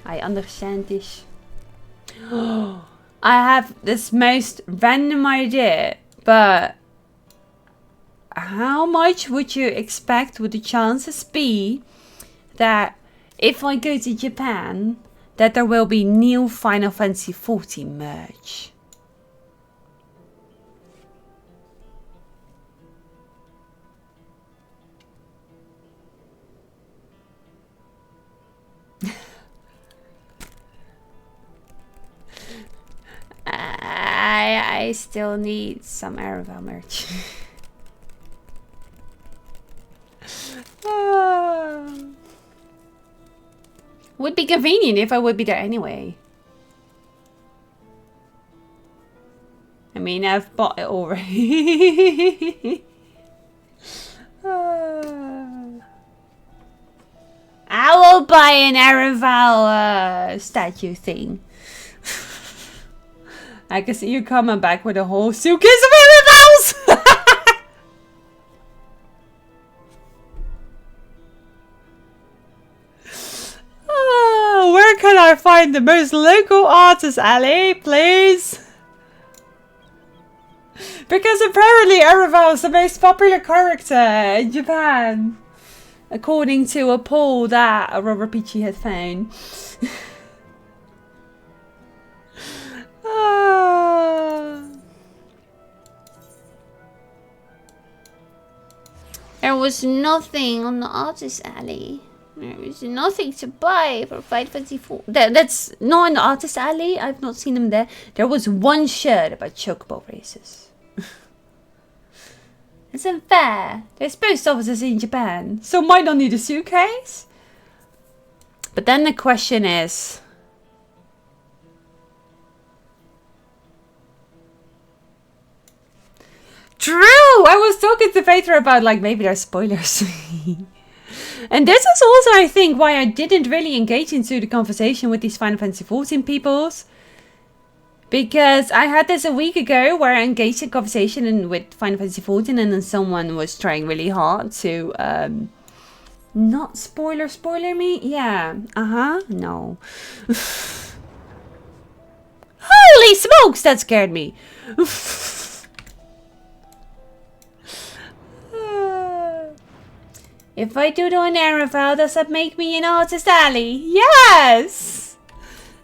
I understand this. I have this most random idea, but how much would you expect would the chances be that if I go to Japan, that there will be new Final Fantasy XIV merch? I still need some Aravel merch. Would be convenient if I would be there anyway. I mean, I've bought it already. I will buy an Aravel statue thing. I can see you coming back with a whole suitcase of Aravels! Oh, where can I find the most local artist alley, please? Because apparently Aravel is the most popular character in Japan, according to a poll that Robert Peachy had found. There was nothing on the artist alley. There was nothing to buy for Final Fantasy IV. That's not in the artist alley. I've not seen them there. There was one shirt about chocobo races. It's unfair. There's post offices in Japan, so might not need a suitcase. But then the question is, true! I was talking to Peter about, like, maybe there's spoilers. And this is also, I think, why I didn't really engage into the conversation with these Final Fantasy XIV peoples. Because I had this a week ago where I engaged in conversation with Final Fantasy XIV and then someone was trying really hard to not spoiler me. Yeah, no. Holy smokes, that scared me. If I do an Aravel, does that make me an artist alley? Yes!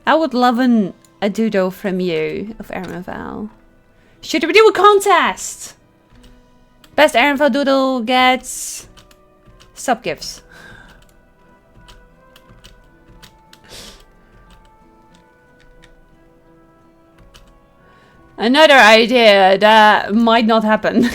I would love a doodle from you of Aravel. Should we do a contest? Best Aravel doodle gets sub gifts. Another idea that might not happen.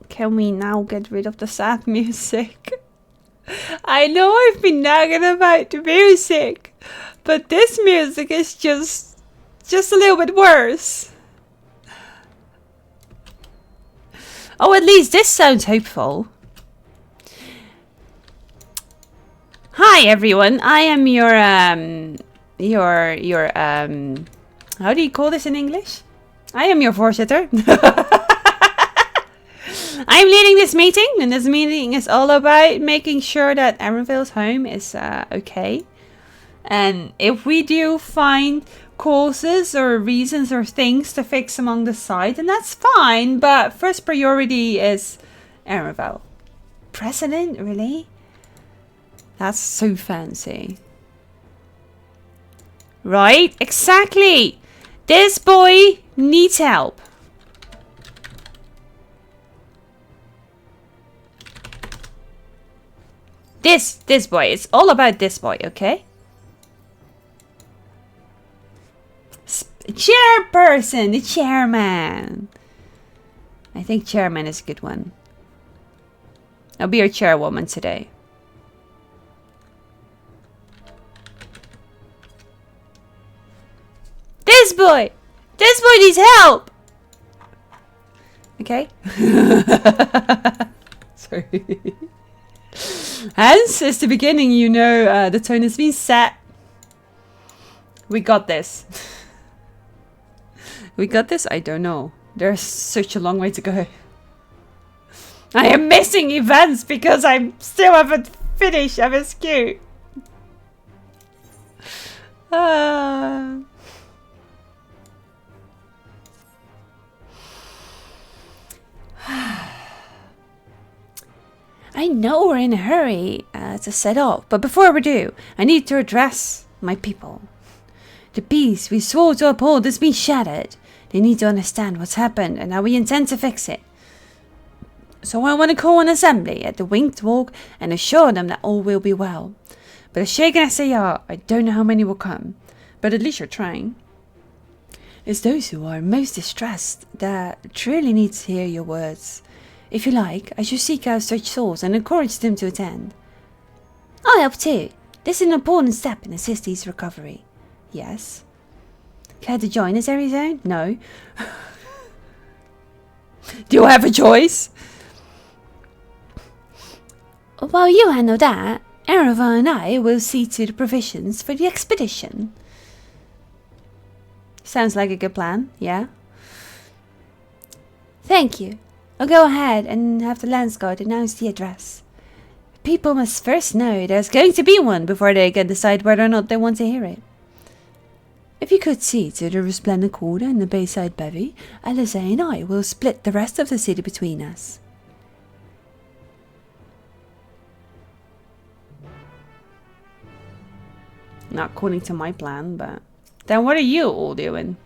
Can we now get rid of the sad music? I know I've been nagging about the music, but this music is just a little bit worse. Oh, at least this sounds hopeful. Hi everyone, I am your how do you call this in English? I am your voorzitter. I'm leading this meeting, and this meeting is all about making sure that Aravel's home is okay. And if we do find causes or reasons or things to fix among the site, then that's fine. But first priority is Aravel. President, really? That's so fancy. Right, exactly. This boy needs help. This boy. It's all about this boy, okay? Chairperson, the chairman. I think chairman is a good one. I'll be your chairwoman today. This boy needs help. Okay. Sorry. Hence, it's the beginning, you know, the tone has been set. We got this. We got this? I don't know. There's such a long way to go. I am missing events because I still haven't finished MSQ. I know we're in a hurry to set off, but before we do, I need to address my people. The peace we swore to uphold has been shattered. They need to understand what's happened and how we intend to fix it. So I want to call an assembly at the Winged Walk and assure them that all will be well. But as shaken as they are, I don't know how many will come. But at least you're trying. It's those who are most distressed that truly need to hear your words. If you like, I should seek out such souls and encourage them to attend. I'll help too. This is an important step in assisting recovery. Yes. Care to join us, Arizona? No. Do you have a choice? While you handle that, Erova and I will see to the provisions for the expedition. Sounds like a good plan, yeah? Thank you. I'll go ahead and have the Lance Guard announce the address. People must first know there's going to be one before they can decide whether or not they want to hear it. If you could see to the Resplendent Quarter and the Bayside Bevy, Alice and I will split the rest of the city between us. Not according to my plan, but... Then what are you all doing?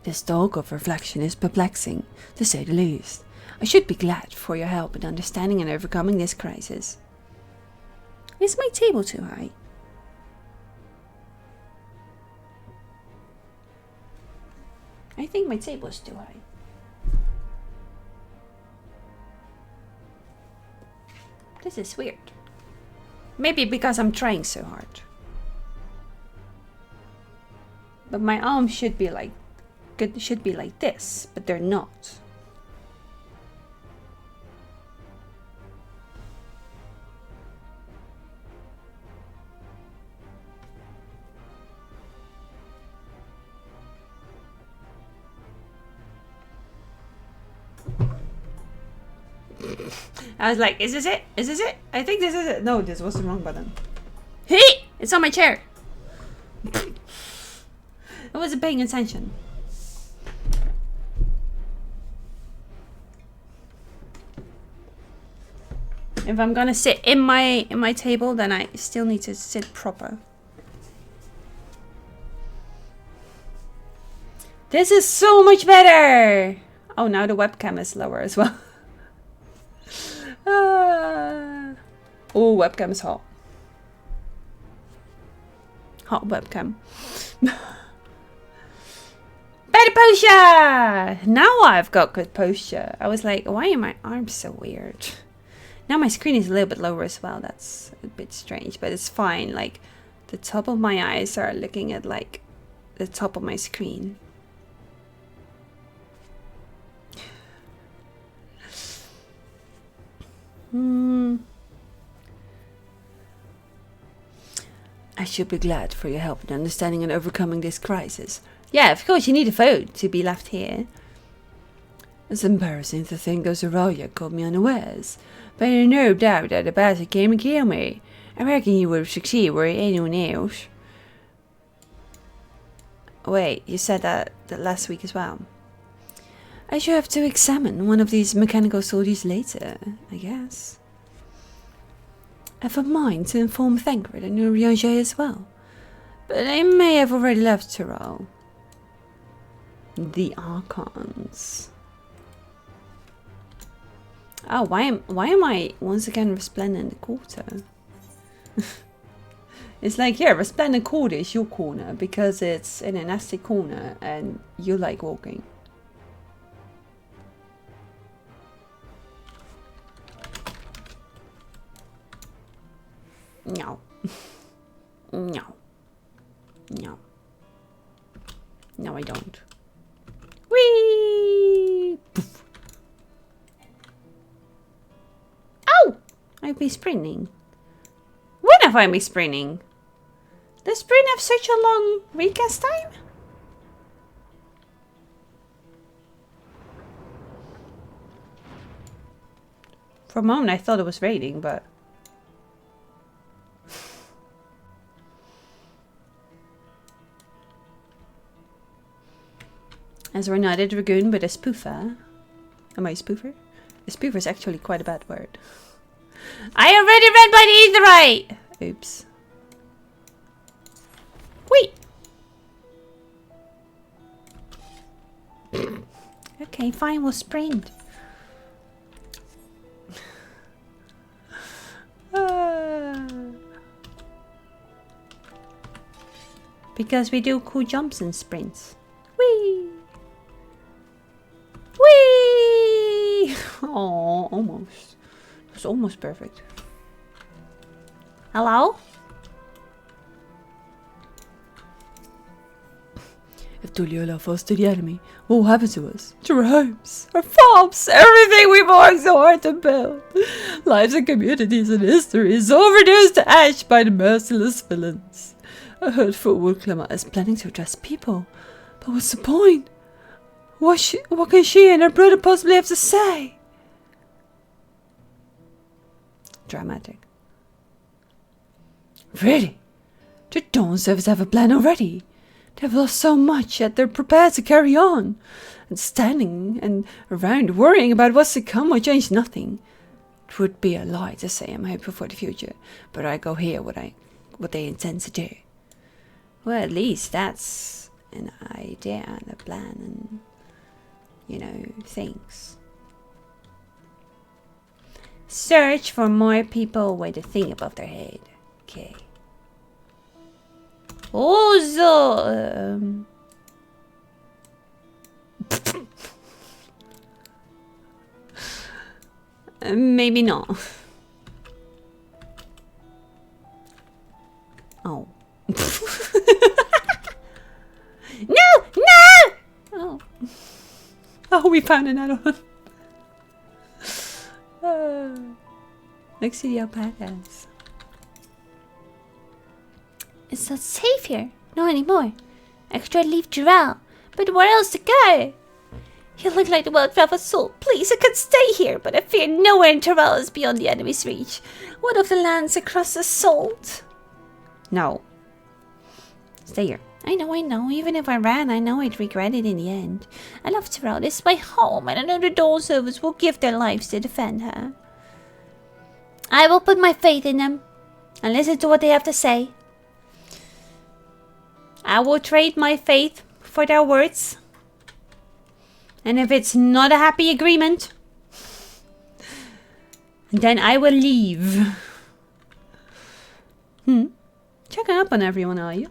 This talk of reflection is perplexing, to say the least. I should be glad for your help in understanding and overcoming this crisis. Is my table too high? I think my table is too high. This is weird. Maybe because I'm trying so hard. But my arms should be like this, but they're not. I was like, is this it? Is this it? I think this is it. No, this was the wrong button. Hey! It's on my chair. I wasn't paying attention. If I'm gonna sit in my table, then I still need to sit proper. This is so much better! Oh, now the webcam is lower as well. Oh, webcam is hot. Hot webcam. Better posture! Now I've got good posture. I was like, why are my arms so weird? Now my screen is a little bit lower as well. That's a bit strange, but it's fine. Like, the top of my eyes are looking at, like, the top of my screen. I should be glad for your help in understanding and overcoming this crisis. Yeah, of course, you need a vote to be left here. It's embarrassing to think Ozaraya caught me unawares, but I no doubt that the bastard came and killed me. I reckon he would have succeeded were anyone else. Wait, you said that last week as well. I shall have to examine one of these mechanical soldiers later, I guess. I have a mind to inform Thancred and Urianger as well, but they may have already left Tyrol. The Archons. Oh, why am I once again Resplendent Quarter? It's like, yeah, Resplendent Quarter is your corner because it's in a nasty corner and you like walking. No. No. No. No, I don't. Whee! Poof. Oh! I've been sprinting. When have I been sprinting? Does sprint have such a long recast time? For a moment I thought it was raining, but... As we're not a dragoon, but a spoofer. Am I a spoofer? A spoofer is actually quite a bad word. I already read by the etherite! Oops. Wait! Okay, fine, we'll sprint. Because we do cool jumps and sprints. Whee! Whee! Oh, almost. It was almost perfect. Hello? If Tuliola falls to the enemy, what will happen to us? To our homes, our farms, everything we worked so hard to build. Lives and communities and history is all reduced to ash by the merciless villains. A hurtful woodclimber is planning to address people. But what's the point? What can she and her brother possibly have to say? Dramatic. Really? The Dawn Service have a plan already. They've lost so much that they're prepared to carry on. And standing and around worrying about what's to come will change nothing. It would be a lie to say I'm hopeful for the future, but I go hear what they intend to do. Well, at least that's an idea and a plan and, you know, things. Search for more people with a thing above their head. Okay. Also, maybe not. Oh. No! No! Oh. Oh, we found another one. Let's see the alpacas. It's not safe here. Not anymore. I could try to leave Dural, but where else to go? You look like the well-traveled soul. Please, I could stay here, but I fear nowhere in Dural is beyond the enemy's reach. What of the lands across the salt? No. Stay here. I know. Even if I ran, I know I'd regret it in the end. I love Dural. This is my home, and I know the Dawn Service will give their lives to defend her. I will put my faith in them and listen to what they have to say. I will trade my faith for their words. And if it's not a happy agreement, then I will leave. Checking up on everyone, are you?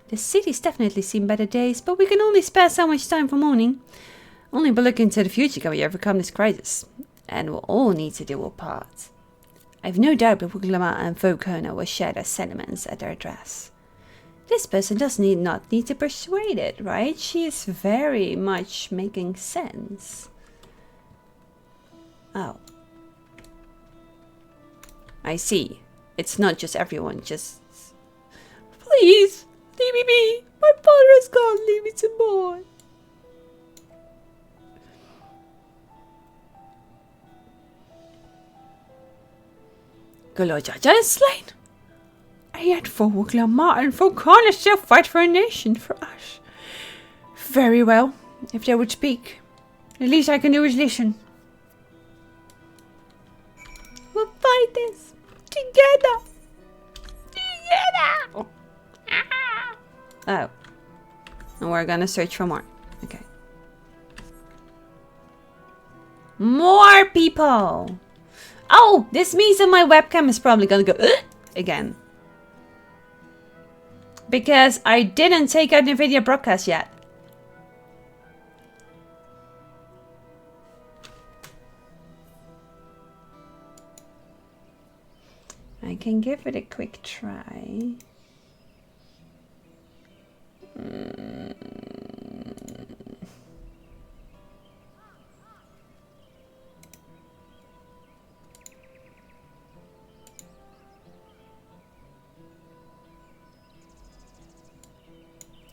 The city's definitely seen better days, but we can only spare so much time for mourning. Only by looking into the future can we overcome this crisis. And we'll all need to do our part. I've no doubt that Wuglama and Vokona will share their sentiments at their address. This person does not need to persuade it, right? She is very much making sense. Oh. I see. It's not just everyone, just... Please, leave me be. My father is gone. Leave me to mourn. Golojaja is slain. And yet for Wuglama and Vokana still fight for a nation, for us. Very well. If they would speak, the least I can do is listen. We'll fight this together. Together. Oh. And we're gonna search for more. Okay. More people. Oh, this means that my webcam is probably gonna go again. Because I didn't take out NVIDIA broadcast yet. I can give it a quick try.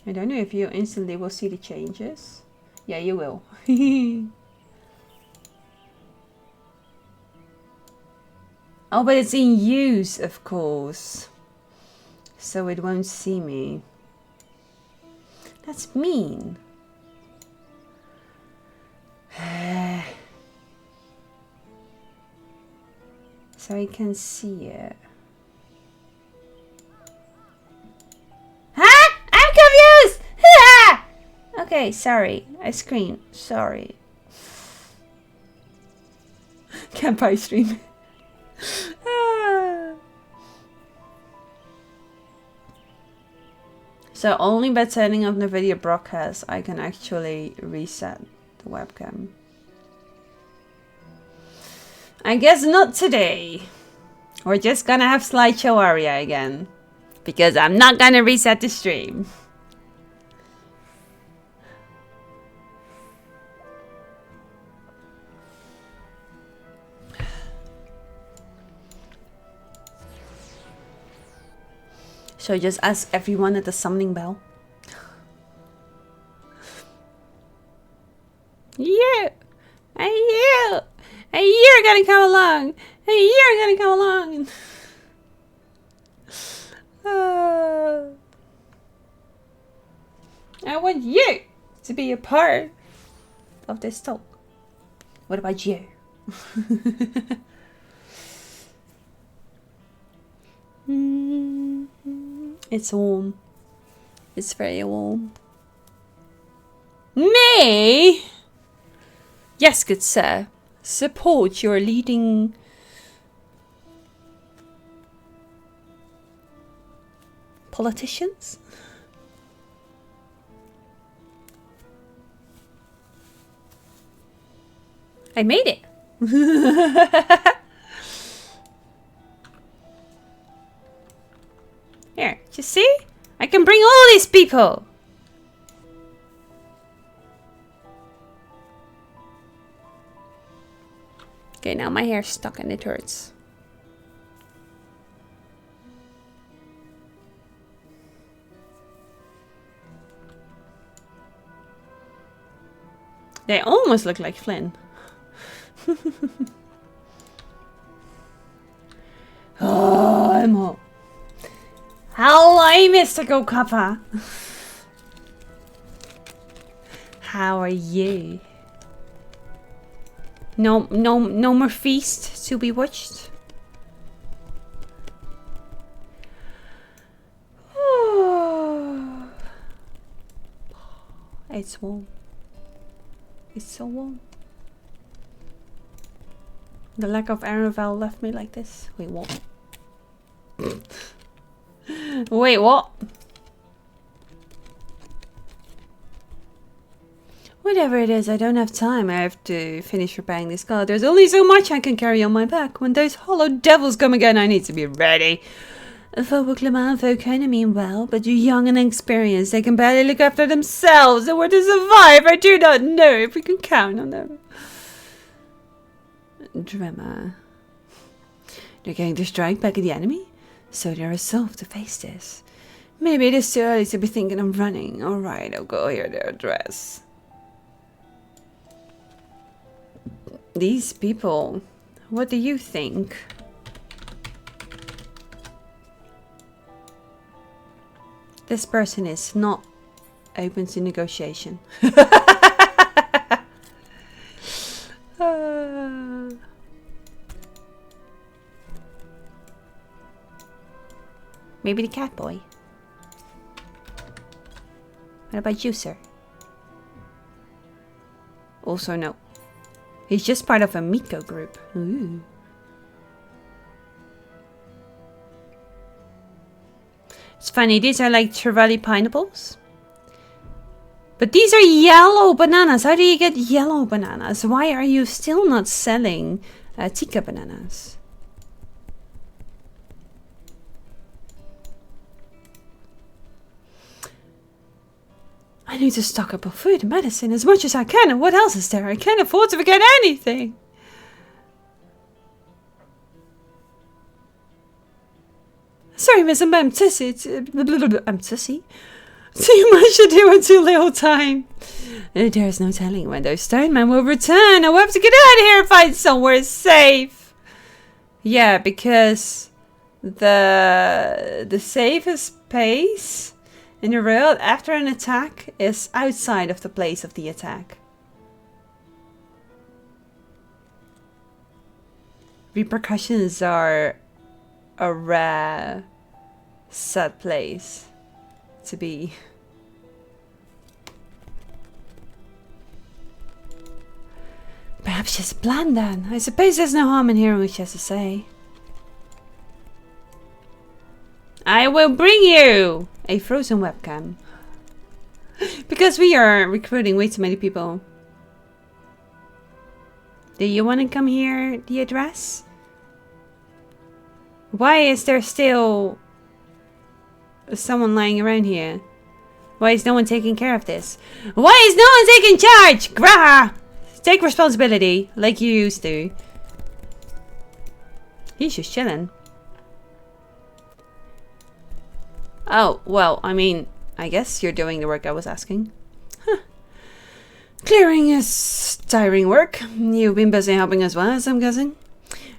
I don't know if you instantly will see the changes. Yeah, you will. Oh, but it's in use, of course. So it won't see me. That's mean. So I can see it. Huh? I'm confused! Okay, sorry. I screamed. Sorry. Campfire stream. So only by turning off the video broadcast I can actually reset the webcam. I guess not today. We're just gonna have slideshow area again. Because I'm not gonna reset the stream. So just ask everyone at the summoning bell. You! And you! And you're gonna come along! And you're gonna come along! I want you to be a part of this talk. What about you? It's warm. It's very warm. Me? Yes, good sir. Support your leading politicians. I made it. Here, you see? I can bring all these people. Okay, now my hair's stuck and it hurts. They almost look like Flynn. Oh, I'm hot. Hello, Mystical Copper. How are you? No more feast to be watched. It's warm. It's so warm. The lack of Aravel left me like this. Wait, what? Wait, what? Whatever it is, I don't have time. I have to finish repairing this car. There's only so much I can carry on my back. When those hollow devils come again, I need to be ready. Folk kind of mean well, but you're young and inexperienced. They can barely look after themselves. And where to survive, I do not know if we can count on them. Drama. They're going to strike back at the enemy? So they're resolved to face this. Maybe it is too early to be thinking of running. Alright, I'll go hear their address. These people, what do you think? This person is not open to negotiation. Maybe the cat boy. What about you, sir? Also no. He's just part of a Miko group. Ooh. It's funny, these are like Trevally pineapples. But these are yellow bananas. How do you get yellow bananas? Why are you still not selling Tika bananas? I need to stock up on food and medicine as much as I can. And what else is there? I can't afford to forget anything. Sorry, miss, I'm Tissy. I'm Tissy. Too much to do in too little time. There's no telling when those stone men will return. I'll have to get out of here and find somewhere safe. Yeah, because the safest place in the world after an attack is outside of the place of the attack. Repercussions are a rare, sad place to be. Perhaps she has a plan then. I suppose there's no harm in hearing what she has to say. I will bring you a frozen webcam. Because we are recruiting way too many people. Do you want to come here, the address? Why is there still someone lying around here? Why is no one taking care of this? Why is no one taking charge? Graha! Take responsibility, like you used to. He's just chilling. Oh, well, I mean, I guess you're doing the work I was asking. Huh. Clearing is tiring work. You've been busy helping as well, as I'm guessing.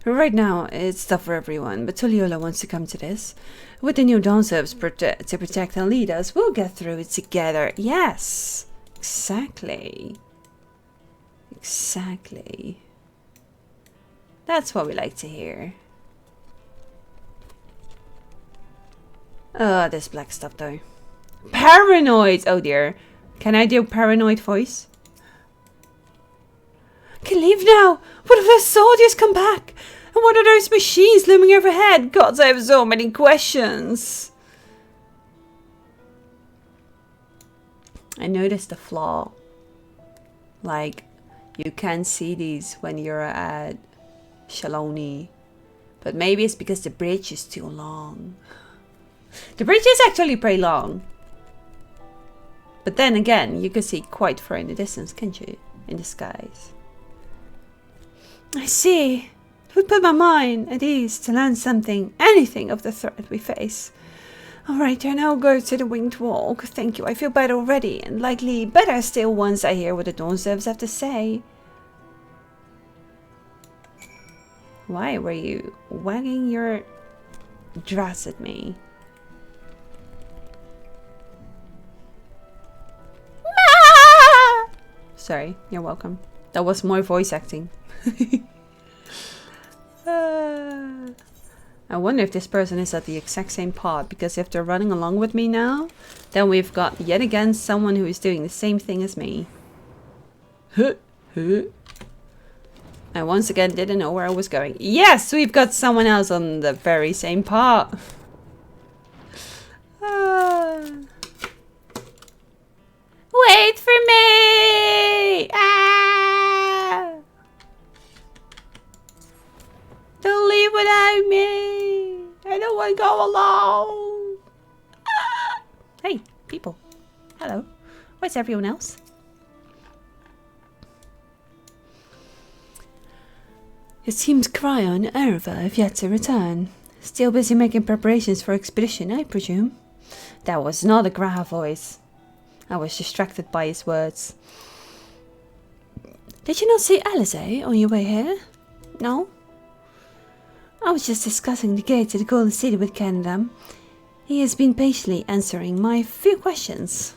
Right now, it's tough for everyone, but Tuliola wants to come to this. With the new Dawn serves to protect and lead us, we'll get through it together. Yes, exactly. Exactly. That's what we like to hear. Oh, this black stuff though. Paranoid! Oh dear. Can I do paranoid voice? I can leave now. What if those soldiers come back? And what are those machines looming overhead? Gods, I have so many questions. I noticed a flaw. Like, you can see these when you're at Shaloni. But maybe it's because the bridge is too long. The bridge is actually pretty long. But then again, you can see quite far in the distance, can't you? In the skies. I see. It would put my mind at ease to learn something, anything of the threat we face. Alright, I now go to the winged walk. Thank you, I feel better already, and likely better still once I hear what the Dawn servers have to say. Why were you wagging your dress at me? Sorry, you're welcome. That was more voice acting. I wonder if this person is at the exact same pod, because if they're running along with me now, then we've got yet again someone who is doing the same thing as me. I once again didn't know where I was going. Yes, we've got someone else on the very same pod. Wait for me! Ah! Don't leave without me! I don't want to go alone! Ah! Hey, people. Hello. Where's everyone else? It seems Cryo and Erva have yet to return. Still busy making preparations for expedition, I presume. That was not a Graha voice. I was distracted by his words. Did you not see Alize on your way here? No? I was just discussing the gate to the Golden City with Canada. He has been patiently answering my few questions.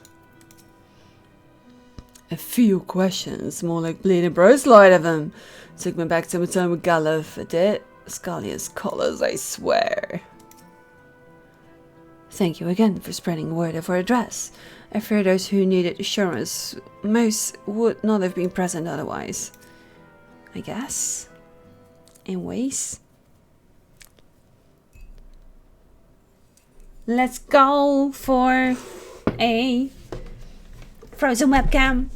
A few questions? More like bleeding bros light of them. Took me back to my time with Galuf. It did. Scalia's collars, I swear. Thank you again for spreading word of our address. I fear those who needed assurance most would not have been present otherwise. I guess. In ways. Let's go for a frozen webcam.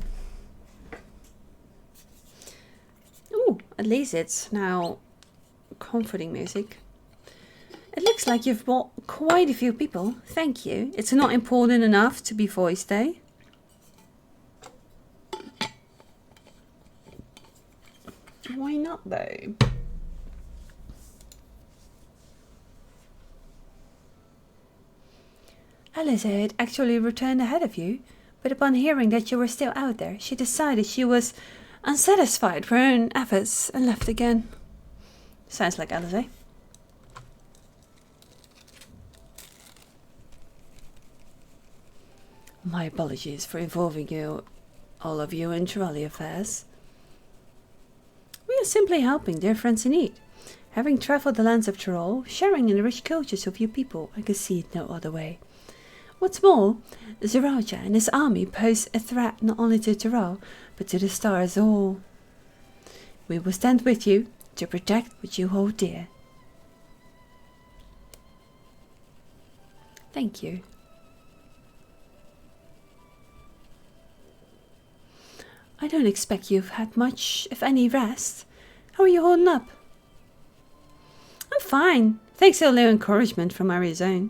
Ooh, at least it's now comforting music. It looks like you've brought quite a few people. Thank you. It's not important enough to be voiced, eh? Why not, though? Alice had actually returned ahead of you, but upon hearing that you were still out there, she decided she was unsatisfied with her own efforts and left again. Sounds like Alice, eh? My apologies for involving you, all of you, in trolley affairs. We are simply helping dear friends in need. Having travelled the lands of Tyrol, sharing in the rich cultures of you people, I can see it no other way. What's more, Zaraja and his army pose a threat not only to Tyrol, but to the stars all. We will stand with you to protect what you hold dear. Thank you. I don't expect you've had much, if any, rest. How are you holding up? I'm fine, thanks to a little encouragement from Arizona.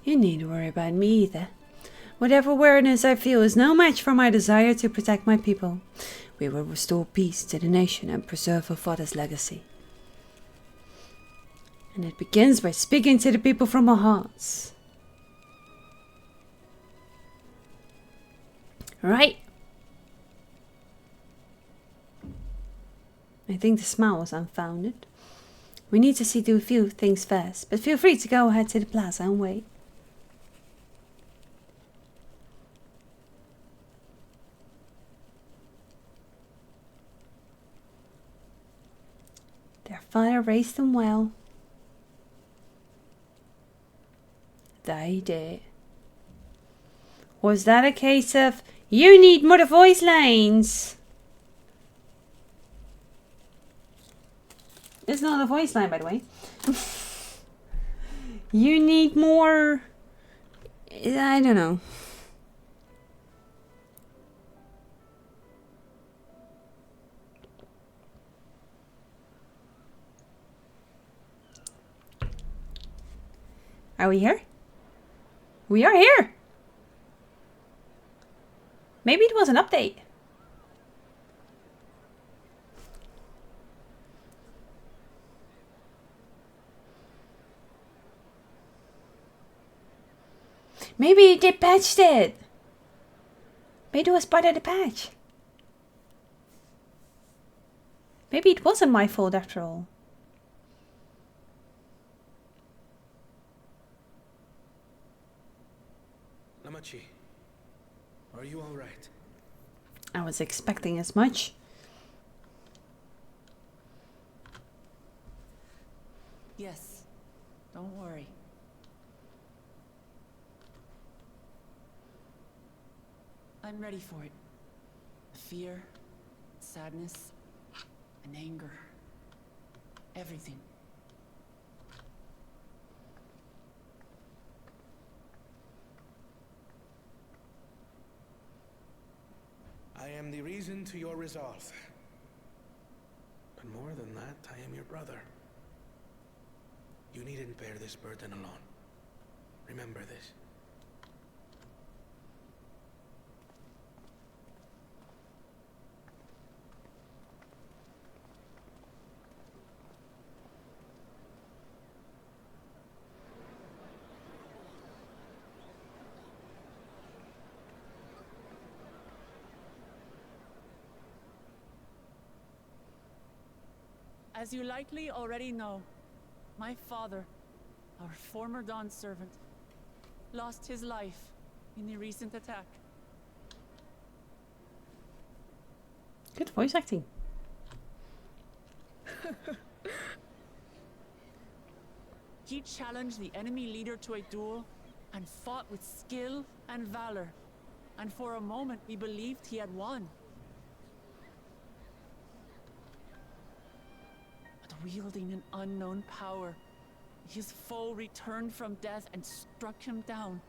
You needn't worry about me either. Whatever weariness I feel is no match for my desire to protect my people. We will restore peace to the nation and preserve our father's legacy. And it begins by speaking to the people from our hearts. Right. I think the smile was unfounded. We need to see to a few things first, but feel free to go ahead to the plaza and wait. Their father raised them well. They did. Was that a case of, you need more voice lines? It's not a voice line, by the way. You need more... I don't know. Are we here? We are here! Maybe it was an update. Maybe they patched it. Maybe it was part of the patch. Maybe it wasn't my fault after all. Namachi, are you all right? I was expecting as much. Yes, don't worry. I'm ready for it. Fear, sadness, and anger. Everything. I am the reason to your resolve. But more than that, I am your brother. You needn't bear this burden alone. Remember this. As you likely already know, my father, our former Dawn servant, lost his life in the recent attack. Good voice acting. He challenged the enemy leader to a duel and fought with skill and valor. And for a moment we believed he had won. But wielding an unknown power, his foe returned from death and struck him down.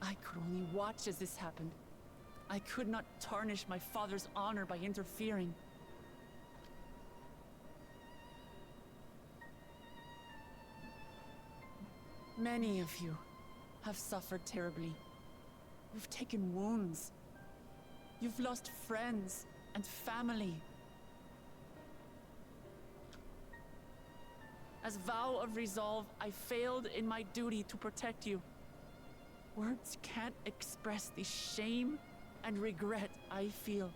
I could only watch as this happened. I could not tarnish my father's honor by interfering. Many of you have suffered terribly. You've taken wounds. You've lost friends and family. As vow of resolve, I failed in my duty to protect you. Words can't express the shame and regret I feel.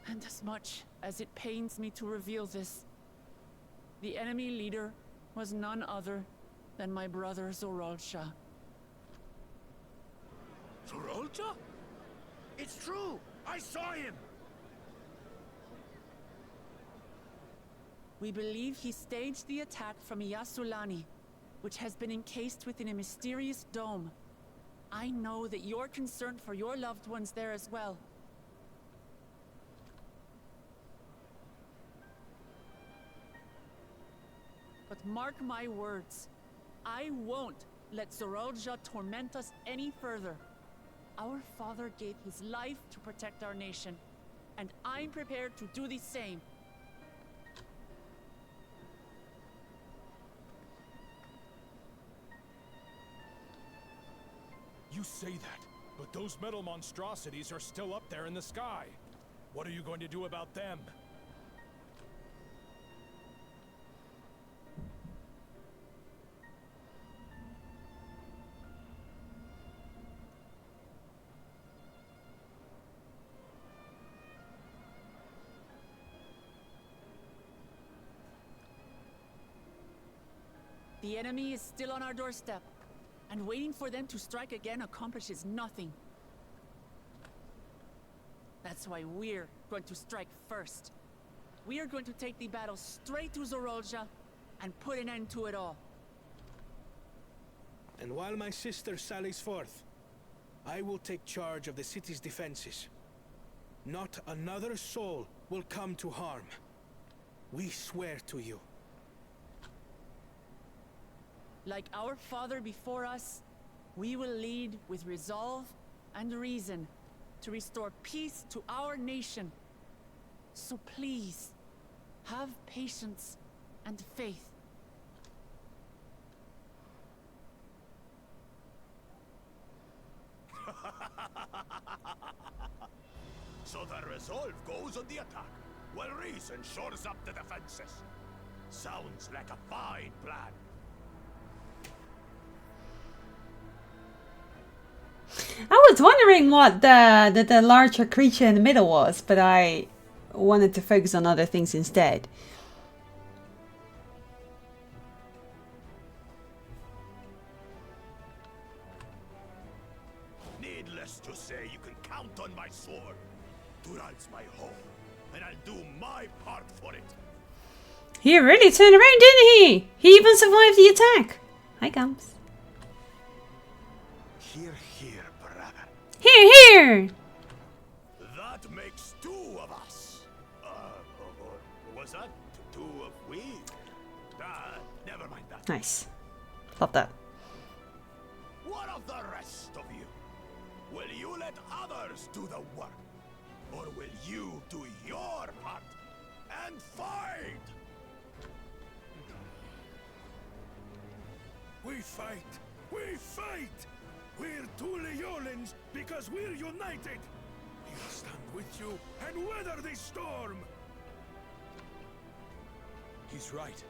And as much as it pains me to reveal this, the enemy leader was none other than my brother Zorolcha. Zorolcha? It's true! I saw him! We believe he staged the attack from Yasulani, which has been encased within a mysterious dome. I know that you're concerned for your loved ones there as well. But mark my words, I won't let Zorolja torment us any further. Our father gave his life to protect our nation, and I'm prepared to do the same. You say that, but those metal monstrosities are still up there in the sky. What are you going to do about them? The enemy is still on our doorstep, and waiting for them to strike again accomplishes nothing. That's why we're going to strike first. We are going to take the battle straight to Zorolja and put an end to it all. And while my sister sallies forth, I will take charge of the city's defenses. Not another soul will come to harm. We swear to you. Like our father before us, we will lead with resolve and reason to restore peace to our nation. So please, have patience and faith. So the resolve goes on the attack, while reason shores up the defenses. Sounds like a fine plan. I was wondering what the larger creature in the middle was, but I wanted to focus on other things instead. Needless to say, you can count on my sword. Dural's my home, and I'll do my part for it. He really turned around, didn't he? He even survived the attack. Hi, Gums. Here, brother. Here! That makes two of us. Was that two of we? Never mind that. Nice. Love that. What of the rest of you? Will you let others do the work? Or will you do your part and fight? We fight! We fight! We're two Leolans because we're united! We'll stand with you and weather this storm! He's right.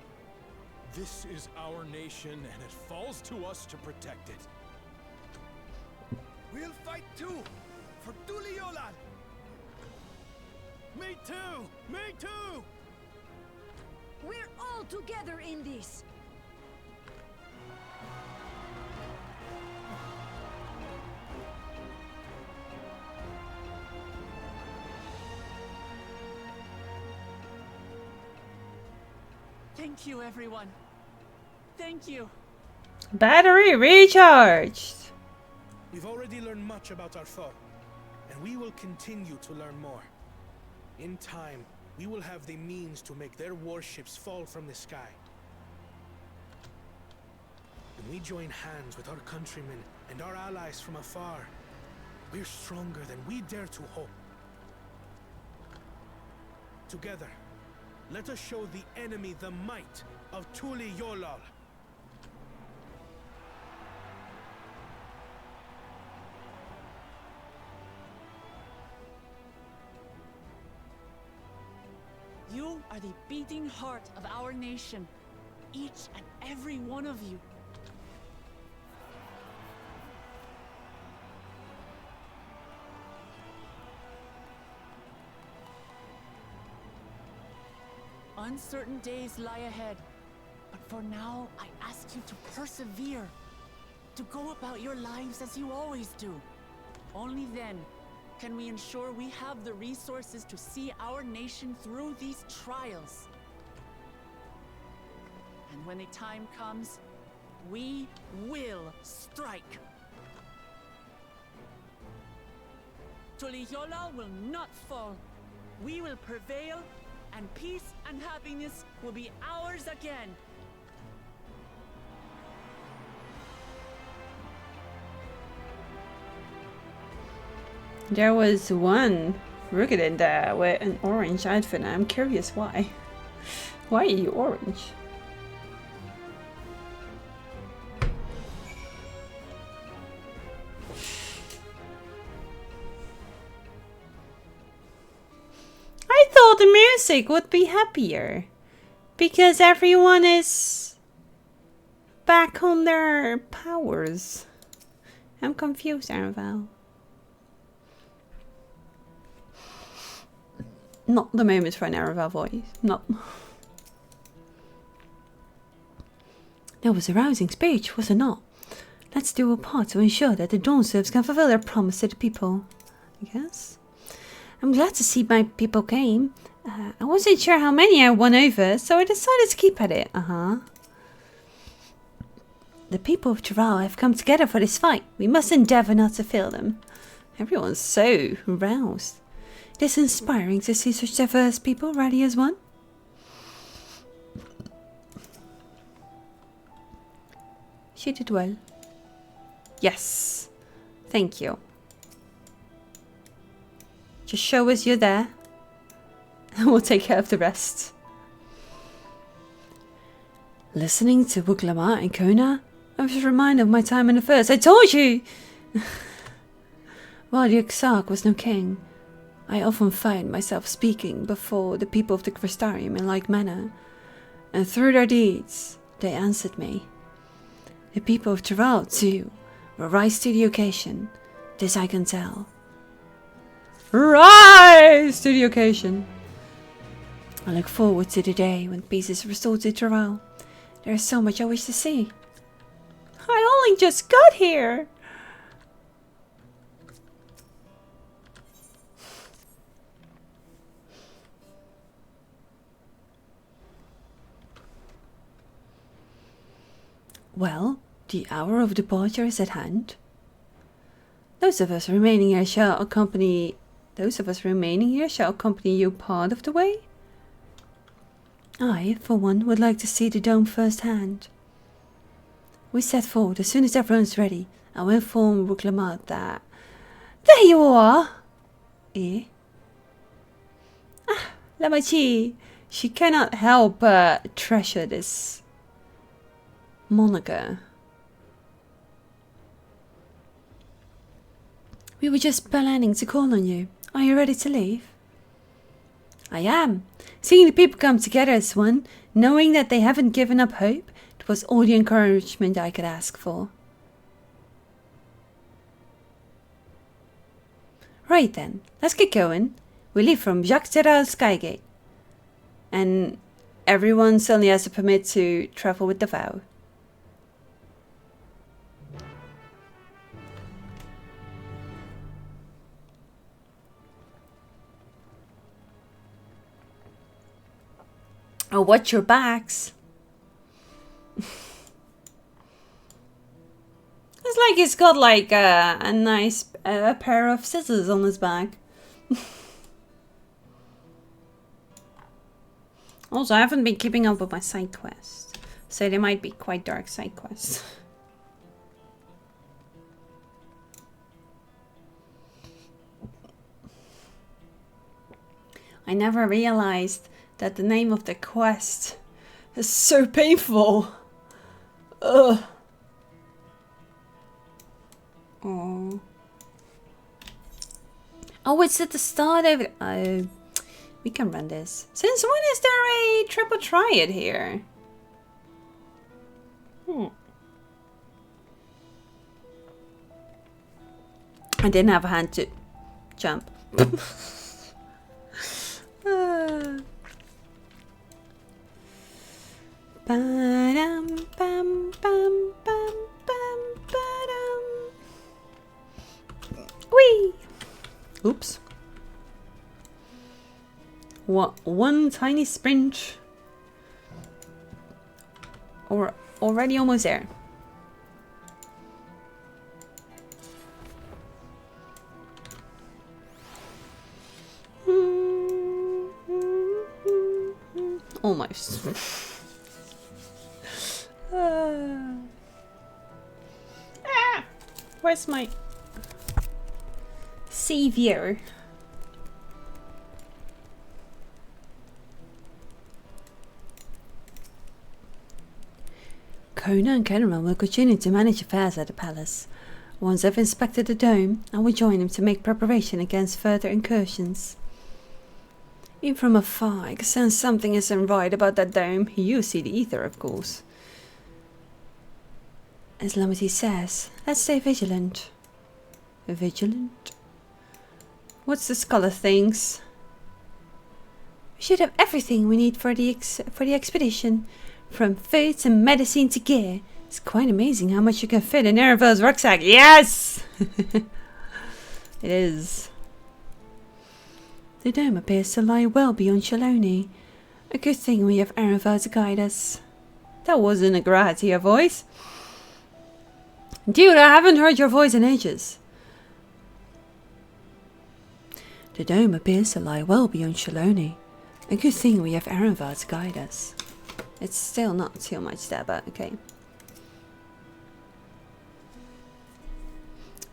This is our nation, and it falls to us to protect it. We'll fight too! For two Leolan! Me too! Me too! We're all together in this! Thank you, everyone. Thank you. Battery recharged. We've already learned much about our foe, and we will continue to learn more. In time, we will have the means to make their warships fall from the sky. When we join hands with our countrymen and our allies from afar, we're stronger than we dare to hope. Together, Let us show the enemy the might of Tuli Yolal. You are the beating heart of our nation. Each and every one of you. Uncertain days lie ahead, but for now, I ask you to persevere, to go about your lives as you always do. Only then can we ensure we have the resources to see our nation through these trials. And when the time comes, we will strike. Tuliyola will not fall. We will prevail, and peace and happiness will be ours again. There was one Rugged in there with an orange outfit. I'm curious why. Why are you orange? I thought the music would be happier because everyone is back on their powers. I'm confused, Aravel. Not the moment for an Aravel voice. Not. That was a rousing speech, was it not? Let's do our part to ensure that the Dawn serfs can fulfill their promise to the people. I guess. I'm glad to see my people came. I wasn't sure how many I won over, so I decided to keep at it. The people of Traval have come together for this fight. We must endeavour not to fail them. Everyone's so roused. It is inspiring to see such diverse people rally as one. She did well. Yes. Thank you. Just show us you're there. And we'll take care of the rest. Listening to Wuklama and Kona, I was reminded of my time in the First. I told you! While the Exarch was no king, I often found myself speaking before the people of the Crystarium in like manner, and through their deeds, they answered me. The people of Traval, too, will rise to the occasion. This I can tell. Rise to the occasion! I look forward to the day when peace is restored to Traval. There is so much I wish to see. I only just got here! Well, the hour of departure is at hand. Those of us remaining here shall accompany you part of the way. I, for one, would like to see the dome firsthand. We set forward as soon as everyone's ready. I will inform Wuklamat that... There you are! Eh? Ah, Lamachi! She cannot help but treasure this moniker. We were just planning to call on you. Are you ready to leave? I am. Seeing the people come together as one, knowing that they haven't given up hope, it was all the encouragement I could ask for. Right then, let's get going. We leave from Jacques Terral Skygate. And everyone suddenly has a permit to travel with the vow. Oh, watch your backs. It's like he's got like a nice pair of scissors on his back. Also, I haven't been keeping up with my side quests, so they might be quite dark side quests. I never realized that the name of the quest is so painful. Ugh. Oh. Oh, it's at the start of it. Oh, we can run this. Since when is there a triple triad here? I didn't have a hand to jump. Ba-dum, bum, bum, bum, bum, ba-dum. Whee! Oops. What? One tiny sprint. Or already almost there. Almost. Where's my savior? Kona and Cameron will continue to manage affairs at the palace. Once I've inspected the dome, I will join him to make preparation against further incursions. Even from afar, I can sense something isn't right about that dome. You see the ether, of course. As long as he says, let's stay vigilant. Vigilant? What's the scholar thinks? We should have everything we need for the expedition. From food and medicine to gear. It's quite amazing how much you can fit in Erevel's rucksack. Yes! It is. The dome appears to lie well beyond Shaloni. A good thing we have Erevel to guide us. That wasn't a Gratia voice. Dude, I haven't heard your voice in ages. The dome appears to lie well beyond Shaloni. A good thing we have Erevel to guide us. It's still not too much there, but okay.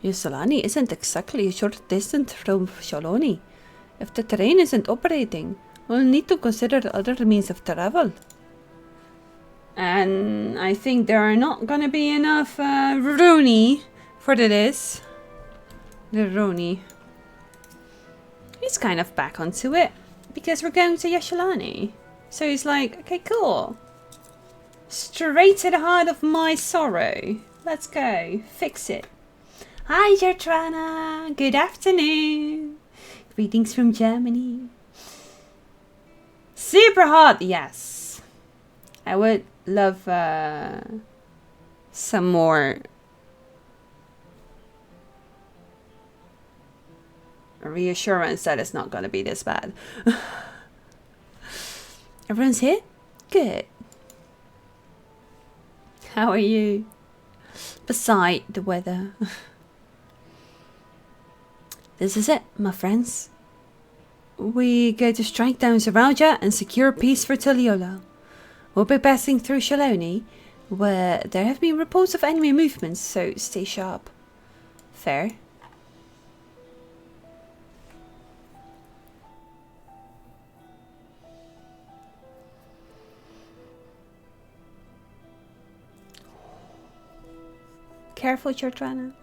Ysolani isn't exactly a short distance from Shaloni. If the train isn't operating, we'll need to consider other means of travel. And I think there are not gonna be enough Rooney for this. The Rooney. He's kind of back onto it because we're going to Yashalani. So he's like, okay, cool. Straight to the heart of my sorrow. Let's go. Fix it. Hi, Jertrana. Good afternoon. Greetings from Germany. Super hot, yes. I would love some more reassurance that it's not going to be this bad. Everyone's here? Good. How are you? Beside the weather. This is it, my friends. We go to strike down Zaraja and secure peace for Tuliola. We'll be passing through Shaloni, where there have been reports of enemy movements, so stay sharp. Fair. Careful, Jortrana.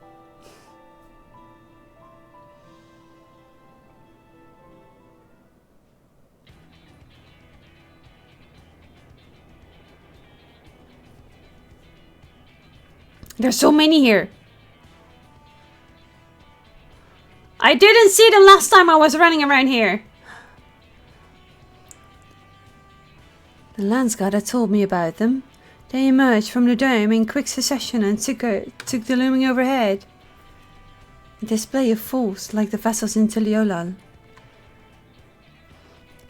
There's so many here. I didn't see them last time I was running around here. The Landsguard had told me about them. They emerged from the dome in quick succession and took the looming overhead. A display of force like the vessels in Tuliolal.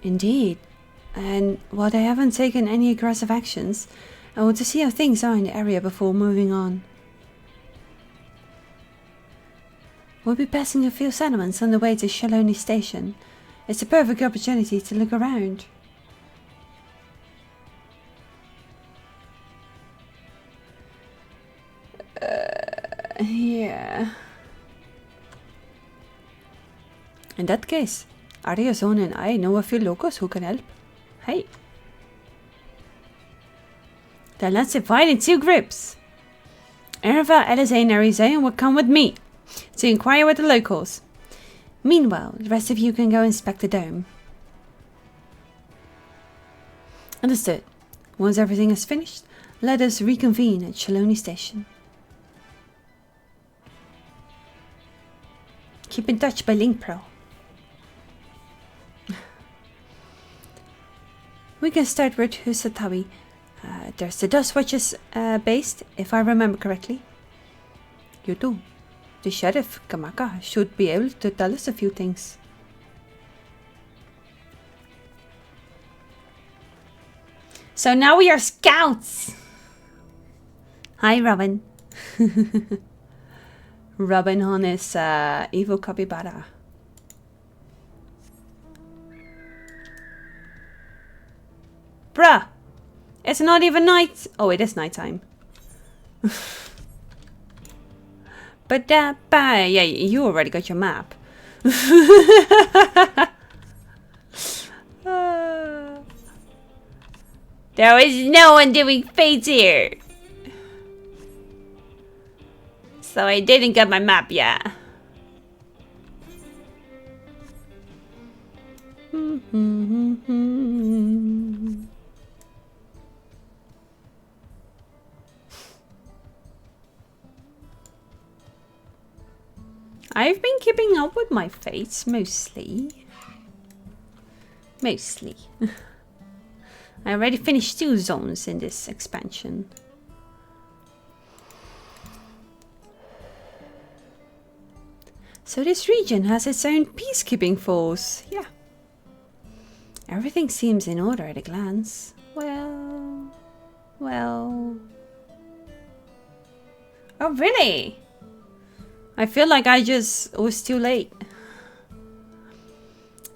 Indeed, and while they haven't taken any aggressive actions, I want to see how things are in the area before moving on. We'll be passing a few settlements on the way to Shaloni Station. It's a perfect opportunity to look around. Yeah. In that case, Ariazone and I know a few locals who can help. Hey. Then let's divide in 2 groups. Erva, Elisa, and Arizona will come with me to inquire with the locals. Meanwhile, the rest of you can go inspect the dome. Understood. Once everything is finished, let us reconvene at Shaloni Station. Keep in touch by link, Pro. We can start with Husatawi. There's the Dust Watchers based, if I remember correctly. You do. The Sheriff, Kamaka, should be able to tell us a few things. So now we are scouts! Hi, Robin. Robin on his evil capybara. Bruh! It's not even night. Oh, it is nighttime. But yeah, you already got your map. There is no one doing fates here. So I didn't get my map yet. I've been keeping up with my fates, mostly. Mostly. I already finished 2 zones in this expansion. So this region has its own peacekeeping force. Yeah. Everything seems in order at a glance. Well... Oh, really? I feel like I just was too late.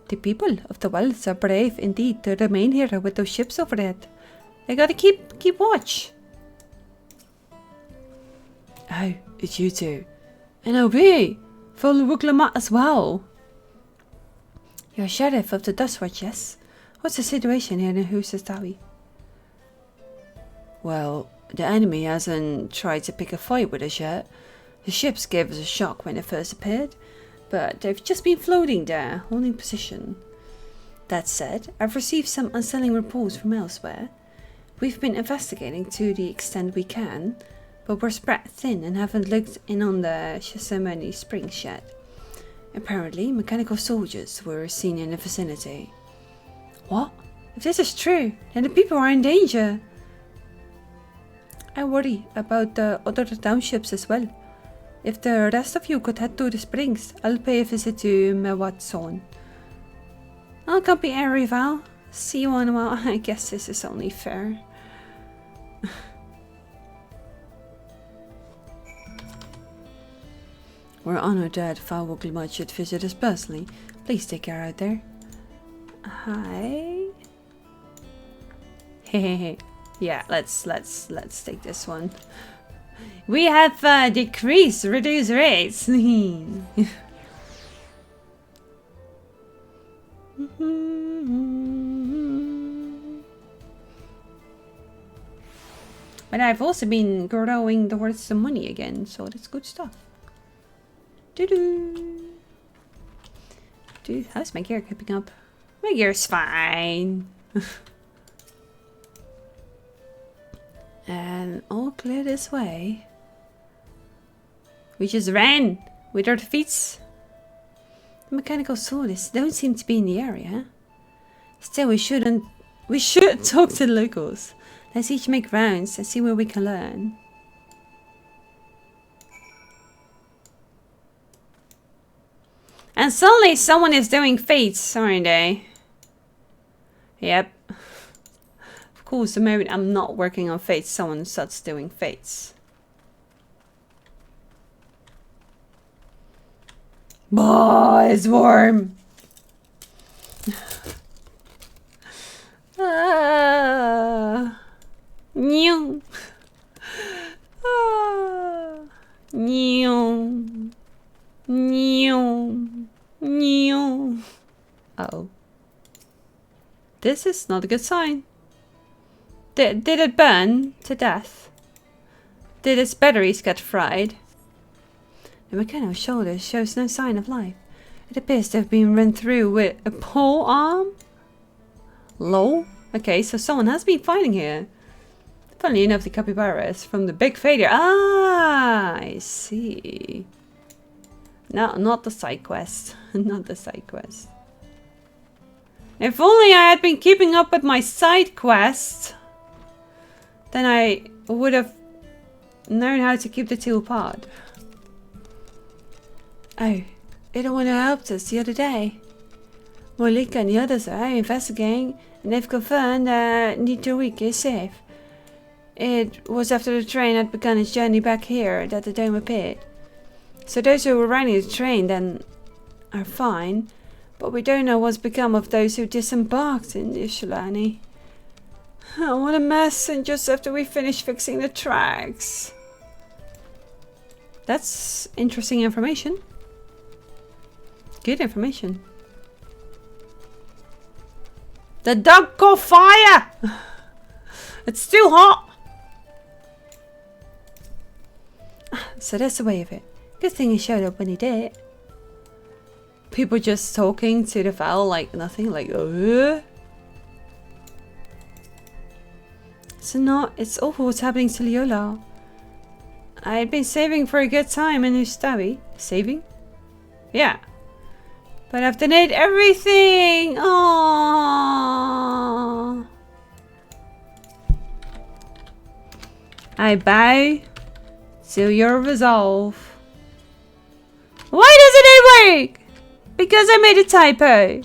The people of the wilds are brave indeed to remain here with those ships overhead. They gotta keep watch. Oh, it's you two. And OB, full Wuklamat as well. You're sheriff of the Dustwatch, yes? What's the situation here in Husastawi? Well, the enemy hasn't tried to pick a fight with us yet. The ships gave us a shock when they first appeared, but they've just been floating there, holding position. That said, I've received some unsettling reports from elsewhere. We've been investigating to the extent we can, but we're spread thin and haven't looked in on the Shasamani Springs yet. Apparently, mechanical soldiers were seen in the vicinity. What? If this is true, then the people are in danger. I worry about the other townships as well. If the rest of you could head to the springs, I'll pay a visit to Mewatson. I'll copy Arival. See you in a while. I guess this is only fair. We're honored that Fawuklima should visit us personally. Please take care out there. Hi. Hehehe. Yeah, let's take this one. We have reduced rates. But I've also been growing towards some money again, so that's good stuff. Dude, how's my gear keeping up? My gear's fine. And all clear this way. We just ran with our feet. The mechanical swords don't seem to be in the area. Still, we should talk to the locals. Let's each make rounds and see where we can learn. And suddenly someone is doing fates, aren't they? Yep. Of course, the moment I'm not working on fates, someone starts doing fates. Oh, it's warm. New. New. New. New. Uh-oh. This is not a good sign. Did it burn to death? Did its batteries get fried? The mechanical shoulder shows no sign of life. It appears to have been run through with a pole arm. Lol. Okay, so someone has been fighting here. Funnily enough, the capybara is from the big failure. Ah, I see. No, not the side quest. Not the side quest. If only I had been keeping up with my side quest, then I would have known how to keep the two apart. Oh, they're the one who helped us the other day. Molika and the others are investigating, and they've confirmed that Nitorik is safe. It was after the train had begun its journey back here that the dome appeared. So those who were riding the train then are fine, but we don't know what's become of those who disembarked in the Shalani. Oh, what a mess, and just after we finished fixing the tracks. That's interesting information. Good information. The dog caught fire! It's too hot! So that's the way of it. Good thing he showed up when he did. People just talking to the fowl like nothing, like It's awful what's happening to Leola. I had been saving for a good time in Ustawi. Saving? Yeah. But I've donated everything! Aww. I bow to your resolve. Why doesn't it work? Because I made a typo.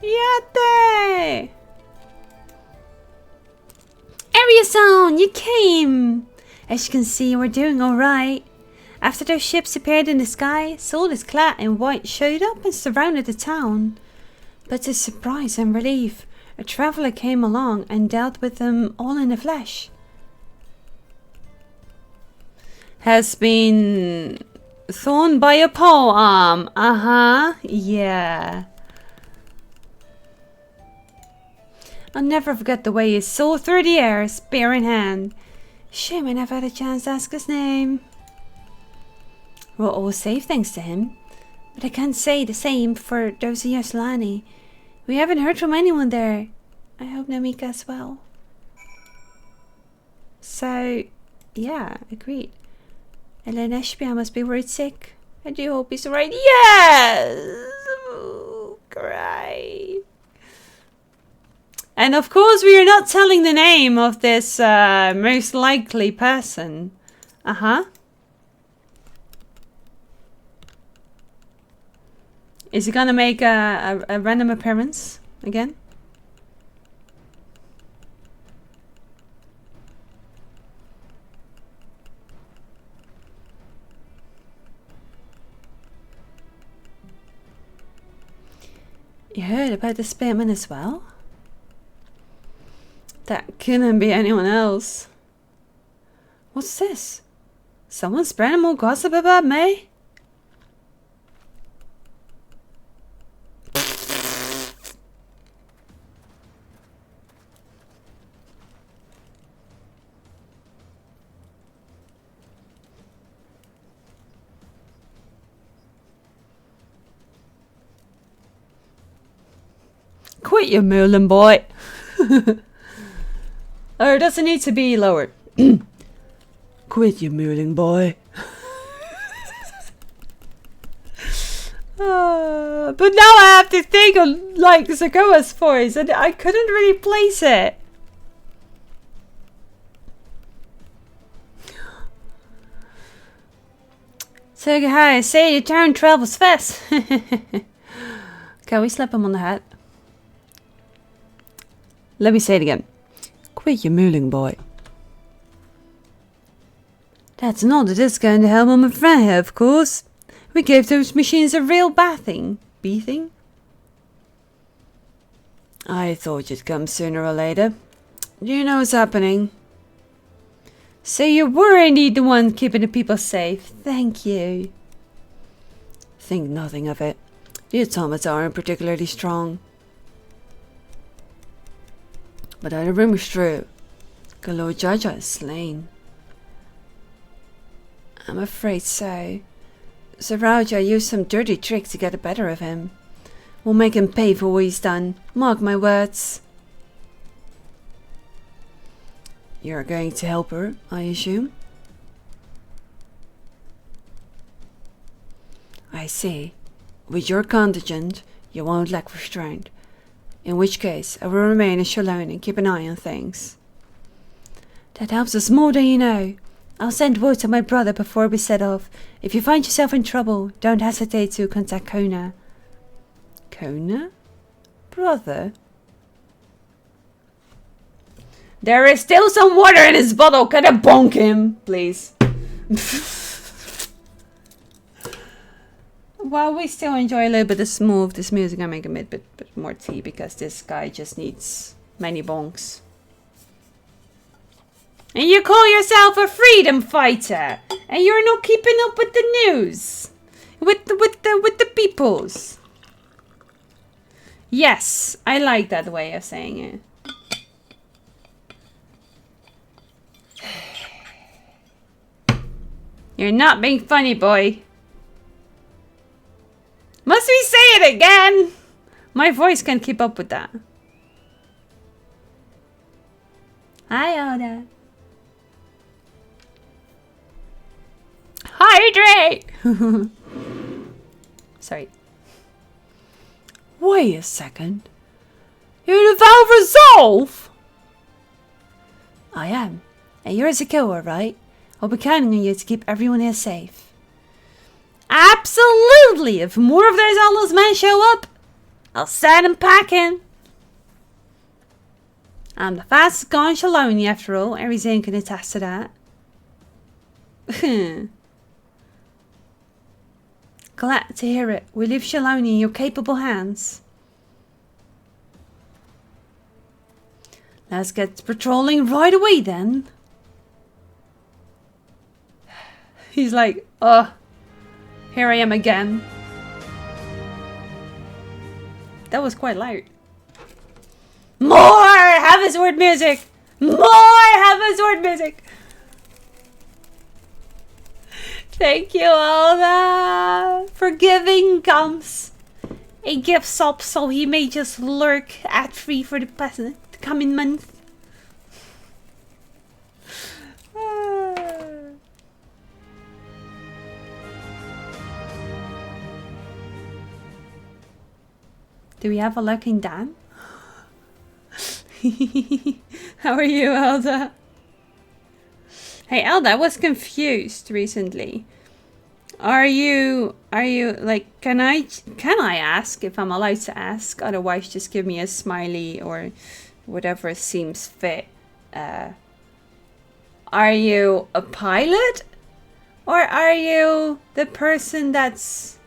Yate! Area zone, you came! As you can see, we're doing alright. After those ships appeared in the sky, soldiers clad in white showed up and surrounded the town. But to surprise and relief, a traveler came along and dealt with them all in the flesh. Has been thorn by a pole arm. Yeah. I'll never forget the way he soared through the air, spear in hand. Shame I never had a chance to ask his name. We're all safe thanks to him, but I can't say the same for those in Yaslani. We haven't heard from anyone there. I hope Namika as well. So, yeah, agreed. Ellen Ashbia must be worried sick. I do hope he's alright. Yes! Oh, great. And of course we are not telling the name of this most likely person. Is he gonna make a random appearance again? You heard about the spearman as well? That couldn't be anyone else. What's this? Someone spreading more gossip about me? Quit your mooling, boy. Oh, it doesn't need to be lowered. Quit your mooling, boy. But now I have to think of like Zagoa's voice, and I couldn't really place it. So hi, say the town travels fast. Can we slap him on the head? Let me say it again. Quit your mooling, boy. That's not a discount to help on my friend here, of course. We gave those machines a real bathing. Beating? I thought you'd come sooner or later. You know what's happening. So you were indeed the one keeping the people safe. Thank you. Think nothing of it. The automata aren't particularly strong. But are the rumors true? Galore Jaja is slain. I'm afraid so. Sarauja used some dirty trick to get the better of him. We'll make him pay for what he's done. Mark my words. You're going to help her, I assume? I see. With your contingent, you won't lack restraint. In which case, I will remain in Shalone and keep an eye on things. That helps us more than you know. I'll send word to my brother before we set off. If you find yourself in trouble, don't hesitate to contact Kona. Kona? Brother? There is still some water in his bottle. Can I bonk him, please? While we still enjoy a little bit of this music, I make a bit more tea because this guy just needs many bonks. And you call yourself a freedom fighter, and you're not keeping up with the news, with the peoples. Yes, I like that way of saying it. You're not being funny, boy. Must we say it again? My voice can't keep up with that. Hi, Oda. Hydrate! Sorry. Wait a second. You're the Valve Resolve? I am. And you're Zakoa, right? I'll be counting on you to keep everyone here safe. Absolutely! If more of those Outlaws men show up, I'll send them packing. I'm the fastest guy in Shaloni after all. Everything can attest to that. Glad to hear it. We leave Shaloni in your capable hands. Let's get patrolling right away then. He's like, here I am again. That was quite loud. More Heavensward music! More Heavensward music! Thank you, Alda, for giving Gums a gift sub so he may just lurk ad free for the coming month. Do we have a lurking Dan? How are you, Elda? Hey, Elda, I was confused recently. Are you like, can I ask if I'm allowed to ask? Otherwise, just give me a smiley or whatever seems fit. Are you a pilot? Or are you the person that's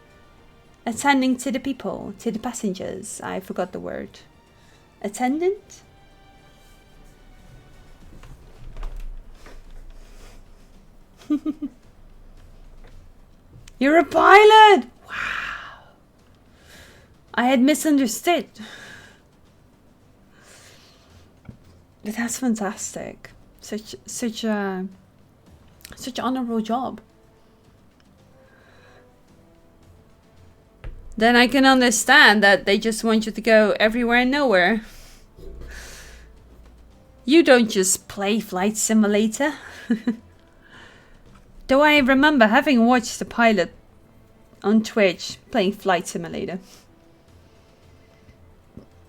attending to the people, to the passengers? I forgot the word. Attendant? You're a pilot! Wow. I had misunderstood. But that's fantastic. Such an honorable job. Then I can understand that they just want you to go everywhere and nowhere. You don't just play Flight Simulator. Though I remember having watched the pilot on Twitch playing Flight Simulator.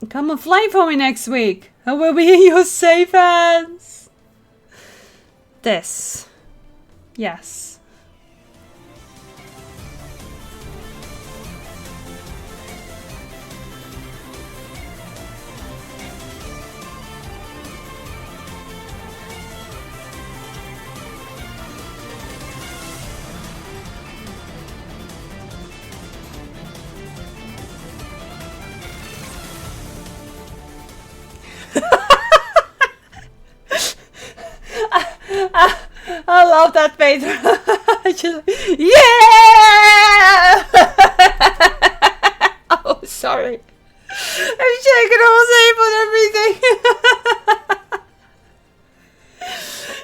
Come and fly for me next week. I will be in your safe hands. This. Yes. love that, Peter. Yeah! Oh, sorry. I'm shaking all safe on everything.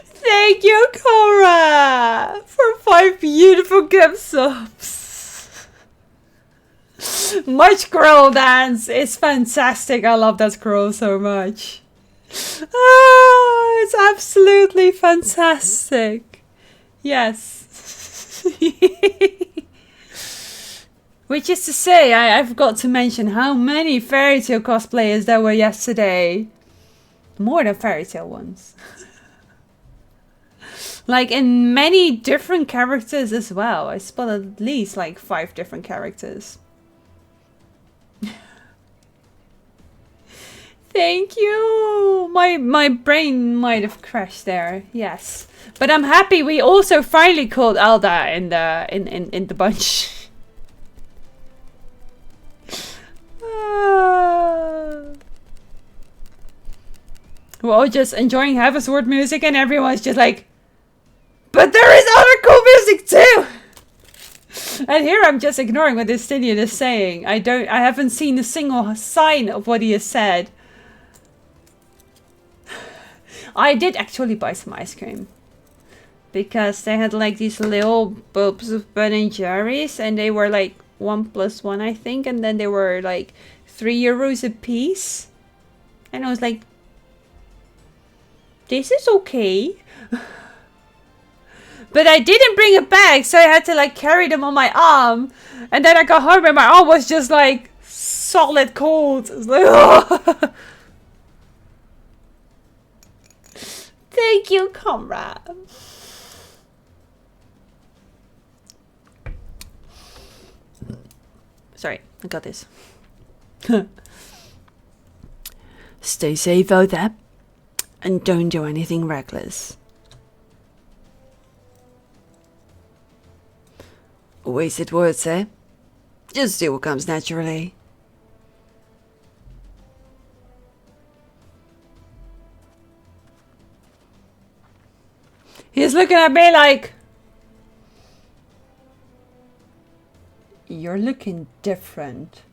Thank you, Cora, for 5 beautiful gift subs. My scroll dance is fantastic. I love that scroll so much. Ah, it's absolutely fantastic. Yes. Which is to say, I forgot to mention how many Fairy Tail cosplayers there were yesterday. More than Fairy Tail ones. Like in many different characters as well. I spotted at least like 5 different characters. Thank you. My brain might have crashed there. Yes, but I'm happy we also finally called Alda in the bunch. We're all just enjoying Heavensward music, and everyone's just like, but there is other cool music too. And here I'm just ignoring what Estinian is saying. I haven't seen a single sign of what he has said. I did actually buy some ice cream. Because they had like these little bulbs of Ben & Jerry's. And they were like 1 + 1, I think. And then they were like €3 a piece. And I was like, this is okay. But I didn't bring a bag. So I had to like carry them on my arm. And then I got home and my arm was just like solid cold. I was like, oh. Thank you, comrade. Sorry, I got this. Stay safe out there. And don't do anything reckless. Wasted words, eh? Just do what comes naturally. He's looking at me like, you're looking different.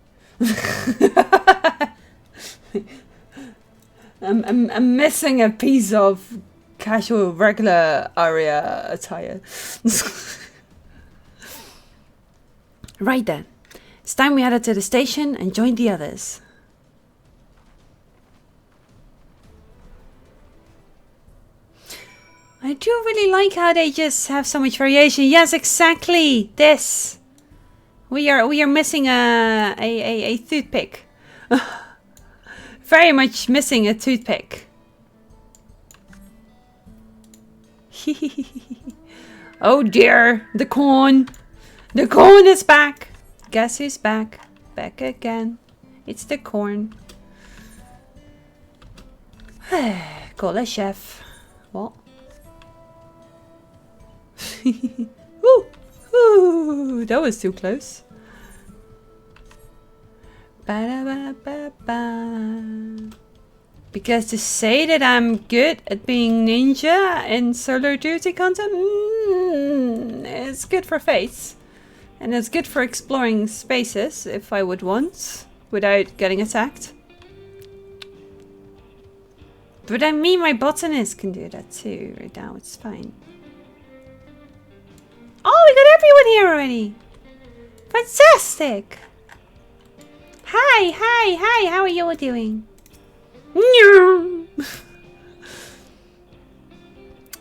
I'm missing a piece of casual regular Aria attire. Right then, it's time we headed to the station and joined the others. I do really like how they just have so much variation. Yes, exactly. This. We are missing a toothpick. Very much missing a toothpick. Oh dear, the corn. The corn is back. Guess who's back? Back again. It's the corn. Call a chef. What? Ooh, ooh, that was too close. Ba-da-ba-ba-ba. Because to say that I'm good at being ninja in solo duty content, it's good for face. And it's good for exploring spaces if I would want, without getting attacked. But I mean my botanist can do that too right now, it's fine. Oh, we got everyone here already! Fantastic! Hi, hi, hi, how are you all doing?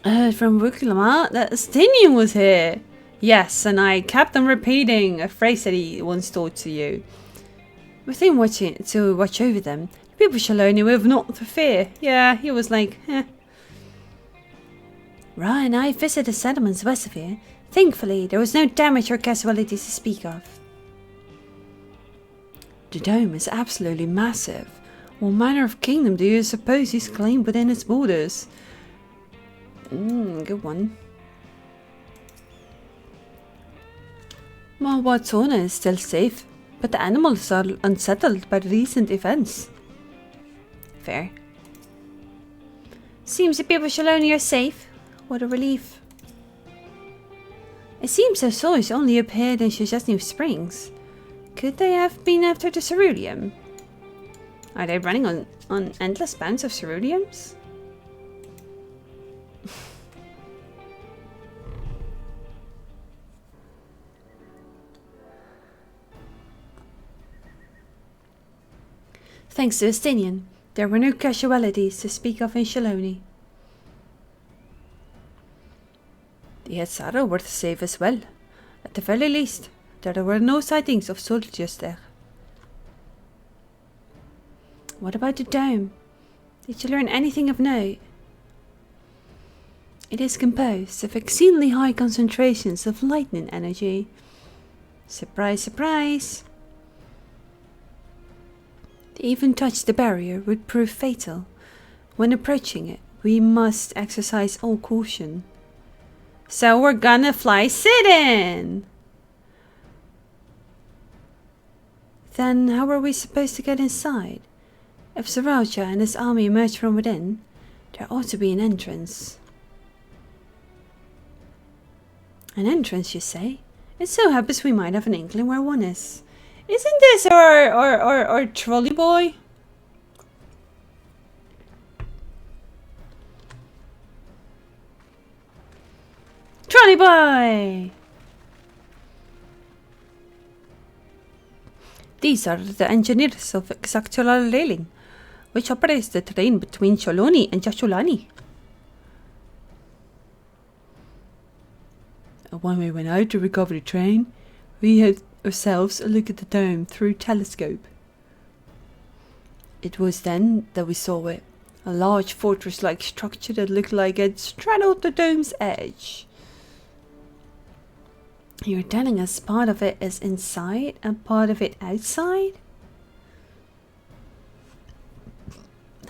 From Wukulama, that Estinian was here. Yes, and I kept on repeating a phrase that he once taught to you. Within watching to watch over them, people shall only with not to fear. Yeah, he was like, eh. Ra and I visited the settlements west of here. Thankfully, there was no damage or casualties to speak of. The dome is absolutely massive. What manner of kingdom do you suppose is claimed within its borders? Good one. Well, Watsona is still safe, but the animals are unsettled by the recent events. Fair. Seems the people Shaloni are safe. What a relief. It seems those soldiers only appeared in Shadowbringers Springs. Could they have been after the ceruleum? Are they running on endless bounds of ceruleums? Thanks to Estinian, there were no casualties to speak of in Shaloni. The Hetzara were safe as well. At the very least, there were no sightings of soldiers there. What about the dome? Did you learn anything of note? It is composed of exceedingly high concentrations of lightning energy. Surprise, surprise! To even touch the barrier would prove fatal. When approaching it, we must exercise all caution. So we're gonna fly sit-in! Then how are we supposed to get inside? If Saraja and his army emerge from within, there ought to be an entrance. An entrance, you say? It so happens we might have an inkling where one is. Isn't this our trolley boy? Trolley boy! These are the engineers of FFXIV Railing, which operates the train between Shaloni and Jashulani. When we went out to recover the train, we had ourselves a look at the dome through telescope. It was then that we saw it, a large fortress-like structure that looked like it straddled the dome's edge. You're telling us part of it is inside and part of it outside?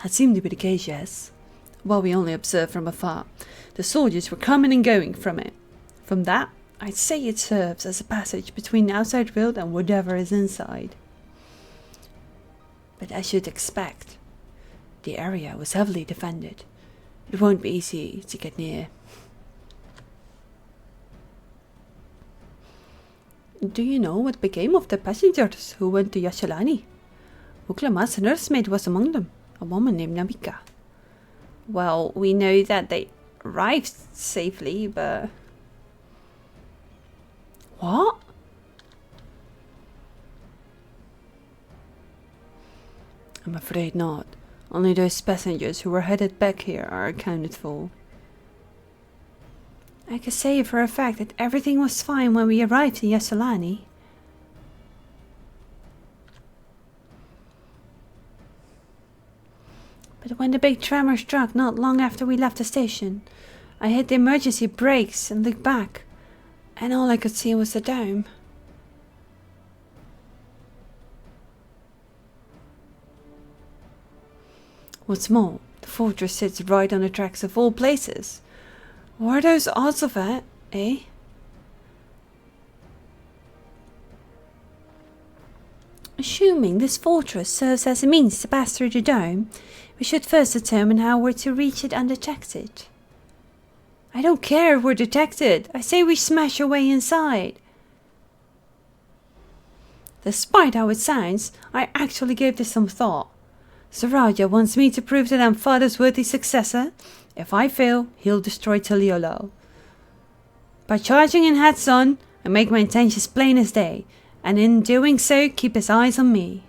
That seemed to be the case, yes. While we only observed from afar, the soldiers were coming and going from it. From that, I'd say it serves as a passage between the outside world and whatever is inside. But as you'd expect, the area was heavily defended. It won't be easy to get near. Do you know what became of the passengers who went to Yashalani? Uklama's nursemaid was among them, a woman named Namika. Well, we know that they arrived safely, but... What? I'm afraid not. Only those passengers who were headed back here are accounted for. I can say for a fact that everything was fine when we arrived in Yasolani. But when the big tremor struck not long after we left the station, I hit the emergency brakes and looked back, and all I could see was the dome. What's more, the fortress sits right on the tracks of all places. What are those odds of that, eh? Assuming this fortress serves as a means to pass through the dome, we should first determine how we're to reach it undetected. I don't care if we're detected. I say we smash our way inside. Despite how it sounds, I actually gave this some thought. Saraja wants me to prove that I'm father's worthy successor. If I fail, he'll destroy Taliolo. By charging in hats on, I make my intentions plain as day, and in doing so, keep his eyes on me.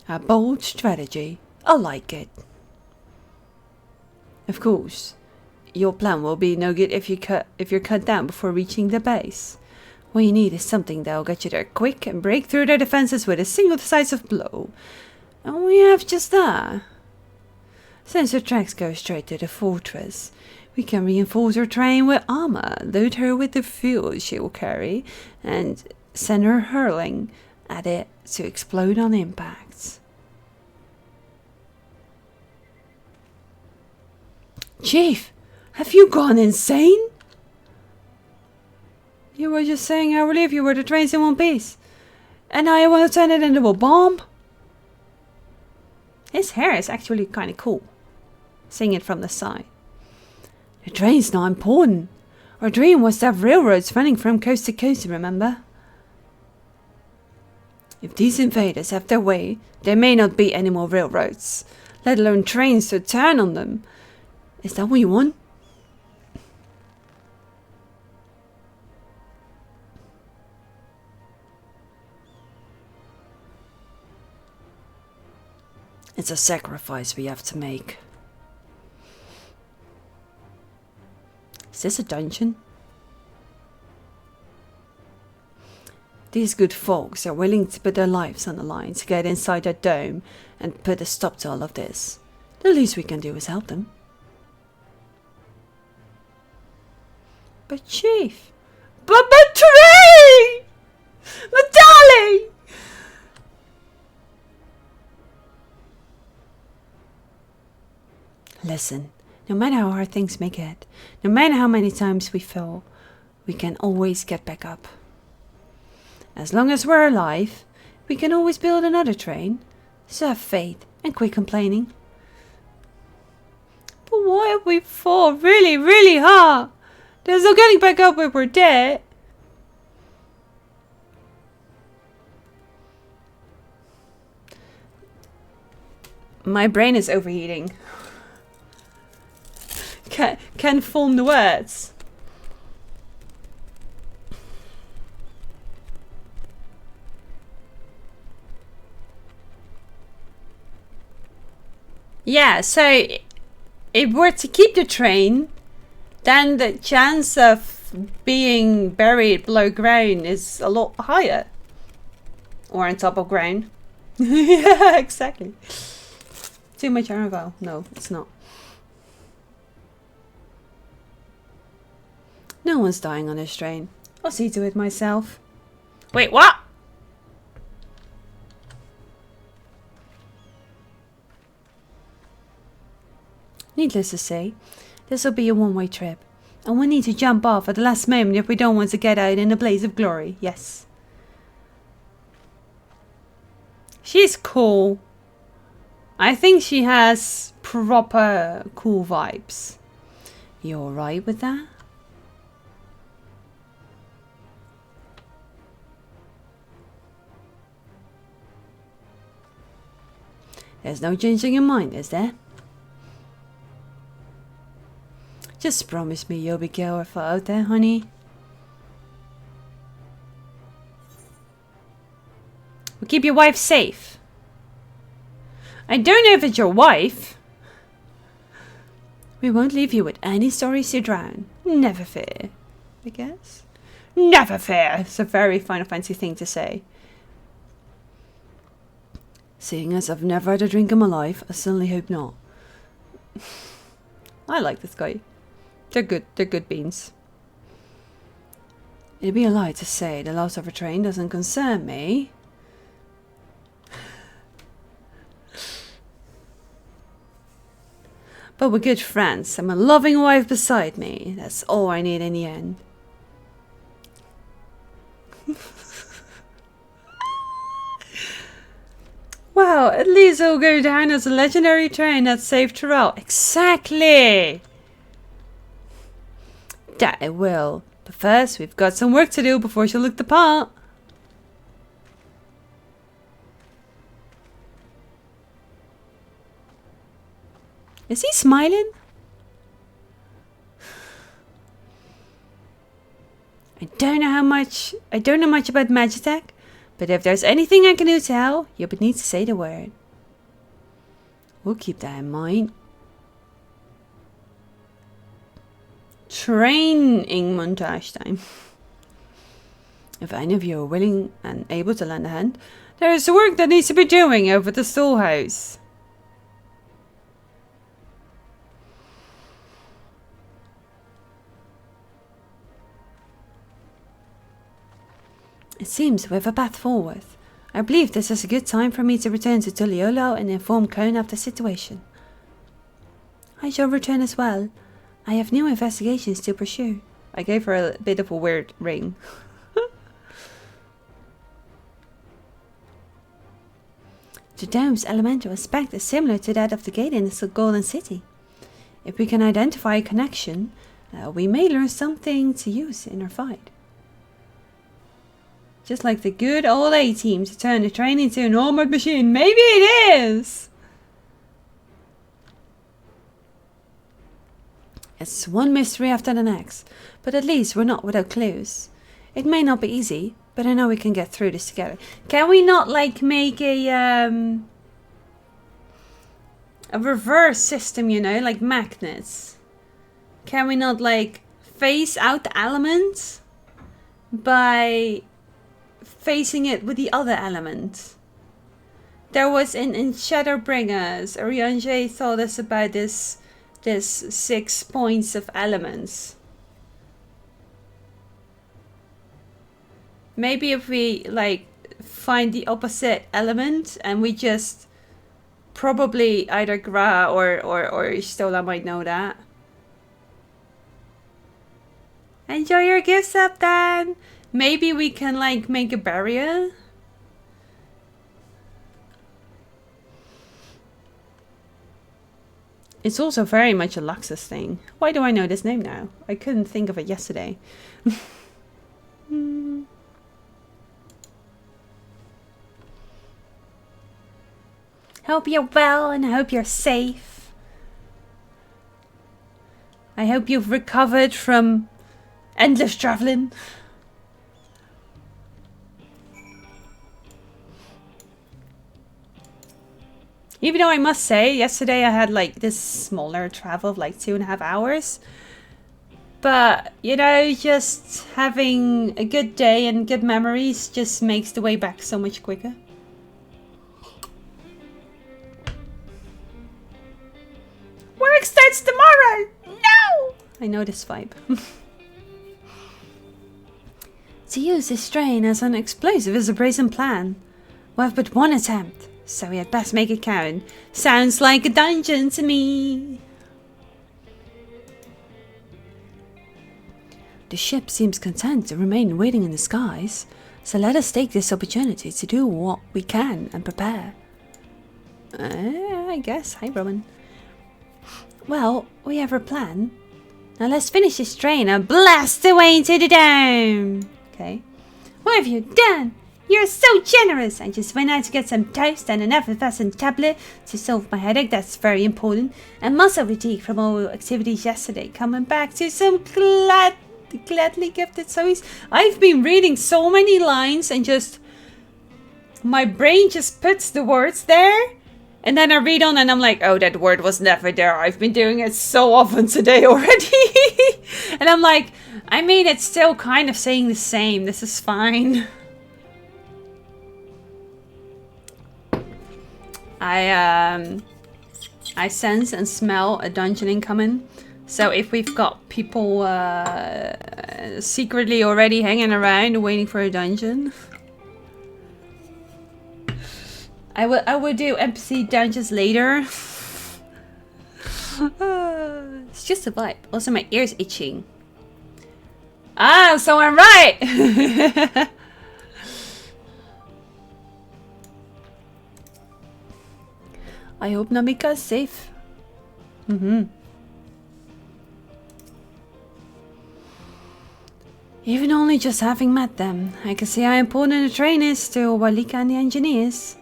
A bold strategy. I like it. Of course, your plan will be no good if you're cut down before reaching the base. What you need is something that'll get you there quick and break through their defenses with a single decisive blow. And we have just that. Since the tracks go straight to the fortress, we can reinforce her train with armor, load her with the fuel she will carry, and send her hurling at it to explode on impact. Chief, have you gone insane? You were just saying how relieved you were the train's in one piece. And now you want to turn it into a bomb? His hair is actually kind of cool. Seeing it from the side. The train's not important. Our dream was to have railroads running from coast to coast, remember? If these invaders have their way, there may not be any more railroads, let alone trains to turn on them. Is that what you want? It's a sacrifice we have to make. Is this a dungeon? These good folks are willing to put their lives on the line to get inside that dome and put a stop to all of this. The least we can do is help them. But Chief! But Tree! My darling! Listen, no matter how hard things may get, no matter how many times we fall, we can always get back up. As long as we're alive, we can always build another train, so have faith and quit complaining. But why if we fall really, really hard? There's no getting back up if we're dead. My brain is overheating. Can't form the words. Yeah, so if we're to keep the train, then the chance of being buried below ground is a lot higher. Or on top of ground. Yeah, exactly. Too much Arval. No, it's not. No one's dying on this train. I'll see to it myself. Wait, what? Needless to say, this will be a one-way trip. And we need to jump off at the last moment if we don't want to get out in a blaze of glory. Yes. She's cool. I think she has proper cool vibes. You alright with that? There's no changing your mind, is there? Just promise me you'll be careful out there, honey. We'll keep your wife safe. I don't know if it's your wife. We won't leave you with any stories to drown. Never fear, I guess. Never fear. It's a very Final Fantasy thing to say. Seeing as I've never had a drink in my life, I certainly hope not. I like this guy. They're good beans. It'd be a lie to say the loss of a train doesn't concern me. But we're good friends and a loving wife beside me. That's all I need in the end. Wow, at least it'll go down as a legendary train that saved Terrell. Exactly! That it will. But first, we've got some work to do before she'll look the part. Is he smiling? I don't know much about Magitech, but if there's anything I can do to help, you would need to say the word. We'll keep that in mind. Training montage time. If any of you are willing and able to lend a hand, there is work that needs to be doing over the storehouse. It seems we have a path forward. I believe this is a good time for me to return to Tuliolo and inform Cone of the situation. I shall return as well. I have new investigations to pursue. I gave her a bit of a weird ring. The dome's elemental aspect is similar to that of the gate in the Golden City. If we can identify a connection, we may learn something to use in our fight. Just like the good old A-team to turn the train into an armored machine. Maybe it is! It's one mystery after the next, but at least we're not without clues. It may not be easy, but I know we can get through this together. Can we not like make a reverse system, you know, like magnets? Can we not like phase out the element by facing it with the other element? There was in Shadowbringers, Oriange told us about this 6 points of elements. Maybe if we like find the opposite element and we just probably either Gra or Stola might know that. Enjoy your gifts up then. Maybe we can like make a barrier. It's also very much a Luxus thing. Why do I know this name now? I couldn't think of it yesterday. Hope you're well and I hope you're safe. I hope you've recovered from endless traveling. Even though I must say, yesterday I had like this smaller travel of like 2.5 hours. But, you know, just having a good day and good memories just makes the way back so much quicker. Work starts tomorrow! No! I know this vibe. To use this strain as an explosive is a brazen plan. We have but one attempt, so we had best make it count. Sounds like a dungeon to me. The ship seems content to remain waiting in the skies, so let us take this opportunity to do what we can and prepare. I guess. Hi, Roman. Well, we have our plan. Now let's finish this train and blast away into the dome. Okay. What have you done? You're so generous! I just went out to get some toast and an effervescent tablet to solve my headache. That's very important. And muscle fatigue from all activities yesterday. Coming back to some gladly gifted stories. I've been reading so many lines and just... my brain just puts the words there. And then I read on and I'm like, oh, that word was never there. I've been doing it so often today already. And I'm like, I mean, it's still kind of saying the same. This is fine. I sense and smell a dungeon incoming. So if we've got people secretly already hanging around waiting for a dungeon, I will do NPC dungeons later. It's just a vibe. Also, my ear's itching. Ah, so I'm right. I hope Namika's safe. Even only just having met them, I can see how important the train is to Walika and the engineers.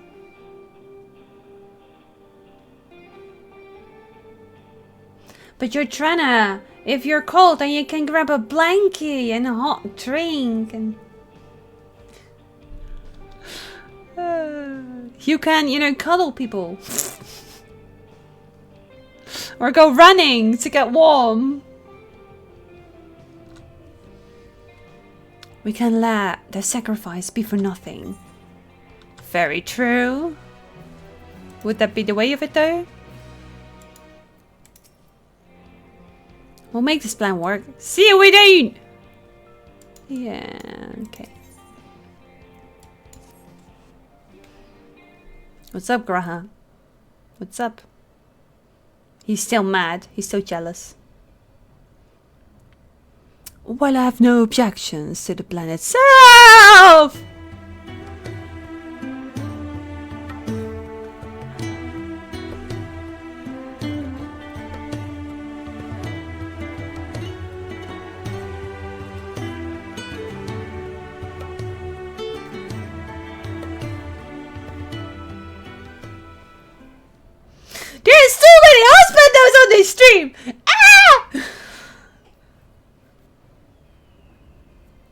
But you're Trena. If you're cold, then you can grab a blankie and a hot drink and... you can, you know, cuddle people. Or go running to get warm. We can let their sacrifice be for nothing. Very true. Would that be the way of it though? We'll make this plan work. See you within! Yeah, okay. What's up, Graha? What's up? He's still mad. He's so jealous. Well, I have no objections to the plan itself! my stream. Ah!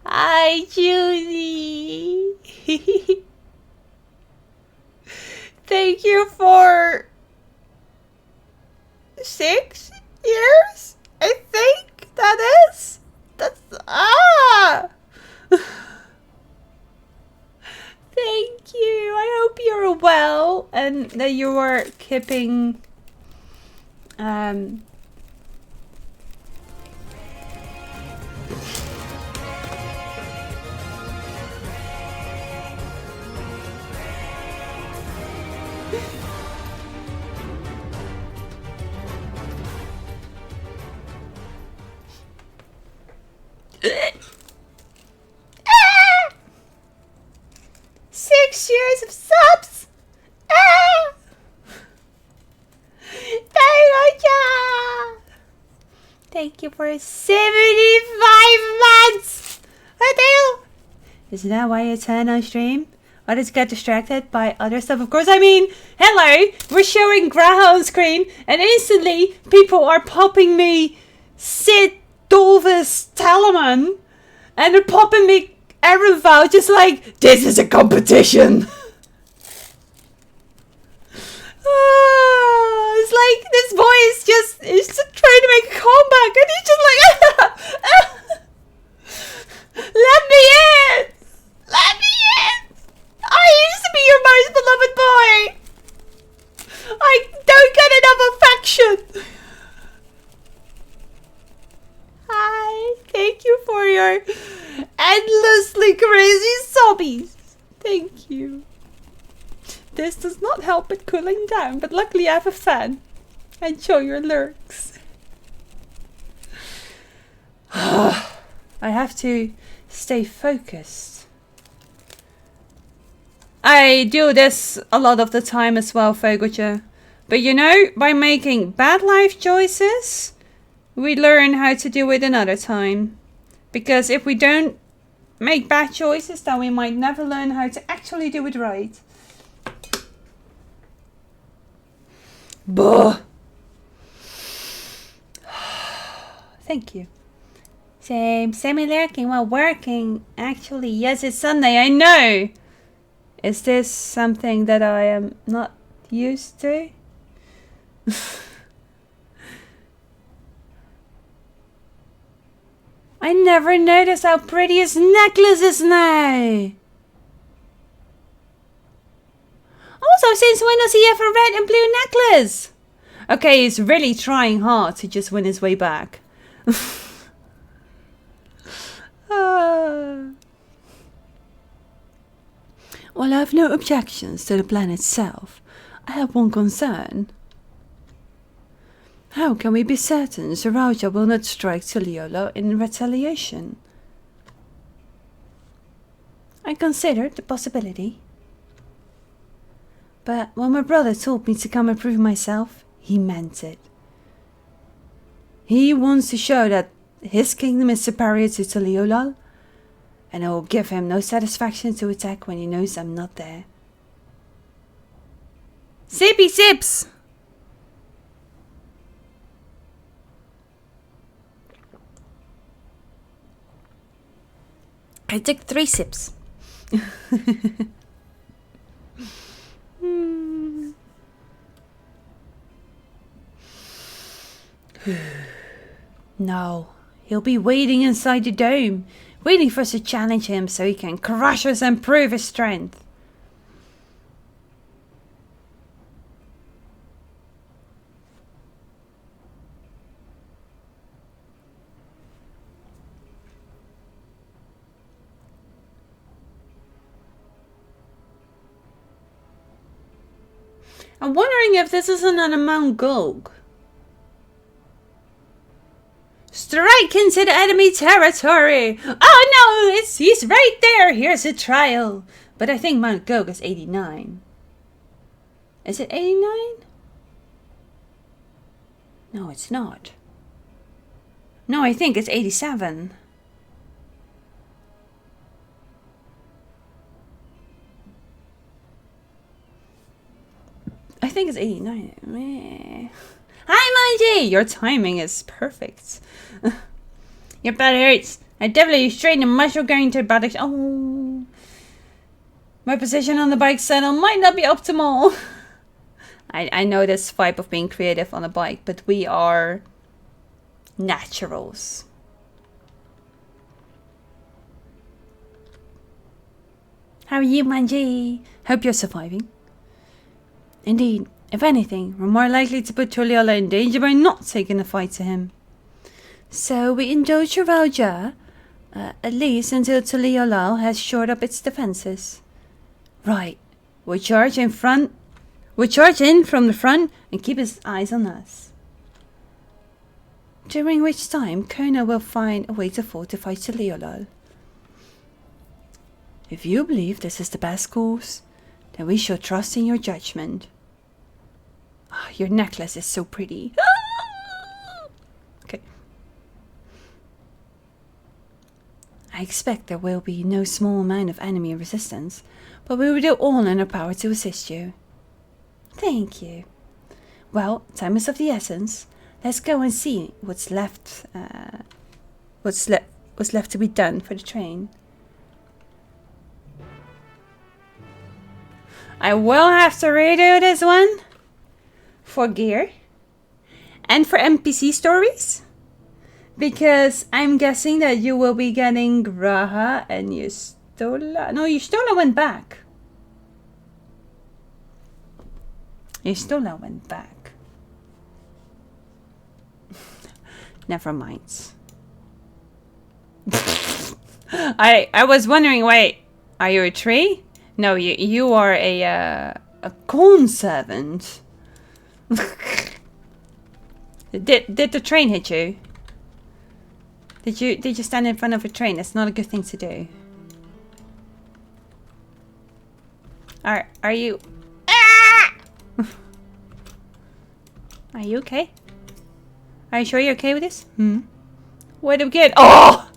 Hi, Judy. Thank you for 6 years, I think that is. That's Thank you. I hope you're well and that you are keeping Ah! 6 years of subs. Ah! Thank you for 75 months. Adele. Isn't that why you turn on stream? I just get distracted by other stuff. Of course, I mean, hello. We're showing Graha on screen, and instantly people are popping me Sid Dolvis Talaman, and they're popping me Erenval, just like, this is a competition. It's like this boy is just trying to make a comeback, and he's just like, let me in, let me in. I used to be your most beloved boy. I don't get enough affection. Hi, thank you for your endlessly crazy sobbies. Thank you. This does not help it cooling down, but luckily I have a fan. Enjoy your lurks. I have to stay focused. I do this a lot of the time as well, Fogeltje. But you know, by making bad life choices, we learn how to do it another time. Because if we don't make bad choices, then we might never learn how to actually do it right. Buh. Thank you. Same lurking while working. Actually, yes, it's Sunday, I know. Is this something that I am not used to? I never noticed how pretty his necklace is now. Also, since when does he have a red and blue necklace? Okay, he's really trying hard to just win his way back. Well, I have no objections to the plan itself. I have one concern. How can we be certain Sriracha will not strike Tuliolo in retaliation? I considered the possibility. But when my brother told me to come and prove myself, he meant it. He wants to show that his kingdom is superior to Tuliolal, and it will give him no satisfaction to attack when he knows I'm not there. Sippy sips! I took 3 sips. No, he'll be waiting inside the dome, waiting for us to challenge him so he can crush us and prove his strength. I'm wondering if this isn't an Mount Gulg. Strike into the enemy territory! Oh no, he's right there! Here's a trial! But I think Mount Gulg is 89. Is it 89? No, it's not. No, I think it's 87. I think it's 89. Hi Manji! Your timing is perfect. Your body hurts. I definitely straighten the muscle going to buttocks. Oh. My position on the bike saddle might not be optimal. I know this vibe of being creative on a bike, but we are naturals. How are you, Manji? Hope you're surviving. Indeed, if anything, we're more likely to put Tuliola in danger by not taking the fight to him. So we indulge your Raja, at least until Tuliola has shored up its defenses. Right, we'll charge in from the front and keep his eyes on us. During which time, Kona will find a way to fortify Tuliola. If you believe this is the best course, then we shall trust in your judgment. Oh, your necklace is so pretty. Okay. I expect there will be no small amount of enemy resistance, but we will do all in our power to assist you. Thank you. Well, time is of the essence. Let's go and see what's left to be done for the train. I will have to redo this one for gear and for NPC stories, because I'm guessing that you will be getting Graha and Yustola. No, Yustola went back. Yustola went back. Never mind. I was wondering, wait, are you a tree? No, you are a corn servant. Did the train hit you? Did you stand in front of a train? That's not a good thing to do. Are you? Ah! Are you okay? Are you sure you're okay with this? What do we get? Oh!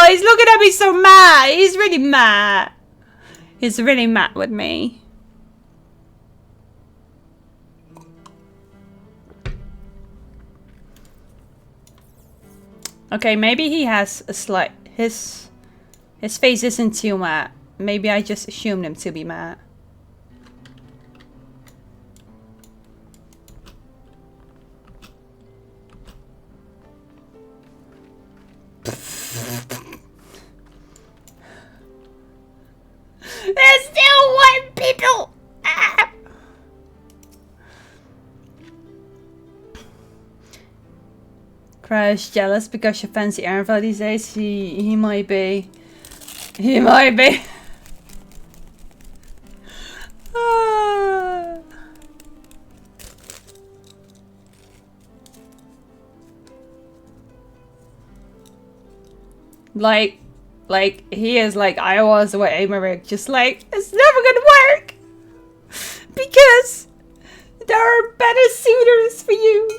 He's looking at me so mad. He's really mad. He's really mad with me. Okay, maybe he has a slight... His face isn't too mad. Maybe I just assumed him to be mad. There's still one people! Ah! Crash jealous because you fancy Aaron these days? He might be. He might be. Ah. Like he is like I was with Americ, just like it's never gonna work because there are better suitors for you.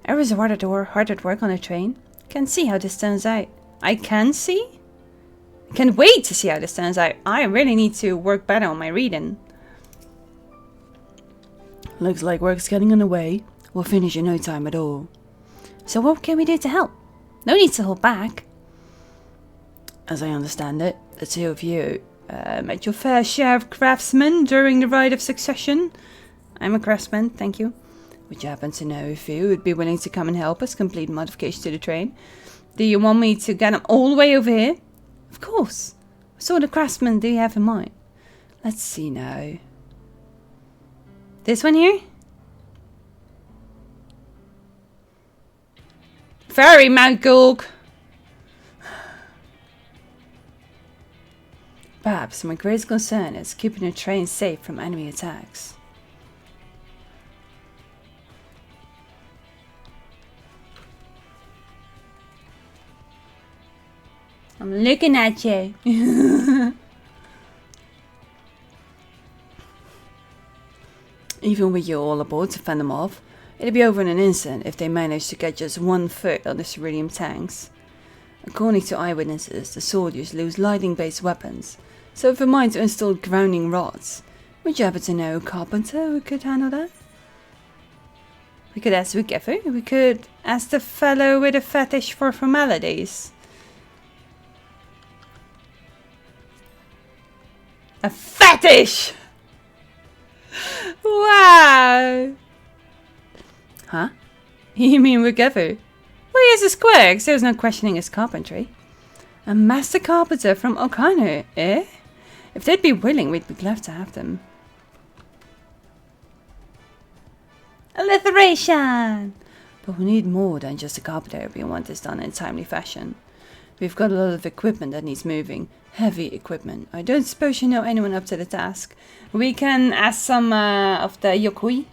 I was hard at work on a train. Can see how this turns out. I can see? I can't wait to see how this turns out. I really need to work better on my reading. Looks like work's getting underway. We'll finish in no time at all. So what can we do to help? No need to hold back. As I understand it, the two of you met your fair share of craftsmen during the rite of succession. I'm a craftsman, thank you. Would you happen to know if you would be willing to come and help us complete modifications to the train? Do you want me to get them all the way over here? Of course. What sort of craftsman do you have in mind? Let's see now. This one here? Very Mount Gulg. Perhaps my greatest concern is keeping the train safe from enemy attacks. I'm looking at you. Even with you all aboard to fend them off, it'll be over in an instant if they manage to get just 1 foot on the cerulean tanks. According to eyewitnesses, the soldiers lose lightning-based weapons, So if we mind to install grounding rods, would you happen to know a carpenter who could handle that? We could ask Wickever. We could ask the fellow with a fetish for formalities. A fetish! Wow! Huh? You mean Wickever? Well, he has his quirks, there's no questioning his carpentry. A master carpenter from O'Connor, eh? If they'd be willing, we'd be glad to have them. Alliteration! But we need more than just a carpenter if we want this done in a timely fashion. We've got a lot of equipment that needs moving. Heavy equipment. I don't suppose you know anyone up to the task. We can ask some of the Yokui.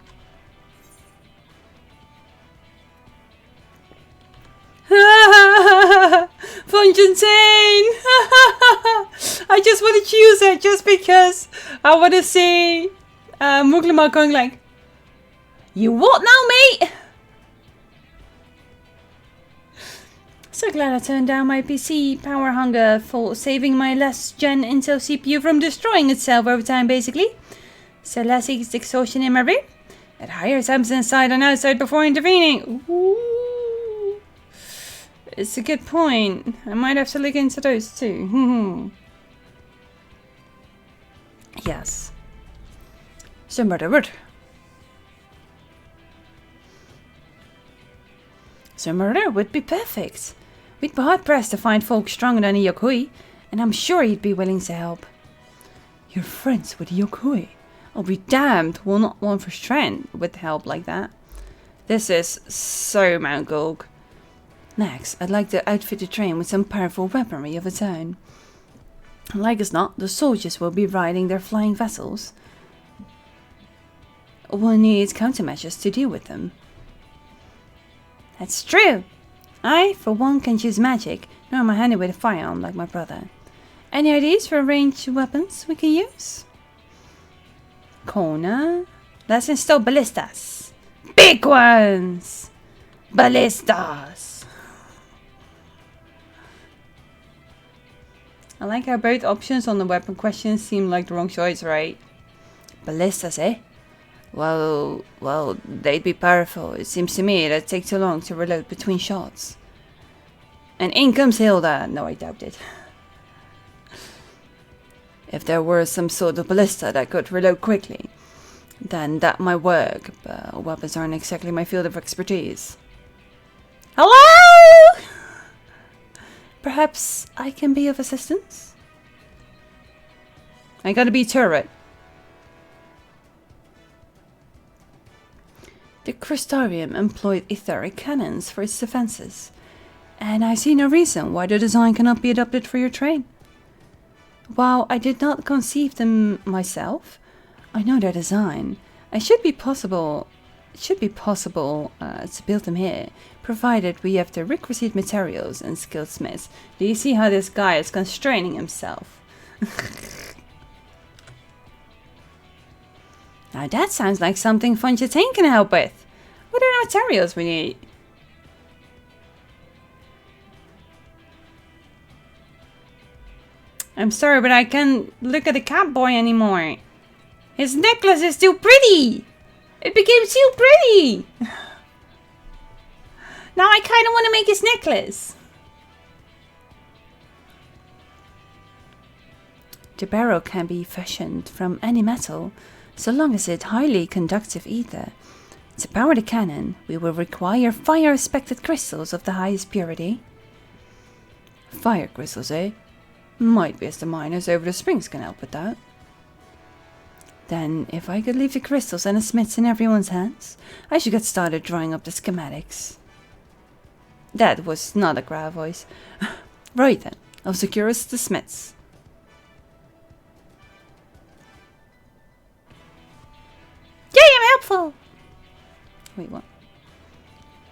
Fontaine! I just want to choose it just because I want to see Muglima going like, you what now, mate? So glad I turned down my PC power hunger for saving my last gen Intel CPU from destroying itself over time, basically. So less exhaustion in my room. It hires hubs inside and outside before intervening. Ooh. It's a good point. I might have to look into those too. Yes. So murder. So murder would be perfect. We'd be hard pressed to find folk stronger than a Yokui, and I'm sure he'd be willing to help. You're friends with a Yokui? I'll be damned, we'll not want for strength with help like that. This is so Mount Gulg. Next, I'd like to outfit the train with some powerful weaponry of its own. Like as not, the soldiers will be riding their flying vessels. We'll need countermeasures to deal with them. That's true. I, for one, can use magic, nor am I handy with a firearm like my brother. Any ideas for ranged weapons we can use? Corner. Let's install ballistas. Big ones! Ballistas! I like how both options on the weapon question seem like the wrong choice, right? Ballistas, eh? Well, they'd be powerful. It seems to me that'd take too long to reload between shots. And in comes Hilda. No, I doubt it. If there were some sort of ballista that could reload quickly, then that might work, but weapons aren't exactly my field of expertise. Hello? Perhaps I can be of assistance? I gotta be turret. The Crystarium employed etheric cannons for its defenses, and I see no reason why the design cannot be adopted for your train. While I did not conceive them myself, I know their design. It should be possible to build them here, provided we have the requisite materials and skilled smiths. Do you see how this guy is constraining himself? Now that sounds like something Fontaine can help with. What are the materials we need? I'm sorry, but I can't look at the cat boy anymore. His necklace is too pretty! It became too pretty! Now I kind of want to make his necklace. The barrel can be fashioned from any metal, so long as it's highly conductive ether. To power the cannon, we will require fire-respected crystals of the highest purity. Fire crystals, eh? Might be as the miners over the springs can help with that. Then, if I could leave the crystals and the smiths in everyone's hands, I should get started drawing up the schematics. That was not a Gra voice. Right then, I'll secure us the smiths. Yay, I'm helpful! Wait, what?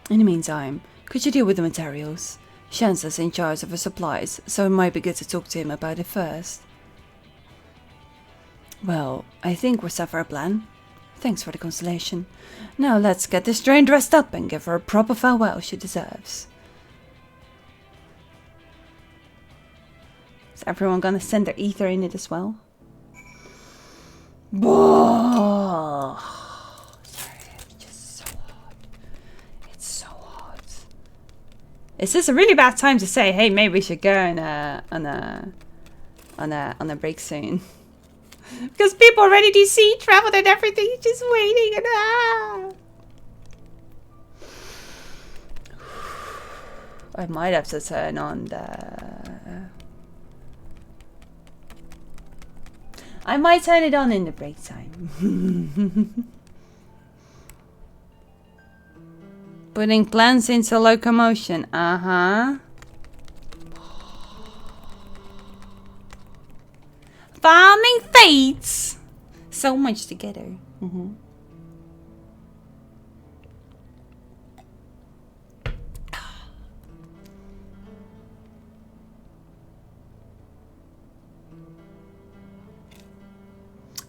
In the meantime, could you deal with the materials? Shansa's in charge of the supplies, so it might be good to talk to him about it first. Well, I think we're set for a plan. Thanks for the consolation. Now let's get this train dressed up and give her a proper farewell she deserves. Is everyone gonna send their ether in it as well? Whoa. Sorry, it's just so hot. It's so hot. Is this a really bad time to say, hey, maybe we should go on a break soon? Because people already do sea travel and everything, just waiting and I might have to turn on the... I might turn it on in the break time. Putting plans into locomotion. Uh-huh. Farming fates. So much together. Mm-hmm.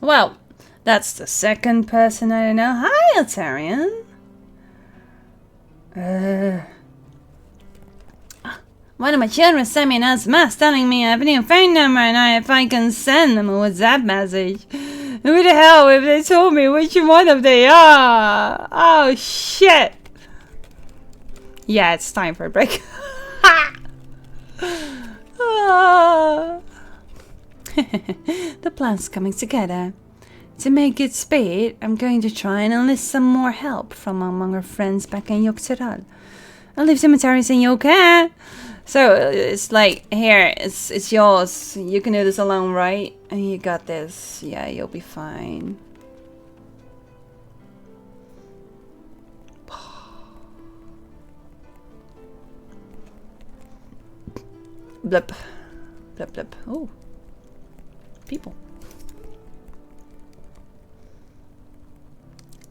Well, that's the second person I know. Hi, Altarian. One of my children sent me an SMS telling me I have a new phone number and if I can send them a WhatsApp message. Who the hell if they told me which one of they are? Oh shit. Yeah, it's time for a break. The plan's coming together. To make good speed, I'm going to try and enlist some more help from among our friends back in Yogg-Saron. I'll leave cemeteries in your care. So it's like, here, it's yours. You can do this alone, right? And you got this. Yeah, you'll be fine. Blip. Blip, blip. Oh. People.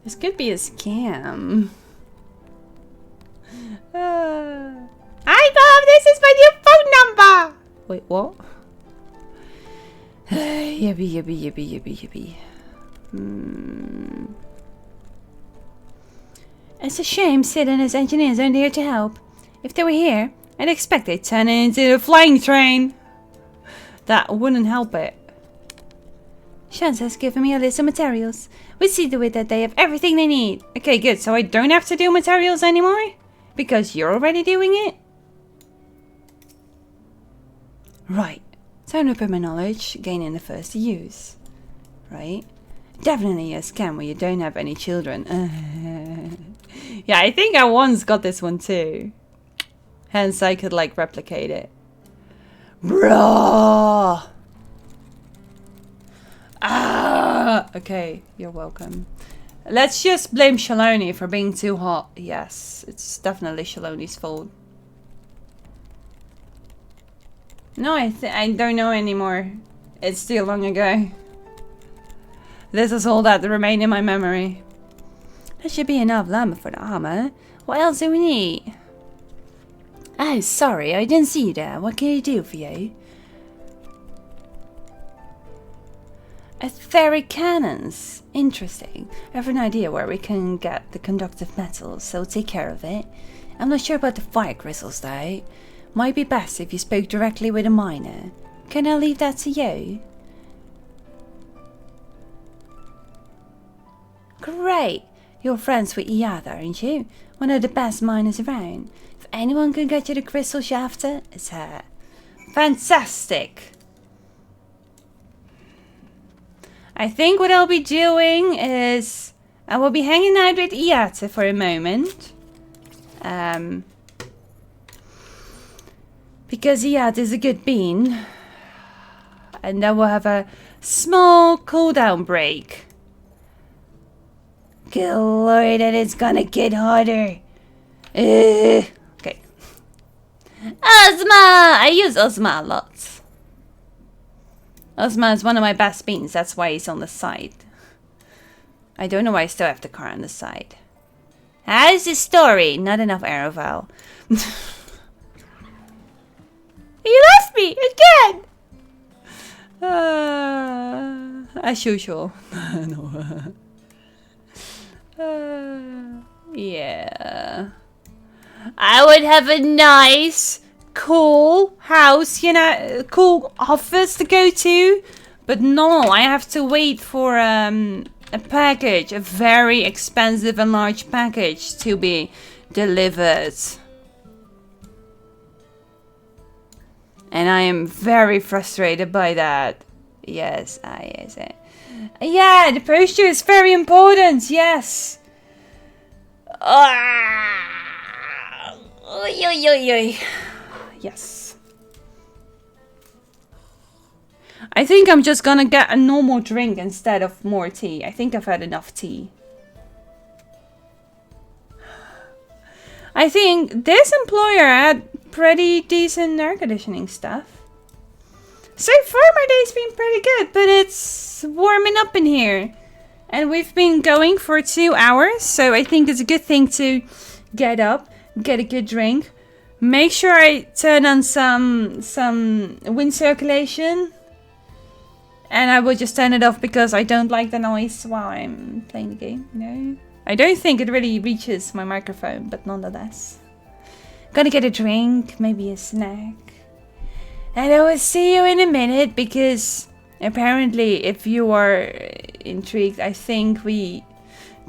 This could be a scam. Hi Bob, this is my new phone number! Wait, what? Yippee. It's a shame Sid and his engineers aren't here to help. If they were here, I'd expect they'd turn it into a flying train. That wouldn't help it. Shans has given me a list of materials. We'll see to it that they have everything they need. Okay, good. So I don't have to do materials anymore? Because you're already doing it? Right. Time to put my knowledge, gaining the first use. Right? Definitely a scam where you don't have any children. Yeah, I think I once got this one too. Hence I could like replicate it. Bro. Ah, okay, you're welcome. Let's just blame Shaloni for being too hot. Yes, it's definitely Shaloni's fault. No, I don't know anymore. It's too long ago. This is all that remained in my memory. That should be enough lumber for the armor. What else do we need? Oh, sorry, I didn't see you there. What can I do for you? Etheric cannons. Interesting. I have an idea where we can get the conductive metals, so take care of it. I'm not sure about the fire crystals though. Might be best if you spoke directly with a miner. Can I leave that to you? Great! You're friends with Iada, aren't you? One of the best miners around. If anyone can get you the crystals you're after, it's her. Fantastic! I think what I'll be doing is I will be hanging out with Iata for a moment. Because Iata is a good bean. And then we'll have a small cooldown break. Good lord, and it's gonna get harder. Okay. Ozma! I use Ozma a lot. Ozma is one of my best beans, that's why he's on the side. I don't know why I still have the car on the side. How's the story? Not enough Arrowval. You left me again! As usual. No. Yeah. I would have a nice, cool house, you know, cool office to go to. But no, I have to wait for a package, a very expensive and large package to be delivered. And I am very frustrated by that. Yes, yeah, the posture is very important, yes. Yes. I think I'm just gonna get a normal drink instead of more tea. I think I've had enough tea. I think this employer had pretty decent air conditioning stuff. So far my day's been pretty good, but it's warming up in here. And we've been going for 2 hours, so I think it's a good thing to get up, get a good drink. Make sure I turn on some wind circulation. And I will just turn it off because I don't like the noise while I'm playing the game. No, I don't think it really reaches my microphone, but nonetheless. Gonna get a drink, maybe a snack. And I will see you in a minute because apparently if you are intrigued, I think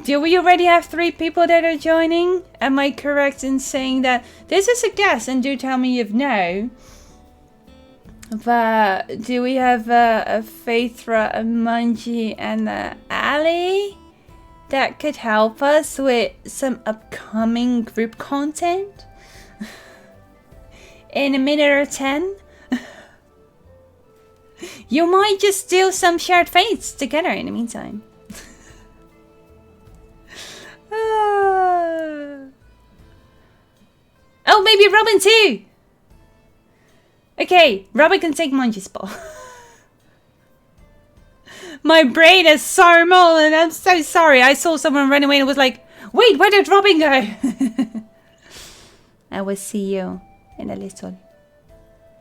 do we already have 3 people that are joining? Am I correct in saying that this is a guess, and do tell me if no. But do we have a Phaedra, a Mungie, and a Ali that could help us with some upcoming group content? In a minute or 10? You might just do some shared fates together in the meantime. Oh, maybe Robin too! Okay, Robin can take Mungie's spot. My brain is so small and I'm so sorry. I saw someone run away and was like, wait, where did Robin go? I will see you in a little.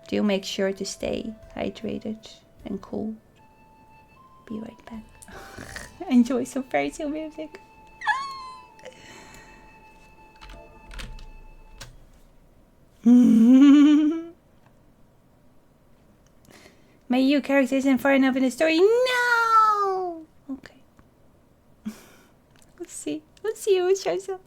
Do make sure to stay hydrated and cool. Be right back. Enjoy some fairy tale music. My EU character isn't far enough in the story. No! Okay. Let's see. Let's see who shows up.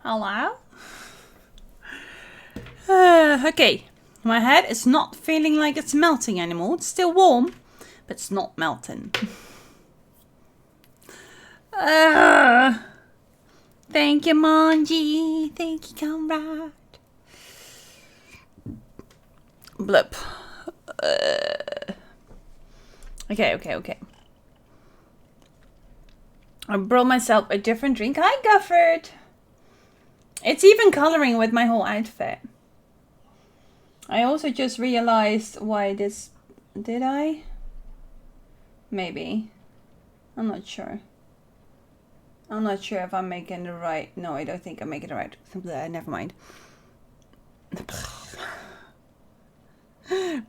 Hello? Okay. My head is not feeling like it's melting anymore. It's still warm, but it's not melting. Thank you, Manji. Thank you, comrade. Blip. Okay. I brought myself a different drink. Hi, Gufford. It's even coloring with my whole outfit. I also just realized why this... Did I? Maybe. I'm not sure. I'm not sure if I'm making the right... No, I don't think I'm making the right... Never mind.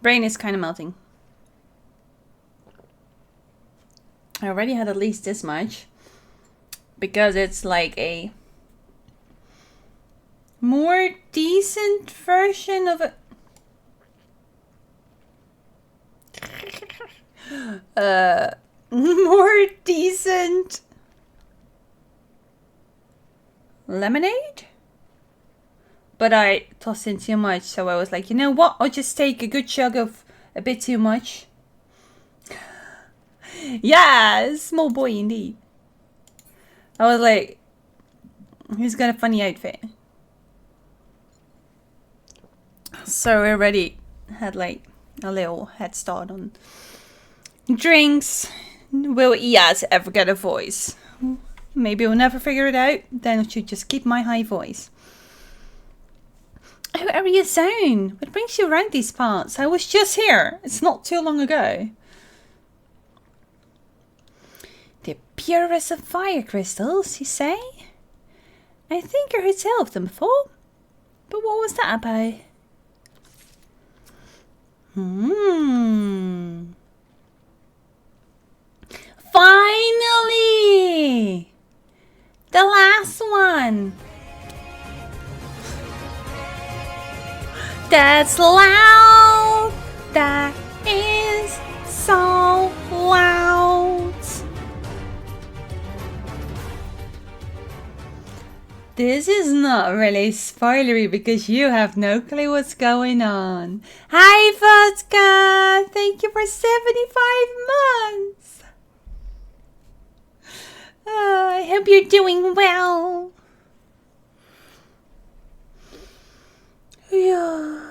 Brain is kind of melting. I already had at least this much. Because it's like a... more decent version of a... more decent lemonade, but I tossed in too much, so I was like, you know what, I'll just take a good chug of a bit too much. Yeah, small boy indeed. I was like, he's got a funny outfit, so we already had like a little head start on drinks. Will Iaz ever get a voice? Maybe we'll never figure it out. Then I should just keep my high voice. Oh, Area Zone. What brings you around these parts? I was just here. It's not too long ago. The purest of fire crystals, you say? I think I heard tell of them before. But what was that about? Finally! The last one! That's loud! That is so loud! This is not really spoilery because you have no clue what's going on. Hi, Vodka! Thank you for 75 months! I hope you're doing well. Yeah.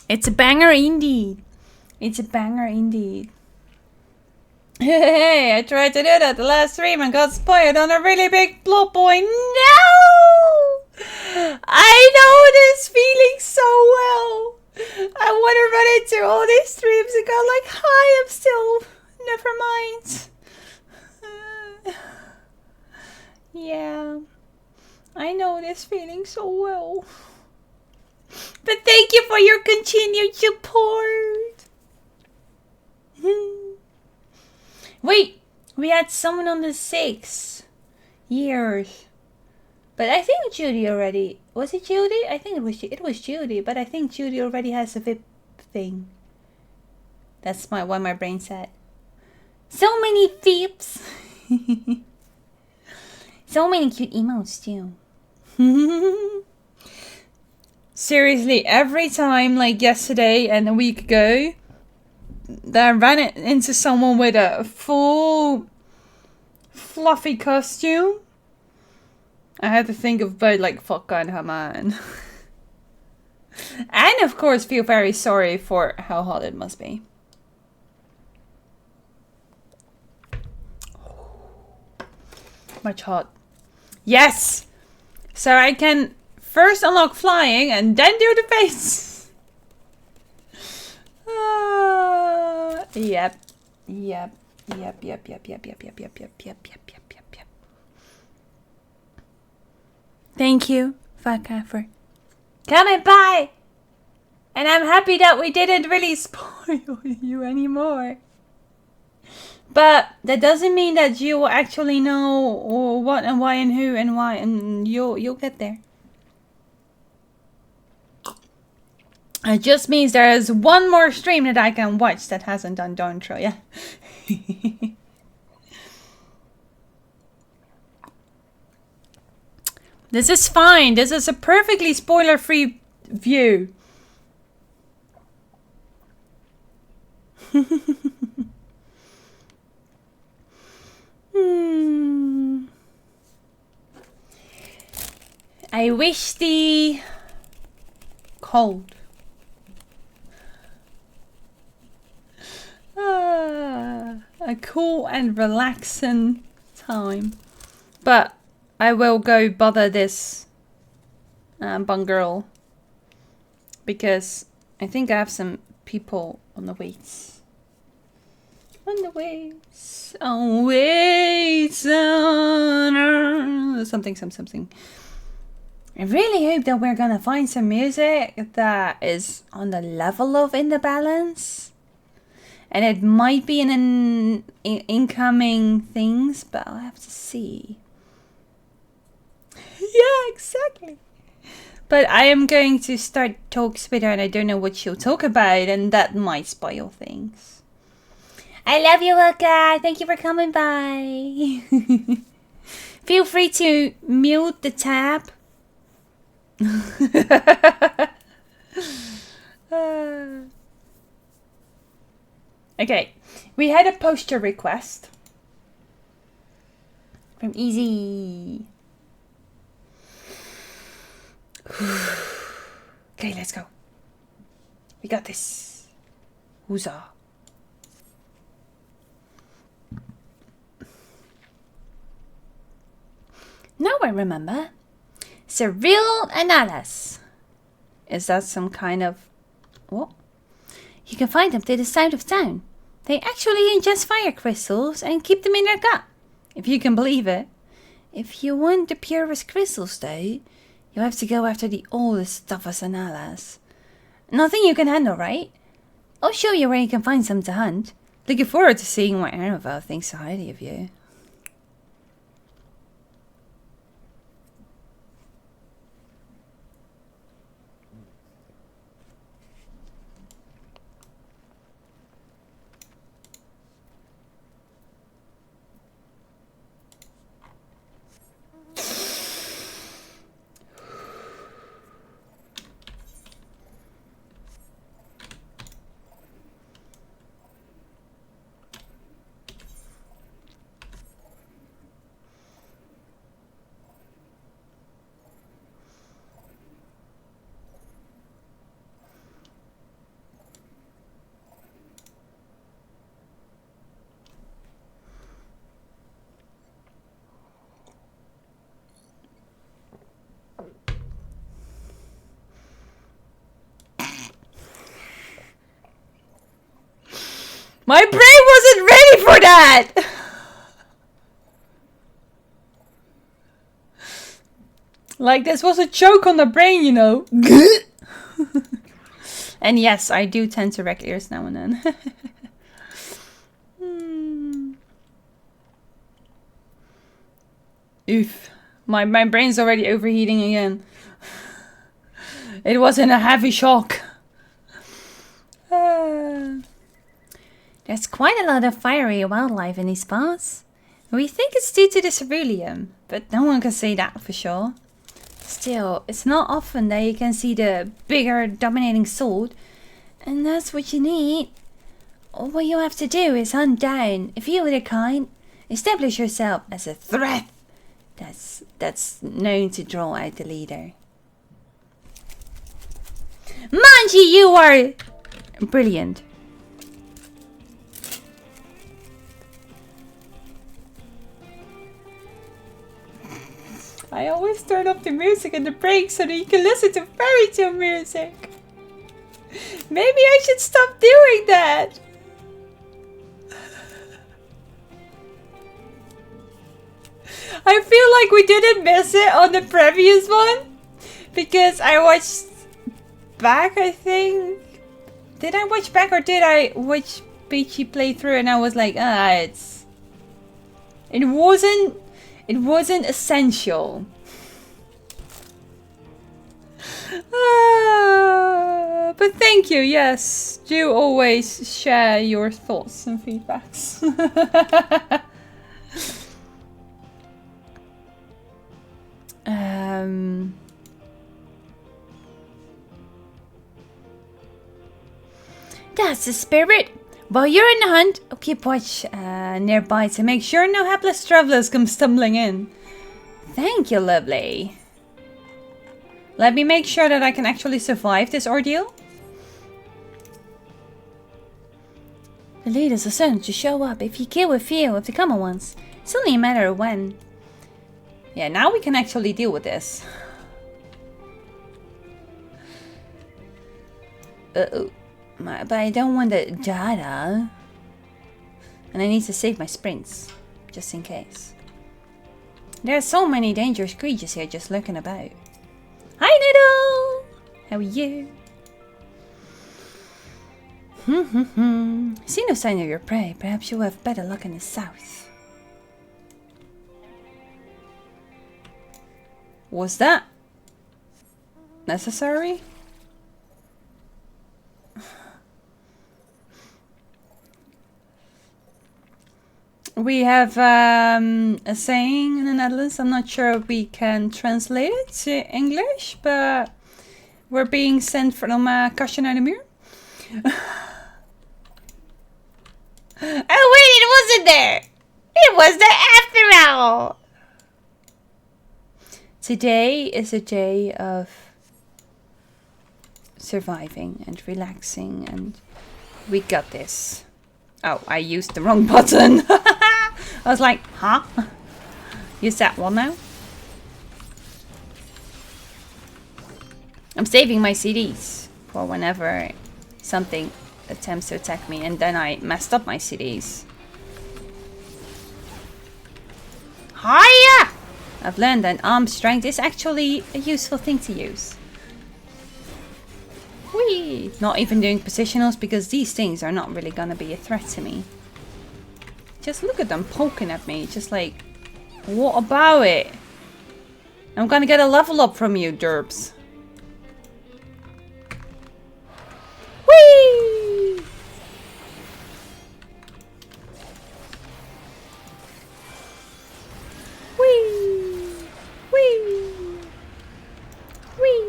It's a banger indeed. It's a banger indeed. Hey, I tried to do that the last stream and got spoiled on a really big plot point. No! I know this feeling so well. I want to run into all these streams and go like, hi, I'm still... Never mind. Yeah. I know this feeling so well. But thank you for your continued support. Wait, we had someone on the 6 years. But I think Judy already... Was it Judy? I think it was Judy, but I think Judy already has a VIP thing. That's what my brain said. So many VIPs! So many cute emotes too. Seriously, every time, like yesterday and a week ago, that I ran into someone with a full fluffy costume, I had to think about like Vodka and her man. And of course feel very sorry for how hot it must be. Much hot. Yes! So I can first unlock flying and then do the face. Yep. Thank you, Vodka, for coming by. And I'm happy that we didn't really spoil you anymore. But that doesn't mean that you will actually know what and why and who and why, and you'll get there. It just means there's one more stream that I can watch that hasn't done Dawntrail yet. This is fine. This is a perfectly spoiler-free view. I wish thee cold. A cool and relaxing time. But I will go bother this bungirl because I think I have some people on the waits. On the waits. On waits. Something. I really hope that we're gonna find some music that is on the level of In the Balance. And it might be in incoming things, but I'll have to see. Yeah, exactly. But I am going to start talks with her and I don't know what she'll talk about and that might spoil things. I love you, Wilka. Thank you for coming by. Feel free to mute the tab. Okay, we had a poster request from Easy. Okay, let's go. We got this. Huzzah. Now I remember. Cyril and Alice. Is that some kind of... what? You can find them to the south of town. They actually ingest fire crystals and keep them in their gut. If you can believe it. If you want the purest crystals though, you have to go after the oldest, toughest Alice. Nothing you can handle, right? I'll show you where you can find some to hunt. Looking forward to seeing what Annabelle thinks so highly of you. My brain wasn't ready for that! Like this was a joke on the brain, you know. And yes, I do tend to wreck ears now and then. Oof. My brain's already overheating again. It was in a heavy shock. There's quite a lot of fiery wildlife in these parts. We think it's due to the ceruleum, but no one can say that for sure. Still, it's not often that you can see the bigger dominating sword, and that's what you need. All what you have to do is hunt down a few of the kind, establish yourself as a threat that's known to draw out the leader. Manji, you are brilliant. I always turn up the music in the break so that you can listen to fairy tale music. Maybe I should stop doing that. I feel like we didn't miss it on the previous one because I watched back, I think. Did I watch back or did I watch Peachy play through and I was like, it wasn't essential. But thank you, yes. Do always share your thoughts and feedbacks. That's the spirit. While you're in the hunt, keep watch nearby to make sure no hapless travelers come stumbling in. Thank you, lovely. Let me make sure that I can actually survive this ordeal. The leaders are certain to show up if you kill a few of the common ones. It's only a matter of when. Yeah, now we can actually deal with this. Uh-oh. But I don't want the data. And I need to save my sprints. Just in case. There are so many dangerous creatures here just lurking about. Hi, Niddle! How are you? See no sign of your prey. Perhaps you'll have better luck in the south. Was that necessary? We have a saying in the Netherlands. I'm not sure if we can translate it to English, but we're being sent from kastje naar de muur. Oh wait, it wasn't there! It was there after all! Today is a day of surviving and relaxing, and we got this. Oh, I used the wrong button. I was like, huh? Use that one now. I'm saving my CDs for whenever something attempts to attack me, and then I messed up my CDs. Hiya! I've learned that arm strength is actually a useful thing to use. Whee! Not even doing positionals because these things are not really gonna be a threat to me. Just look at them poking at me, just like, what about it? I'm gonna get a level up from you, derps. Whee! Whee! Whee! Whee!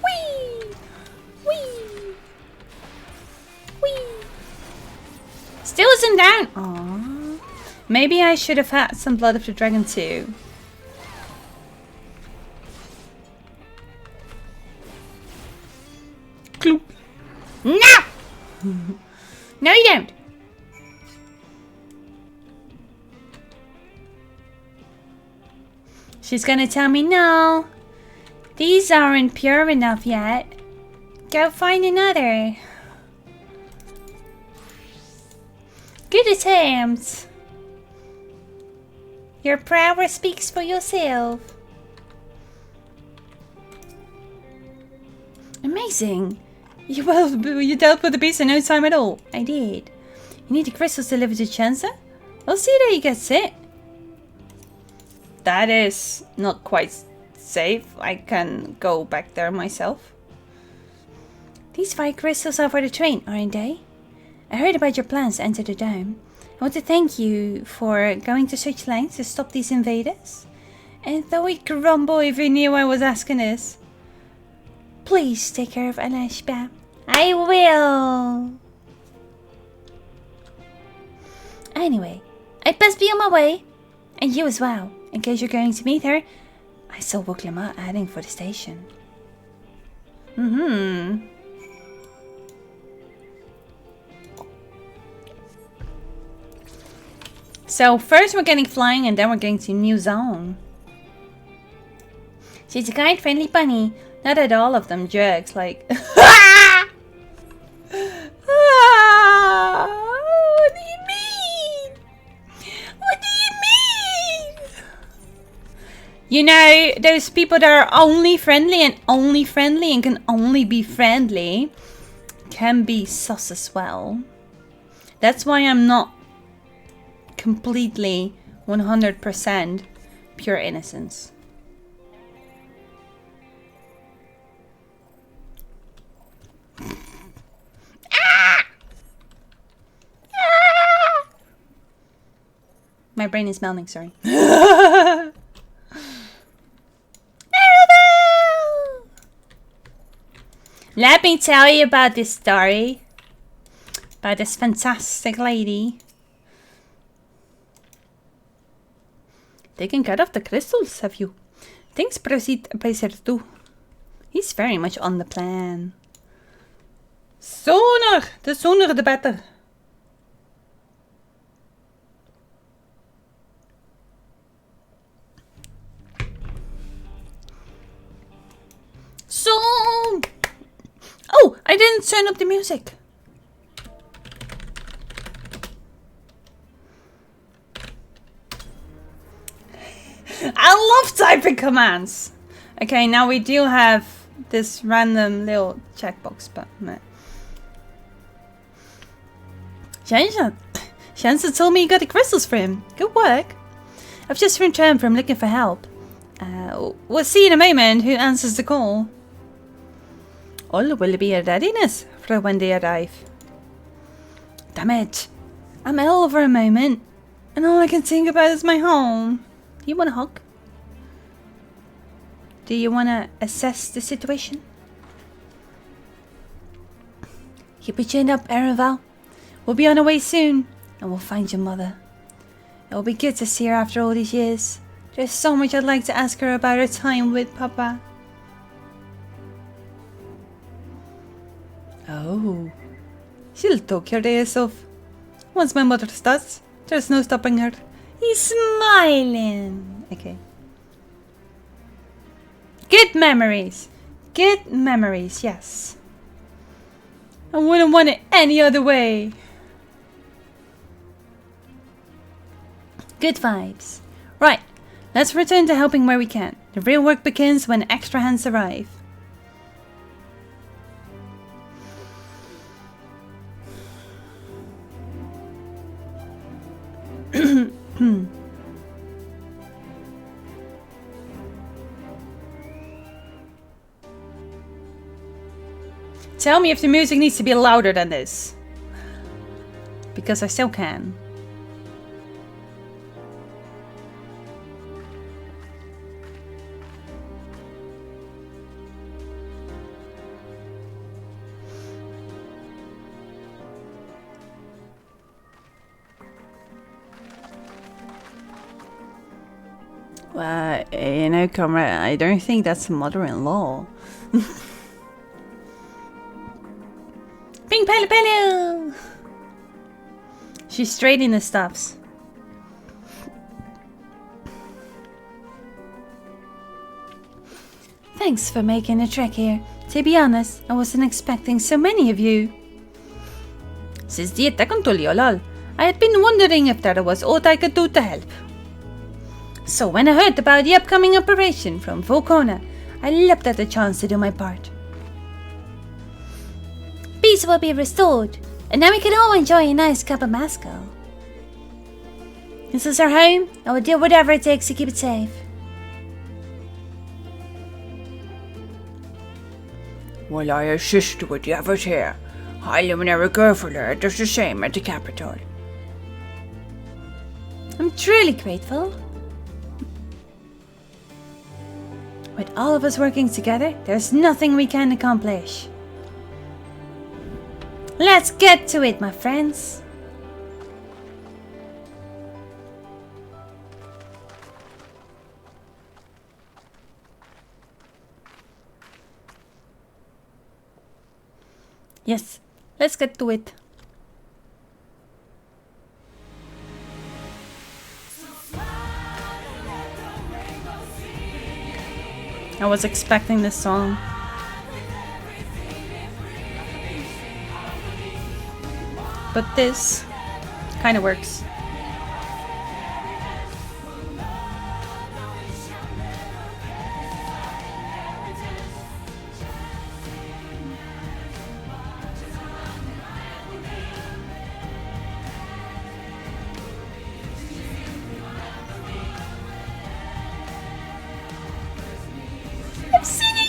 Whee! Whee! Whee! Still isn't down. Aww. Maybe I should have had some Blood of the Dragon too. Cloop. No! No, you don't. She's gonna tell me no. These aren't pure enough yet. Go find another. Good attempt. Your prowess speaks for yourself. Amazing. You dealt with the beast in no time at all. I did. You need the crystals delivered to Chancer? I'll see that he gets it. That is not quite safe. I can go back there myself. These 5 crystals are for the train, aren't they? I heard about your plans to enter the dome. I want to thank you for going to such lengths to stop these invaders. And though he'd grumble if he knew I was asking this. Please take care of Anashba. I will. Anyway, I best be on my way. And you as well. In case you're going to meet her, I saw Wuklama heading for the station. So first we're getting flying and then we're getting to new zone. She's a kind, friendly bunny. Not at all of them jerks, like... What do you mean? What do you mean? You know, those people that are only friendly and can only be friendly can be sus as well. That's why I'm not completely 100% pure innocence. My brain is melting, sorry. Let me tell you about this story. About this fantastic lady. Taking care of the crystals, have you? Things proceed apace too. He's very much on the plan. Sooner! The sooner the better. So... Oh! I didn't turn up the music. I love typing commands. Okay, now we do have this random little checkbox, but meh. Shansa told me you got the crystals for him. Good work. I've just returned from looking for help. We'll see in a moment who answers the call. All will be in readiness for when they arrive. Damn it. I'm ill for a moment, and all I can think about is my home. Do you want a hug? Do you want to assess the situation? Keep your chin up, Ereval. We'll be on our way soon, and we'll find your mother. It'll be good to see her after all these years. There's so much I'd like to ask her about her time with Papa. Oh. She'll talk your ears off. Once my mother starts, there's no stopping her. He's smiling. Okay. Good memories. Good memories, yes. I wouldn't want it any other way. Good vibes. Right, let's return to helping where we can. The real work begins when extra hands arrive. Tell me if the music needs to be louder than this. Because I still can. Well, you know, comrade, I don't think that's mother-in-law. Ping pelu pelu! She's straight in the stuffs. Thanks for making a trek here. To be honest, I wasn't expecting so many of you. Says the attack on Tuliolal. I had been wondering if there was aught I could do to help. So when I heard about the upcoming operation from Volcona, I leapt at the chance to do my part. Peace will be restored, and now we can all enjoy a nice cup of Moscow. This is our home, and we'll do whatever it takes to keep it safe. Well, I assist with the effort here. I luminary carefully does the same at the capital. I'm truly grateful. With all of us working together, there's nothing we can't accomplish. Let's get to it, my friends. Yes, let's get to it. I was expecting this song. But this kind of works. I'm singing!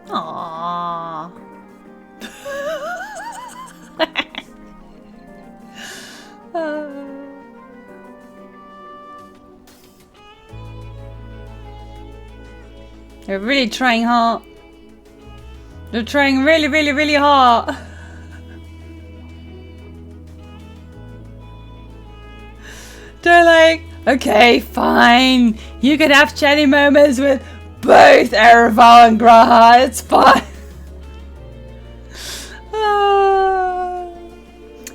Aww. They're really trying hard. They're trying really, really, really hard. They're like, okay, fine. You can have chatty moments with both Ereval and Graha. It's fine.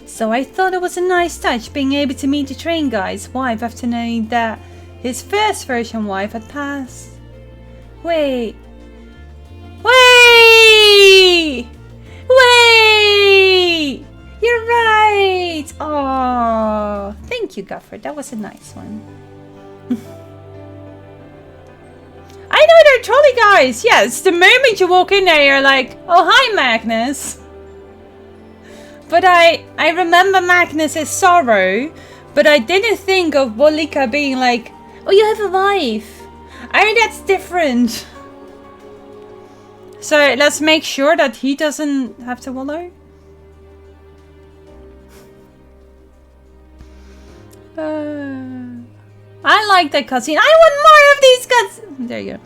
So I thought it was a nice touch being able to meet the train guy's wife after knowing that his first version wife had passed. Wait. Wait! Wait! You're right! Oh, thank you, Gufford. That was a nice one. I know they're trolley guys! Yes, the moment you walk in there, you're like, oh, hi, Magnus. But I remember Magnus's sorrow, but I didn't think of Wolika being like, oh, you have a wife. I mean, that's different. So let's make sure that he doesn't have to wallow. I like that cutscene. I want more of these cutscenes. There you go.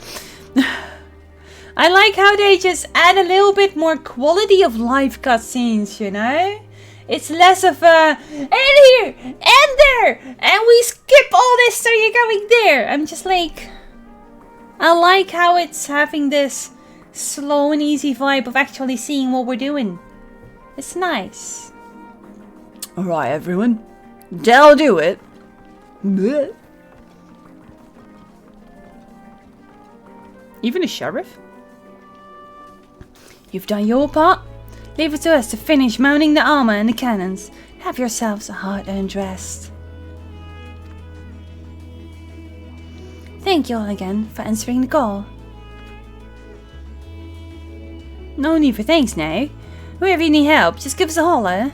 I like how they just add a little bit more quality of life cutscenes, you know? It's less of a, and here, and there, and we skip all this so you're going there. I'm just like, I like how it's having this slow and easy vibe of actually seeing what we're doing. It's nice. Alright, everyone. That'll do it. Blech. Even a sheriff? You've done your part. Leave it to us to finish mounting the armor and the cannons. Have yourselves a hard-earned rest. Thank you all again for answering the call. No need for thanks now. Wherever you need help, just give us a holler.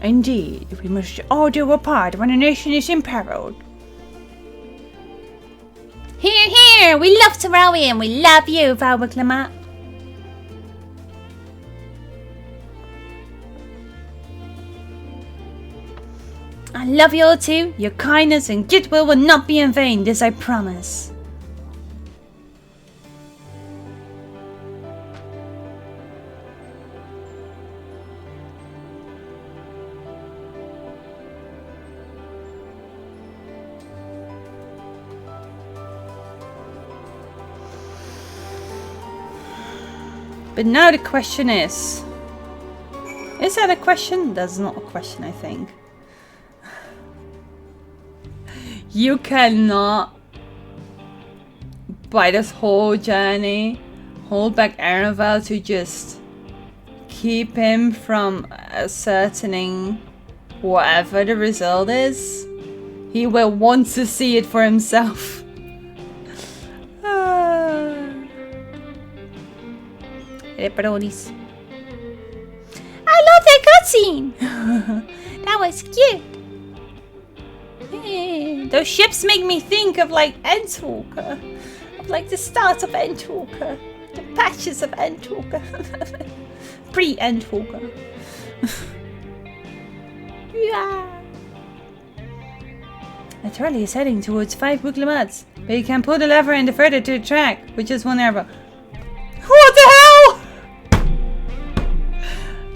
Indeed, we must all do our part when a nation is imperiled. Here, here! We love to row in. We love you, Valbaclamat. I love you all too. Your kindness and goodwill will not be in vain, this I promise. But now the question is that a question? That's not a question, I think. You cannot, by this whole journey, hold back Ereval to just keep him from ascertaining whatever the result is. He will want to see it for himself. I love that cutscene! That was cute! Those ships make me think of like Endwalker. Of like the start of Endwalker. The patches of Endwalker. Pre-Endwalker. Yeah. The trolley is heading towards 5 Booklamats. But you can pull the lever and defer it to the track with just one arrow. What the hell?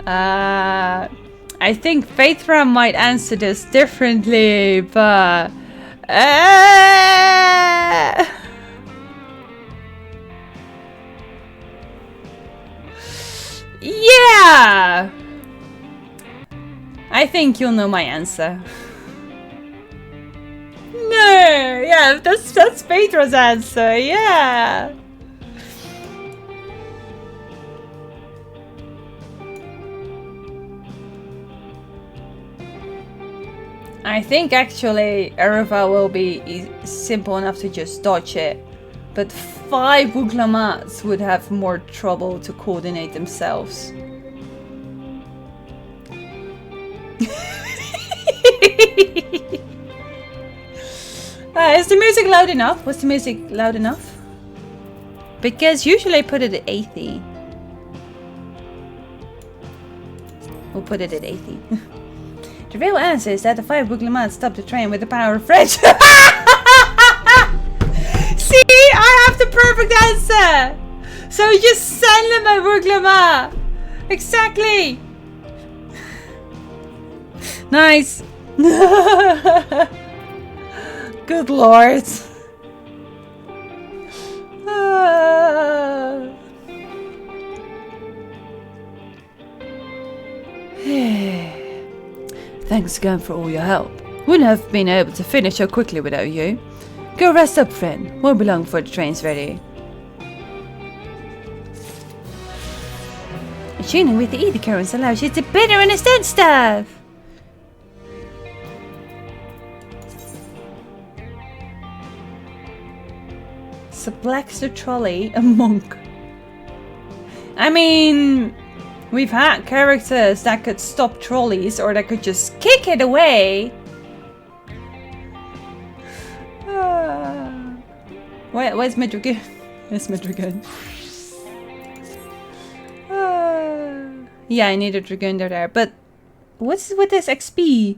I think Phaethra might answer this differently, but yeah, I think you'll know my answer. No, yeah, that's Phaedra's answer, yeah. I think actually Ereval will be simple enough to just dodge it, but 5 Booklamats would have more trouble to coordinate themselves. Is the music loud enough? Was the music loud enough? Because usually I put it at 80. We'll put it at 80. The real answer is that the 5 Booglamat stopped the train with the power of French. See, I have the perfect answer. So just send them a Booglamat. Exactly. Nice. Good lord. Thanks again for all your help. Wouldn't have been able to finish so quickly without you. Go rest up, friend. Won't be long before the train's ready. Tuning with the ether currents allows you to better understand stuff. Sublex the trolley, a monk. I mean, we've had characters that could stop trolleys or that could just kick it away. Where's my dragoon? Where's my dragoon? Yeah, I need a dragoon there, but what's with this XP?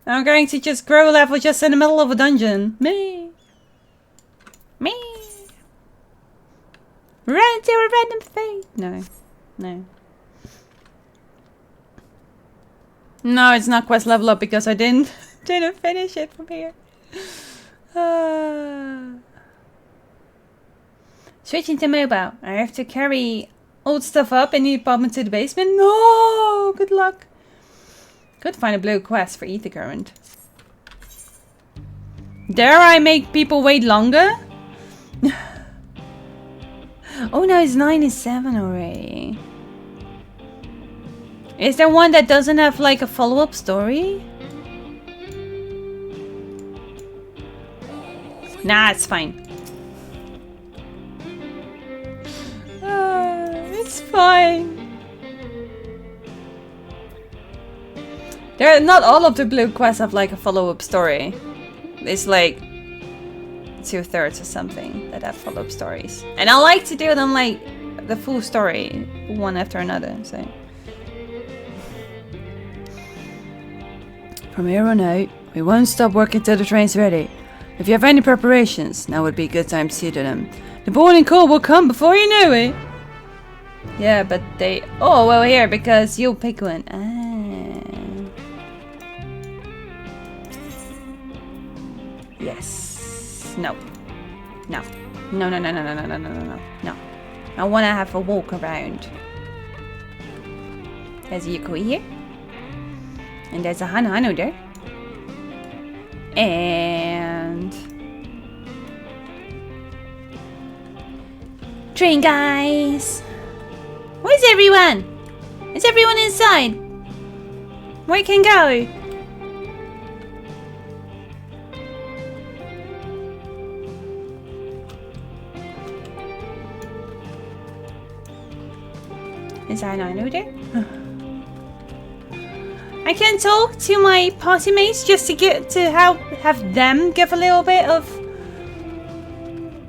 I'm going to just grow level just in the middle of a dungeon. Me. Run to a random fate. No. No, it's not quest level up because I didn't finish it from here. Switching to mobile. I have to carry old stuff up and need to pop into the basement. No, good luck. Could find a blue quest for ether current. Dare I make people wait longer? Oh no, it's 97 already. Is there one that doesn't have like a follow-up story? Nah, it's fine. It's fine. Not all of the blue quests have like a follow-up story. It's like 2/3 or something that have follow-up stories. And I like to do them like the full story, one after another. So from here on out, we won't stop working till the train's ready. If you have any preparations, now would be a good time to see to them. The boarding call will come before you know it. Yeah, but they... Oh, well, here, because you'll pick one. Yes. No. No. No, no, no, no, no, no, no, no, no, no. I want to have a walk around. There's a Yukoi here. And there's a Hano there. And... Train guys! Where's everyone? Is everyone inside? Where can go? Is Hano there? I can talk to my party mates just to get to have them give a little bit of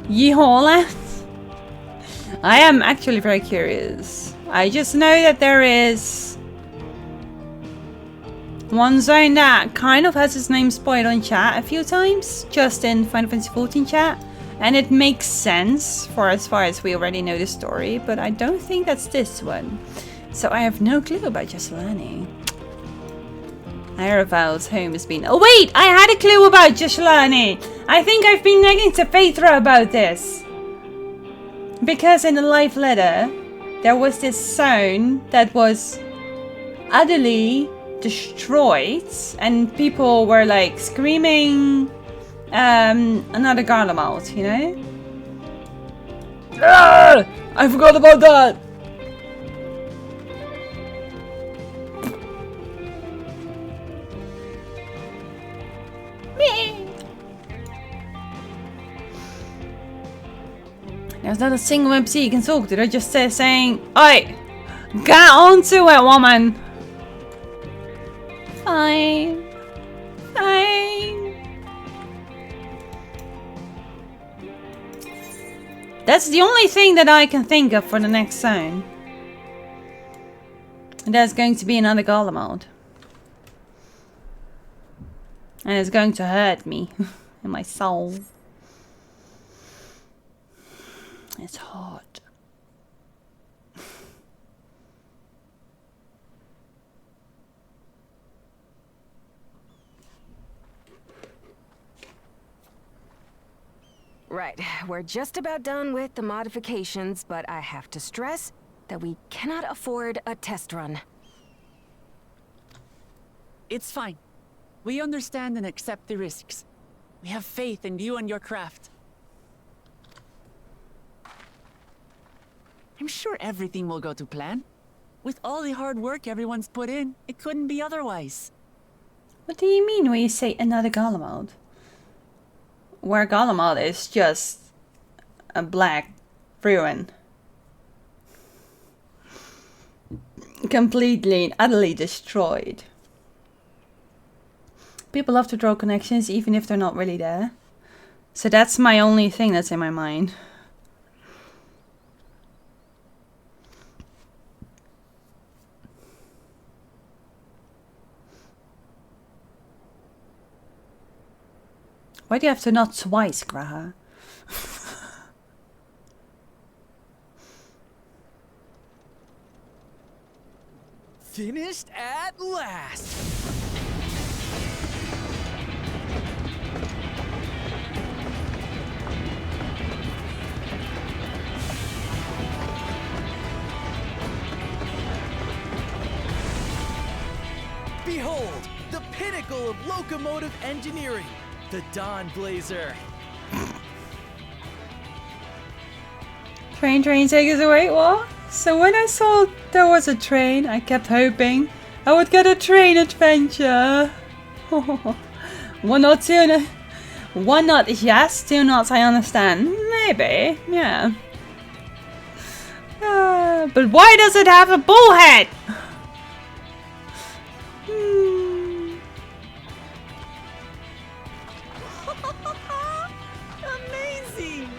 yeehaw. I am actually very curious. I just know that there is one zone that kind of has his name spoiled on chat a few times, just in Final Fantasy XIV chat, and it makes sense for as far as we already know the story, but I don't think that's this one. So I have no clue about Jesselani. Araval's home has been... Oh wait! I had a clue about Jesselani! I think I've been nagging to Phaedra about this! Because in the live letter, there was this zone that was utterly destroyed, and people were like screaming another Garlemald, you know? Ah! I forgot about that! There's not a single MC you can talk to. They're just saying, "Oi, get onto it, woman." Fine. Fine. That's the only thing that I can think of for the next zone. And there's going to be another golem mode. And it's going to hurt me in my soul. It's hard. Right, we're just about done with the modifications, but I have to stress that we cannot afford a test run. It's fine. We understand and accept the risks. We have faith in you and your craft. I'm sure everything will go to plan. With all the hard work everyone's put in, it couldn't be otherwise. What do you mean when you say another golem mode? Where golem mode is just a black ruin. Completely and utterly destroyed. People love to draw connections even if they're not really there. So that's my only thing that's in my mind. Why do you have to nod twice, Graha? Finished at last! Behold, the pinnacle of locomotive engineering, the Dawn Blazer. Train, take us away, what? So when I saw there was a train, I kept hoping I would get a train adventure. One not, two, one not is yes, two nots I understand. Maybe, yeah. But why does it have a bullhead? Amazing!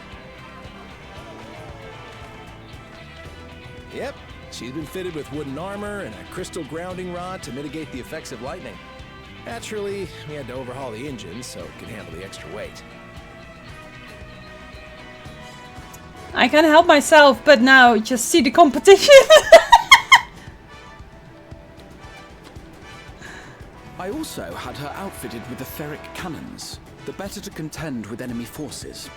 Yep, she's been fitted with wooden armor and a crystal grounding rod to mitigate the effects of lightning. Naturally, we had to overhaul the engine so it could handle the extra weight. I can't help myself, but now just see the competition. I also had her outfitted with etheric cannons, the better to contend with enemy forces.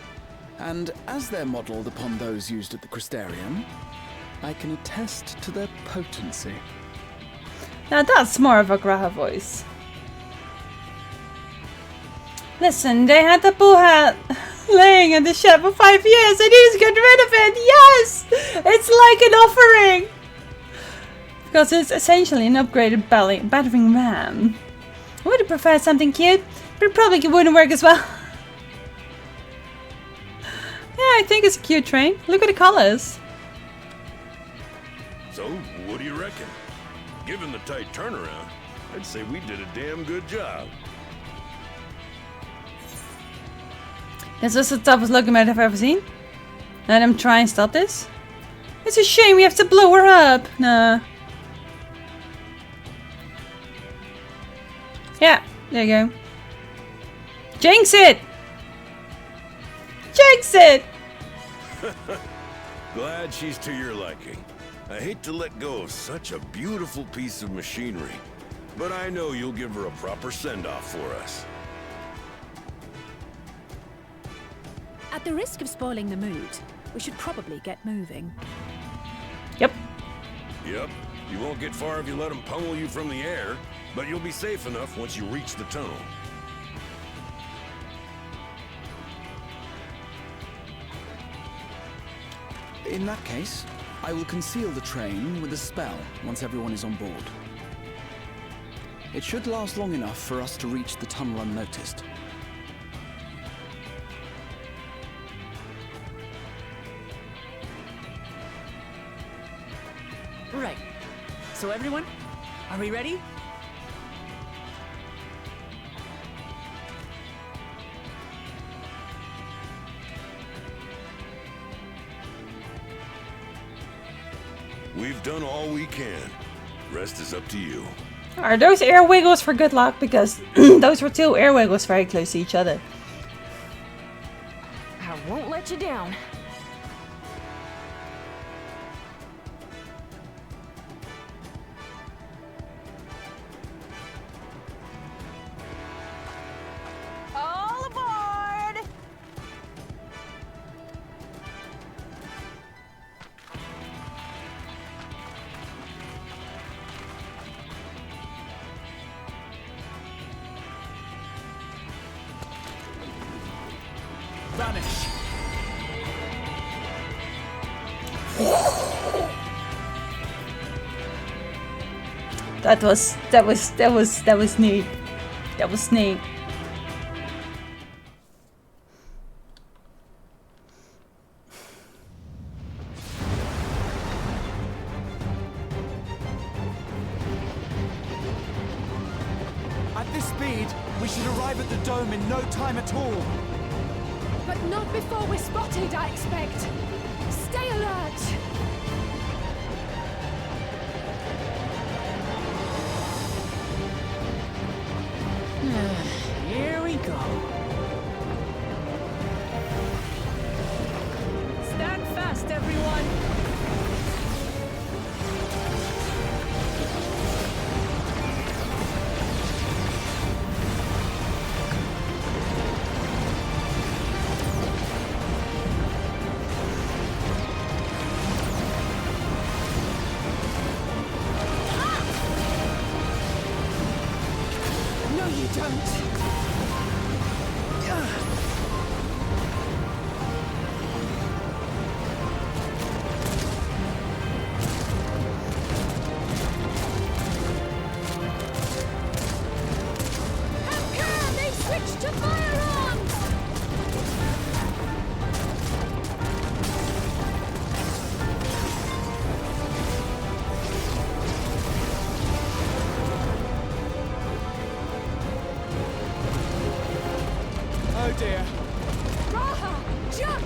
And as they're modelled upon those used at the Crystarium, I can attest to their potency. Now that's more of a Graha voice. Listen, they had the bullhead laying in the shed for 5 years. I need to get rid of it. Yes! It's like an offering. Because it's essentially an upgraded battering ram. I would have preferred something cute, but it probably wouldn't work as well. Yeah, I think it's a cute train. Look at the colors. So, what do you reckon? Given the tight turnaround, I'd say we did a damn good job. This is the toughest locomotive I've ever seen. Let him try and stop this. It's a shame we have to blow her up. Nah. Yeah, there you go. Jinx it! Jinx it! Glad she's to your liking. I hate to let go of such a beautiful piece of machinery, but I know you'll give her a proper send-off for us. At the risk of spoiling the mood, we should probably get moving. Yep. Yep. You won't get far if you let them pummel you from the air, but you'll be safe enough once you reach the tunnel. In that case, I will conceal the train with a spell once everyone is on board. It should last long enough for us to reach the tunnel unnoticed. Right. So everyone, are we ready? We've done all we can. Rest is up to you. Are those air wiggles for good luck? Because those were two air wiggles very close to each other. I won't let you down. All aboard! Vanish. That was neat. That was neat. At this speed, we should arrive at the dome in no time at all. But not before we're spotted, I expect. Stay alert! Here we go. Stand fast, everyone. No, you don't. How come they switched to firearms? Oh dear. Raha, jump!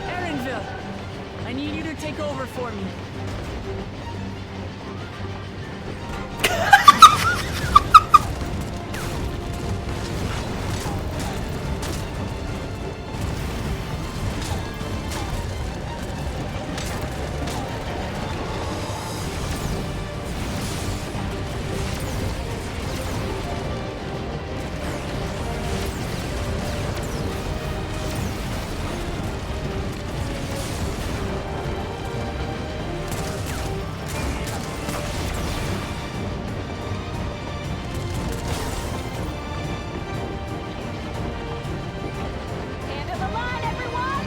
Erenville, I need you to take over for me. End of the line, everyone!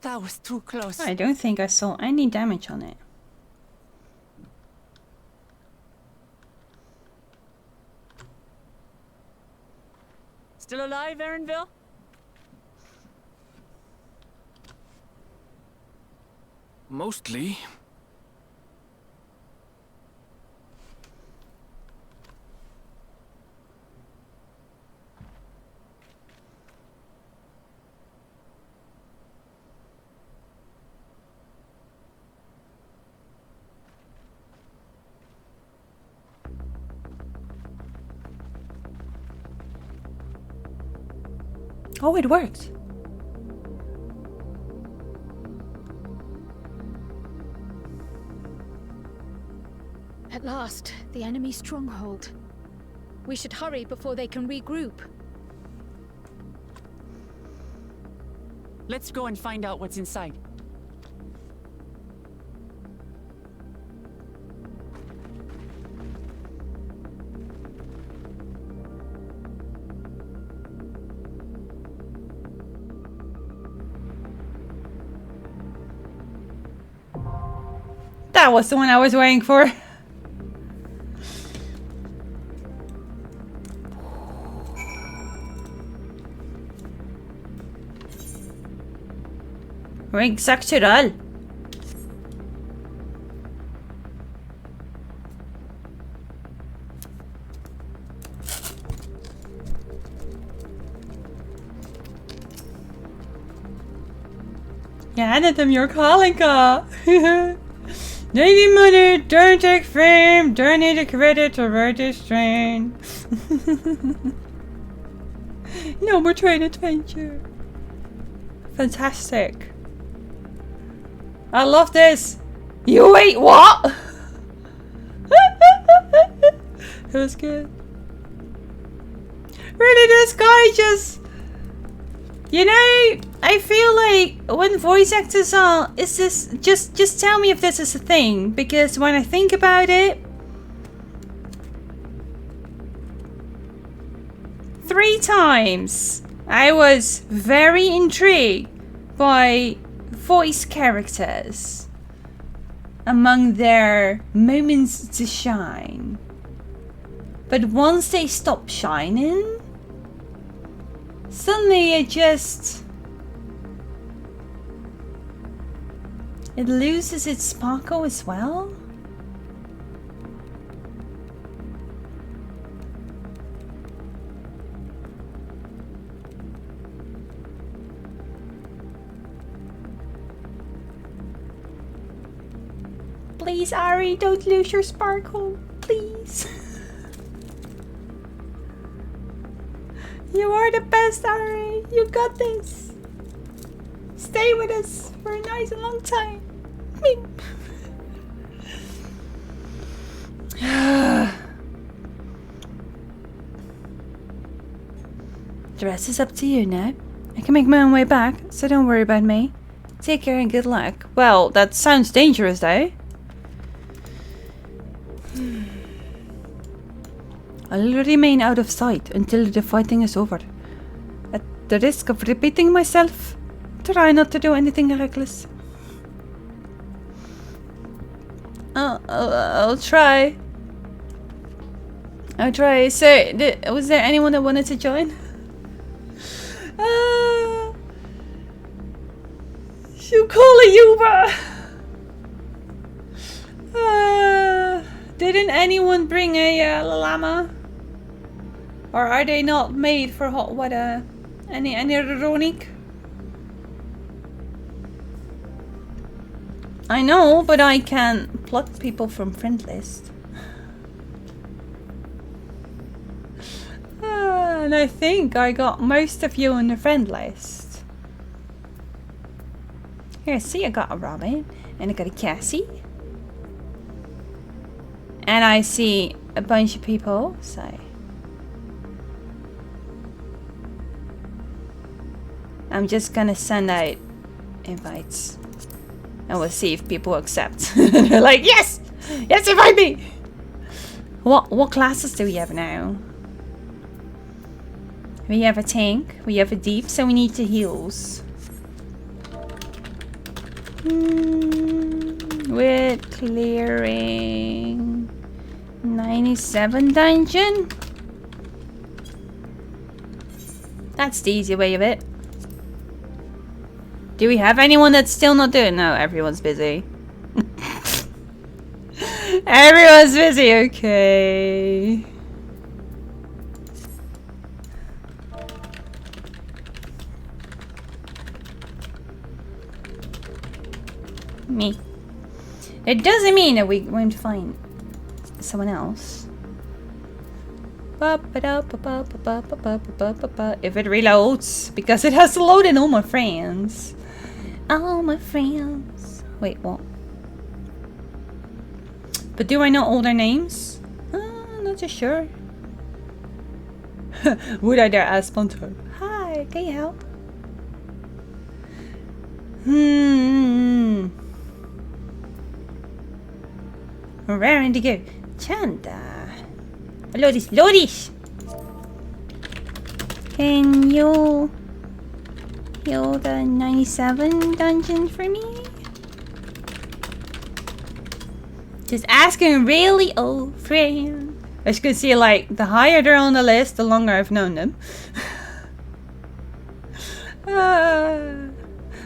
That was too close. I don't think I saw any damage on it. Still alive, Erenville? Mostly. Oh, it worked. At last, the enemy stronghold. We should hurry before they can regroup. Let's go and find out what's inside. That was the one I was waiting for. Ring structural. Ja, net hem your calling call. Navy Mother, don't take fame, don't need a credit to ride this train. No more train adventure. Fantastic. I love this. You wait, what? It was good. Really, this guy just... You know, I feel like when voice actors are... Is this... Just tell me if this is a thing. Because when I think about it... 3 times I was very intrigued by voice characters among their moments to shine. But once they stop shining, suddenly it loses its sparkle as well. Please, Ari, don't lose your sparkle. Please. You are the best, Ari. You got this. Stay with us for a nice and long time. The rest is up to you now. I can make my own way back, so don't worry about me. Take care and good luck. Well, that sounds dangerous though. I'll remain out of sight until the fighting is over. At the risk of repeating myself, try not to do anything reckless. I'll try. I'll try. So, was there anyone that wanted to join? You call a Uber. Didn't anyone bring a llama? Or are they not made for hot water? Any ironic? I know, but I can pluck people from friend list. And I think I got most of you on the friend list. Here, see, I got a Robin, and I got a Cassie. And I see a bunch of people, so... I'm just gonna send out invites. And we'll see if people accept. They're like, yes! Yes, invite me! What classes do we have now? We have a tank, we have a deep, so we need 2 heals. We're clearing 97 dungeon. That's the easy way of it. Do we have anyone that's still not doing? No, everyone's busy. Everyone's busy, okay. Me. It doesn't mean that we won't find someone else. If it reloads, because it has to load in all my friends. All my friends. Wait, what? But do I know all their names? Not so sure. Would I dare ask Ponto? Hi, can you help? Raring to go. Chanda. Lodis, Lodis! Can you heal the 97 dungeon for me? Just asking really old friend. As you can see, like, the higher they're on the list, the longer I've known them.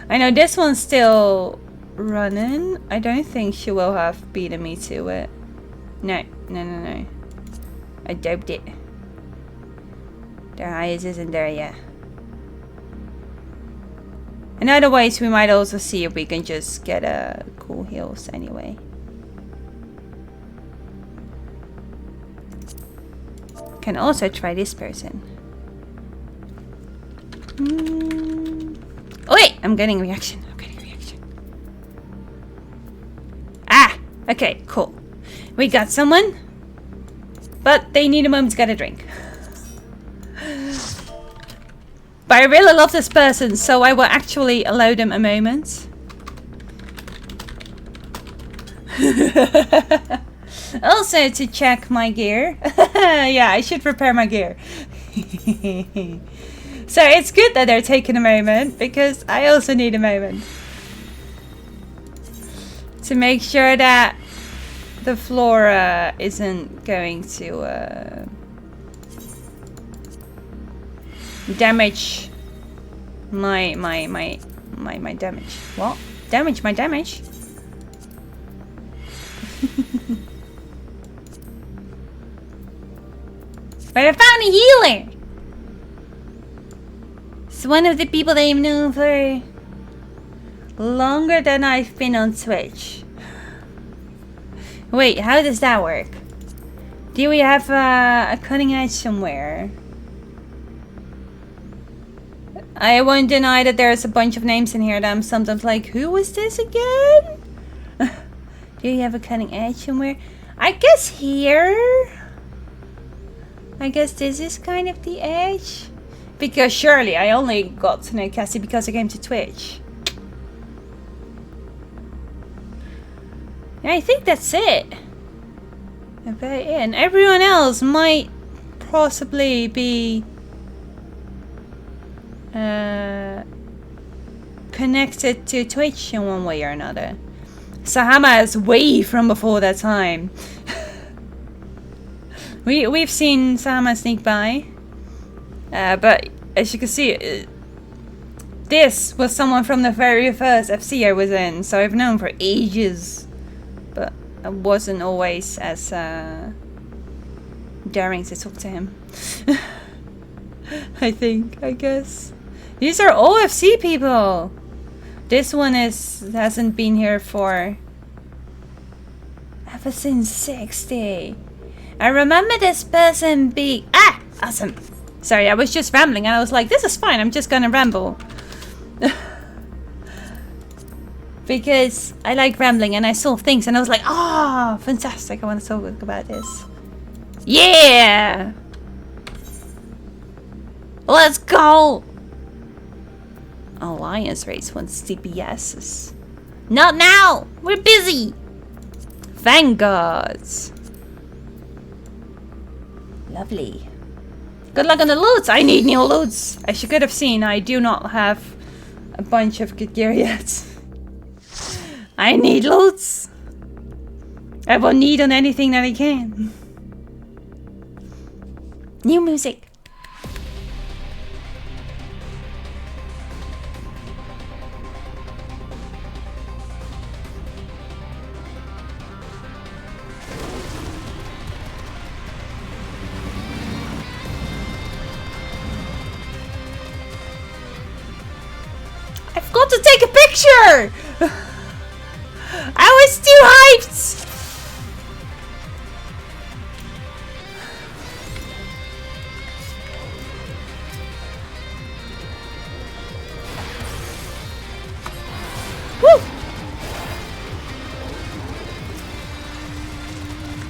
I know this one's still running. I don't think she will have beaten me to it. No. I doubt it. Their highest isn't there yet. And otherwise, we might also see if we can just get a cool heals anyway. Can also try this person. Oh wait, I'm getting a reaction. Ah, okay, cool. We got someone, but they need a moment to get a drink. But I really love this person, so I will actually allow them a moment. Also to check my gear. Yeah, I should prepare my gear. So it's good that they're taking a moment, because I also need a moment. To make sure that the flora isn't going to damage my damage. What? Damage my damage? But I found a healer! It's one of the people that I've known for longer than I've been on Twitch. Wait, how does that work? Do we have a cutting edge somewhere? I won't deny that there's a bunch of names in here that I'm sometimes like, who was this again? Do you have a cutting edge somewhere? I guess here. I guess this is kind of the edge. Because surely I only got to know Cassie because I came to Twitch. I think that's it. And everyone else might possibly be connected to Twitch in one way or another. Sahama is way from before that time. We've seen Sahama sneak by. But as you can see, this was someone from the very first FC I was in, so I've known for ages. But I wasn't always as daring to talk to him. I guess. These are all FC people. This one hasn't been here for ever since 60. I remember this person being awesome. Sorry, I was just rambling and I was like, this is fine, I'm just gonna ramble. Because I like rambling and I saw things and I was like, fantastic, I want to talk about this. Yeah! Let's go! Alliance race wants DPSs. Not now! We're busy! Vanguards. Lovely. Good luck on the loots! I need new loots! As you could have seen, I do not have a bunch of good gear yet. I need loots! I will need on anything that I can. New music. I've got to take a picture! I was too hyped!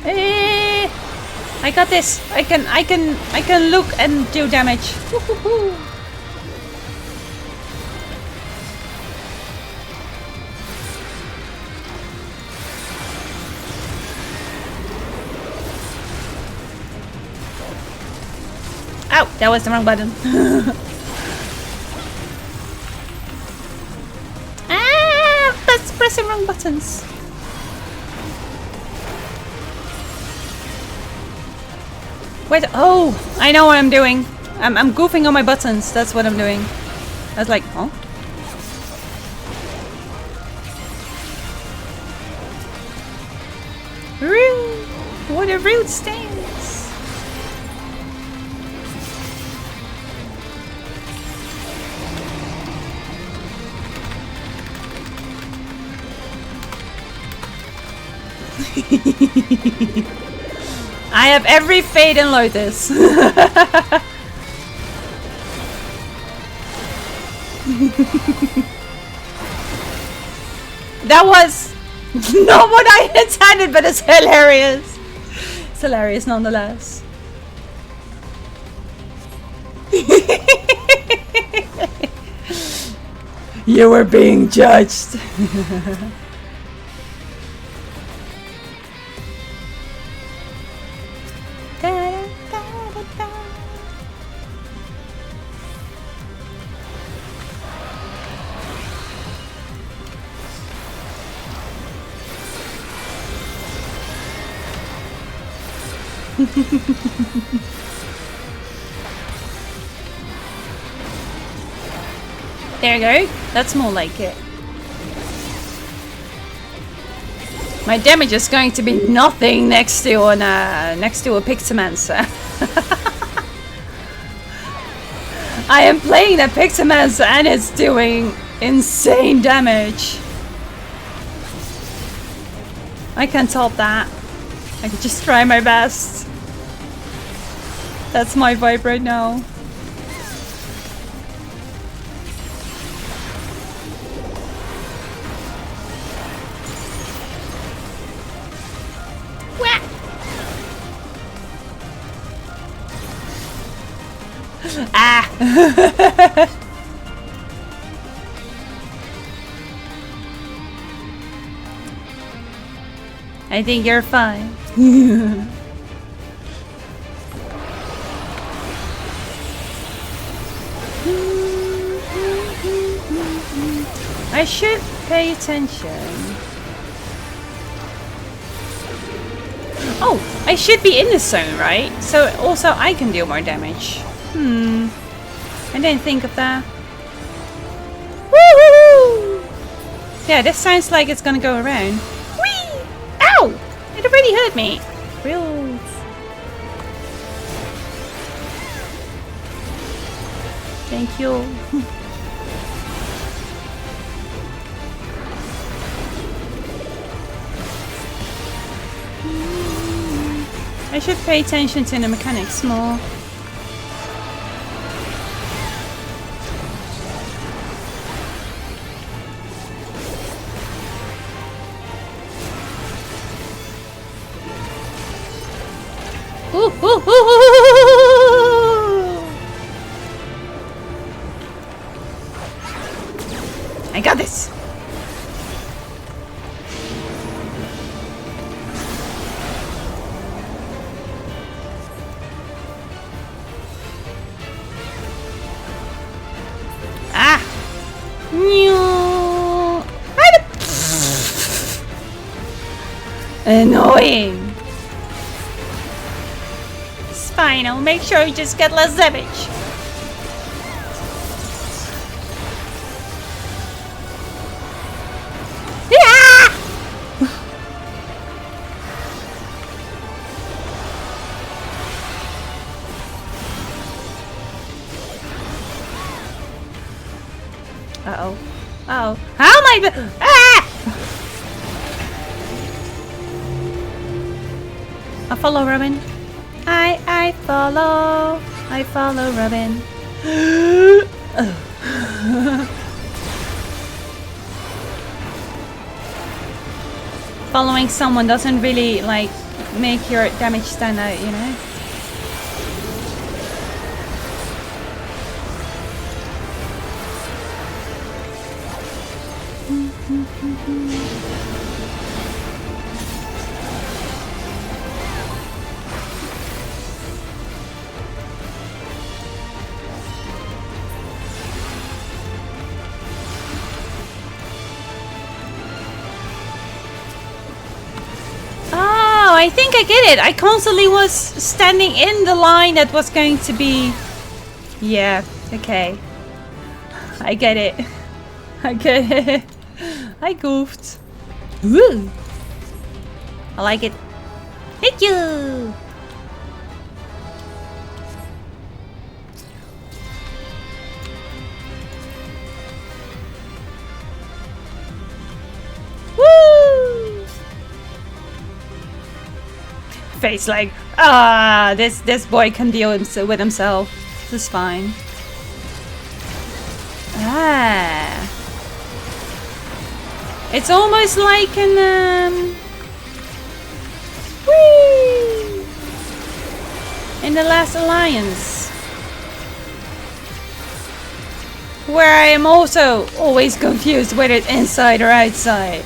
I got this. I can look and do damage. Woo-hoo-hoo. Ow, that was the wrong button. That's pressing wrong buttons. Wait, oh, I know what I'm doing. I'm goofing on my buttons. That's what I'm doing. I was like, oh. Rude. What a rude stance. I have every fate in Lotus. That was not what I intended, but it's hilarious. It's hilarious nonetheless. You were being judged. There you go. That's more like it. My damage is going to be nothing next to a Pixamancer. I am playing the Pixamancer and it's doing insane damage. I can't top that. I could just try my best. That's my vibe right now. Wah! Ah! I think you're fine. I should pay attention. Oh, I should be in the zone, right? So also I can deal more damage. I didn't think of that. Woohoo! Yeah, this sounds like it's gonna go around. Whee! Ow! It already hurt me. Real. Thank you. I should pay attention to the mechanics more. Ooh, ooh, ooh, ooh. I got this. Ah! Annoying. It's fine, I'll make sure you just get less damage. Uh-oh. Uh-oh. How am I... Ah! I follow Robin. I follow Robin. Following someone doesn't really, like, make your damage stand out, you know? I think I get it. I constantly was standing in the line that was going to be... Yeah, okay. I get it. I get it. I goofed. Woo! I like it. Thank you! Face like, this boy can deal with himself. This is fine. It's almost like an whee! In the Last Alliance, where I am also always confused whether it's inside or outside.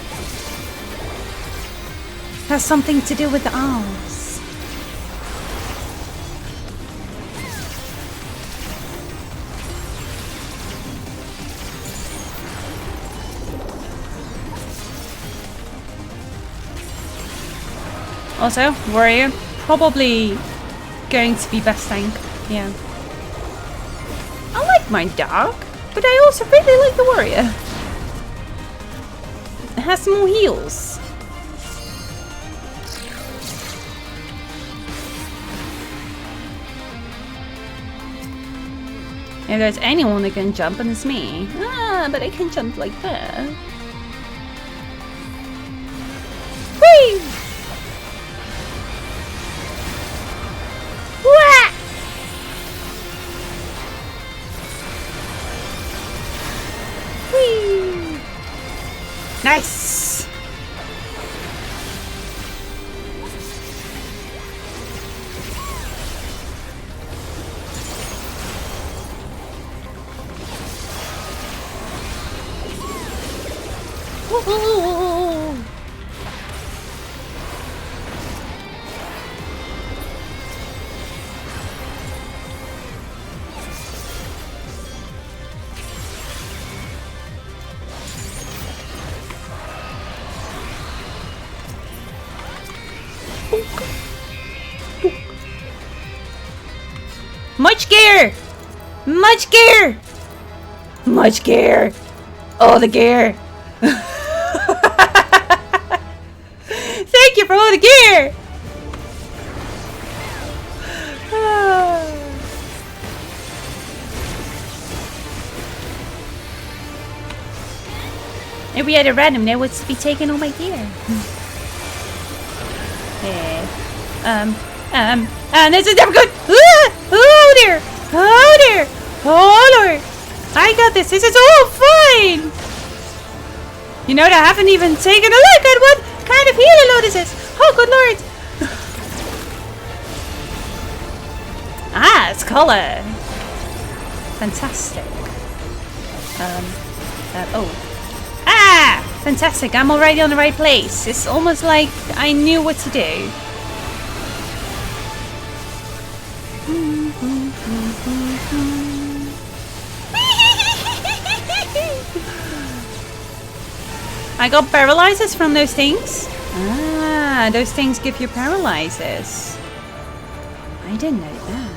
Has something to do with the arms. Also, warrior, probably going to be best tank, yeah. I like my dog, but I also really like the warrior. It has more heals. If there's anyone that can jump, and it's me. But I can jump like that. Whee! Nice! Woohoo! Much gear! Much gear! Much gear! All the gear! Thank you for all the gear! If we had a random, they would be taking all my gear. Yeah. And this is never good! Oh dear! Oh dear! Oh lord! I got this! This is all fine! You know, I haven't even taken a look at what kind of healer load this is! Oh good lord! It's color! Fantastic. Fantastic, I'm already on the right place. It's almost like I knew what to do. I got paralyzers from those things. Those things give you paralyzers. I didn't know that.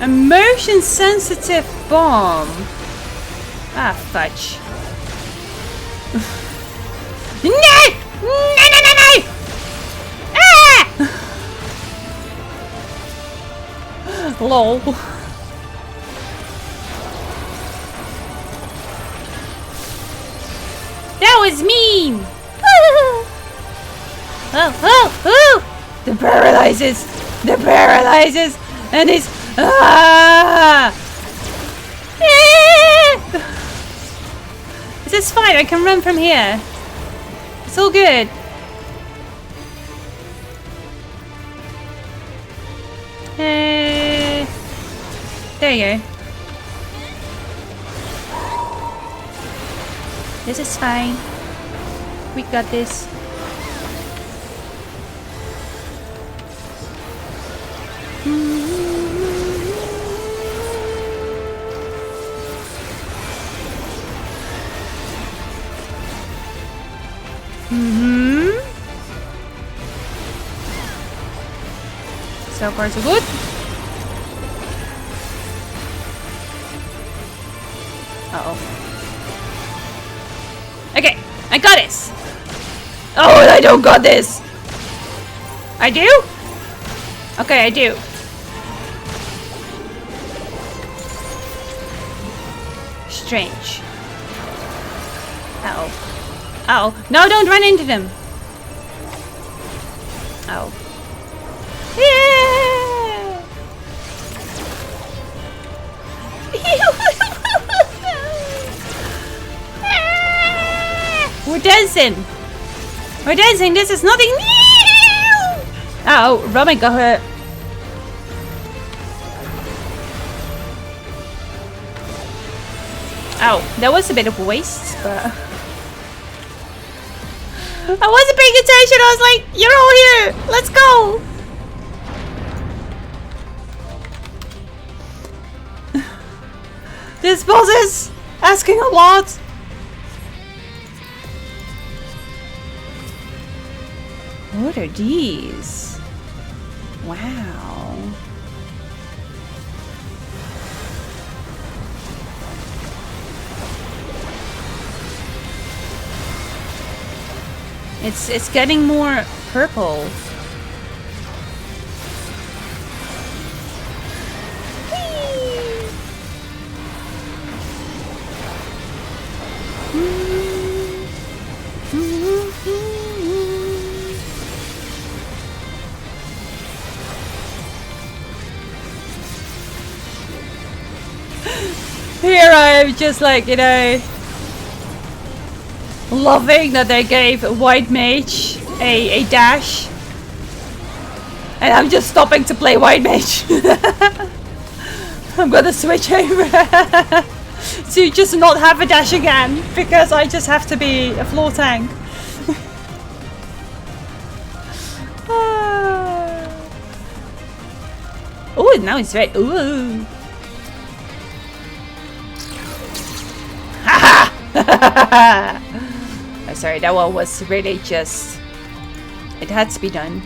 A motion sensitive bomb. Fudge. No! No, no, no, no! Lol. That was mean! Oh! The paralyzers! The paralyzes and it's ah! This is fine, I can run from here. It's all good. There you go. This is fine. We got this. So far so good. Uh-oh. Okay, I got this. Oh, I don't got this. I do? Okay, I do. Strange. Uh-oh. Uh-oh. No, don't run into them. Oh. Yeah! We're dancing. We're dancing. This is nothing new. Oh, Robin got hurt. Oh, that was a bit of a waste, but I wasn't paying attention. I was like, you're all here. Let's go. This boss is asking a lot. What are these? Wow. It's getting more purple. Here I am just like, you know, loving that they gave White Mage a dash. And I'm just stopping to play White Mage. I'm gonna switch over to just not have a dash again, because I just have to be a floor tank. Oh, now it's very... Ooh. I'm sorry, that one was really just... It had to be done.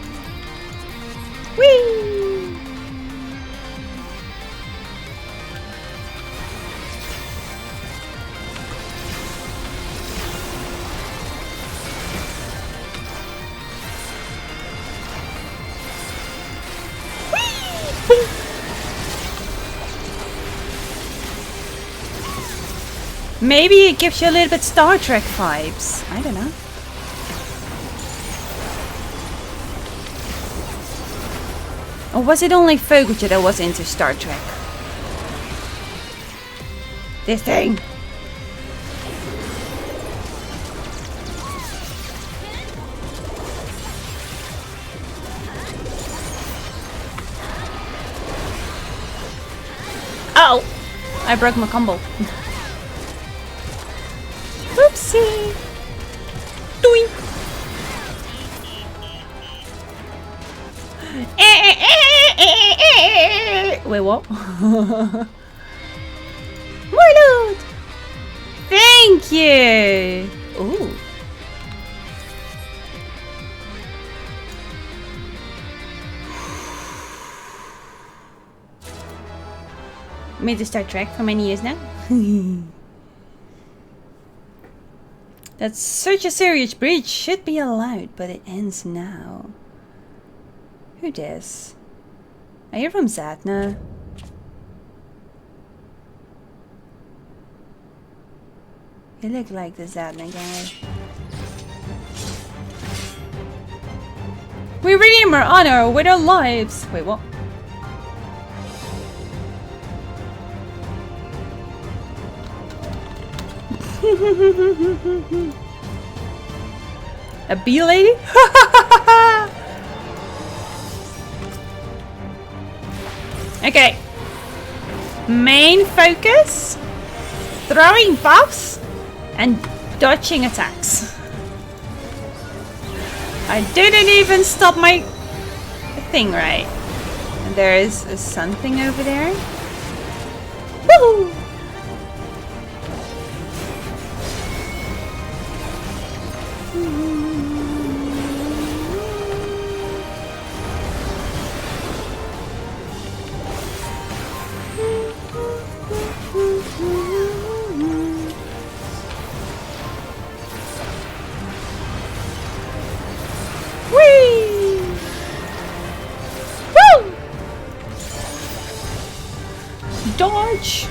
Whee! Maybe it gives you a little bit Star Trek vibes. I don't know. Or was it only Fogucha that was into Star Trek? This thing. Oh! I broke my combo. Oopsie! Doink! Wait, what? More loot! Thank you! Ooh. Made the Star Trek for many years now. That such a serious breach should be allowed, but it ends now. Who dis? Are you from Zatna? You look like the Zatna guy. We redeem our honor with our lives. Wait, what? A bee lady? Okay. Main focus. Throwing buffs. And dodging attacks. I didn't even stop my thing right. And there is something over there. Woo! Dodge!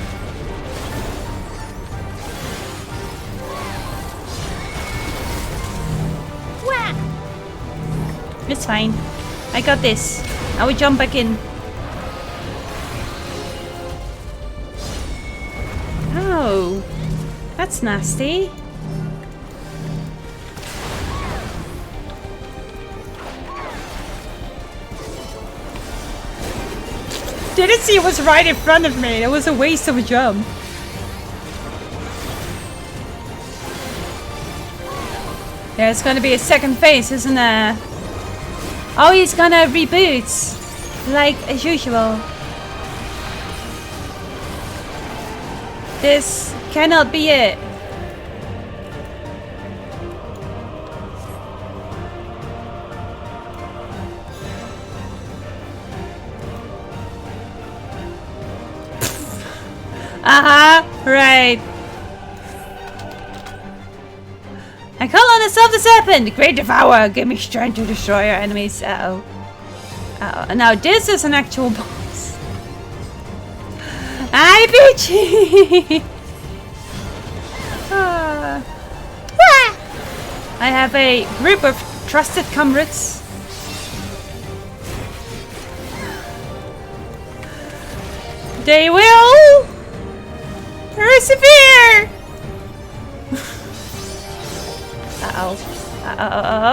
Wah! It's fine. I got this. I will jump back in. Oh, that's nasty. Didn't see it was right in front of me. It was a waste of a jump. There's gonna be a second phase, isn't there? Oh, he's gonna reboot, like as usual. This cannot be it. Right. I call on the Self the Serpent, the Great Devourer. Give me strength to destroy our enemies. Uh-oh. Uh-oh. Now this is an actual boss. Hi, Peachy! I have a group of trusted comrades. They will persevere. Uh-oh. Uh-oh.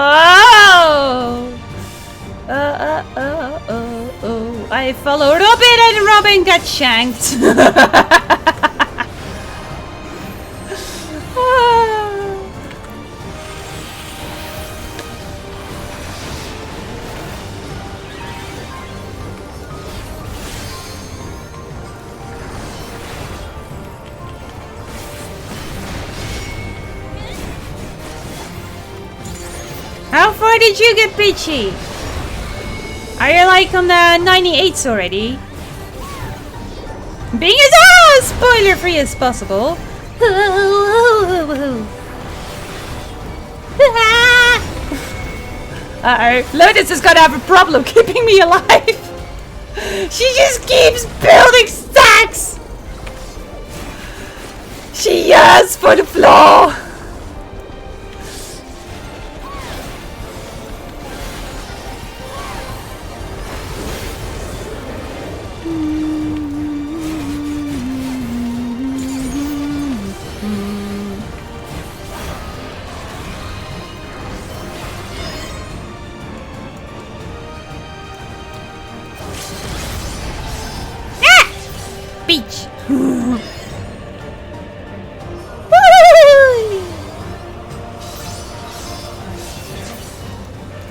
I follow Robin and Robin got shanked. How far did you get, Peachy? Are you like on the 98s already? Being as spoiler free as possible. Uh-oh. Lotus is gonna have a problem keeping me alive. She just keeps building stacks. She yearns for the floor. Beach.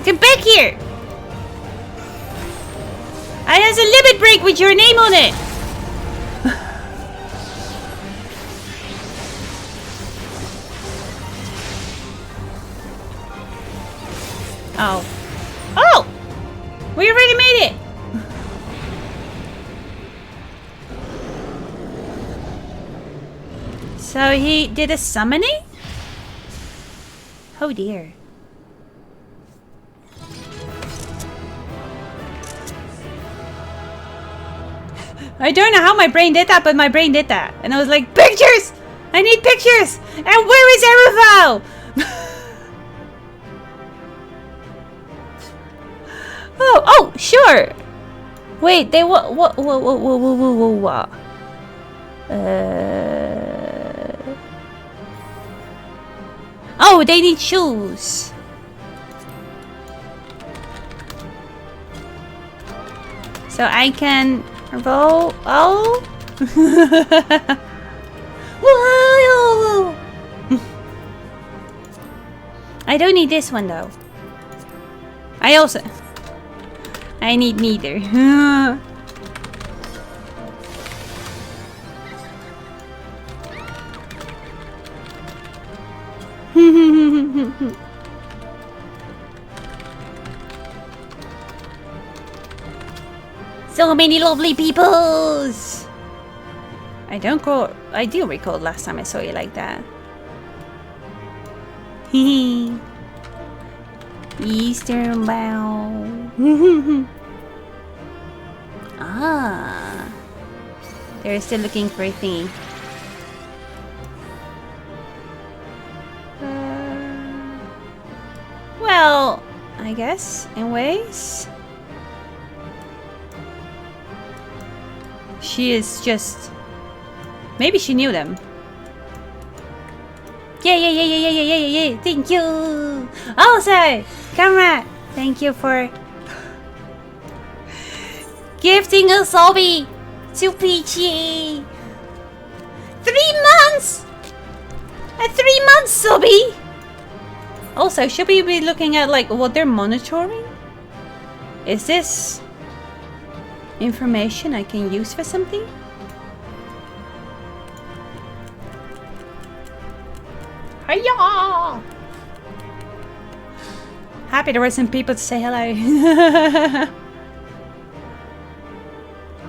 Come back here. I has a limit break with your name on it. Oh. Oh! We already made it. So he did a summoning? Oh dear. I don't know how my brain did that, but my brain did that. And I was like, pictures! I need pictures! And where is Ereval? Oh, sure. Wait, they what? Oh, they need shoes. So I can roll. Oh. Whoa. I don't need this one though. I need neither. So many lovely peoples. I do recall last time I saw you like that. Eastern bow. Ah, they're still looking for a thingy. Well, I guess in ways she is just. Maybe she knew them. Yeah. Thank you. Also, camera. Thank you for gifting a zombie to Peachy. 3 months. A 3 months zombie. Also, should we be looking at like what they're monitoring? Is this information I can use for something? Hiya! Happy there were some people to say hello.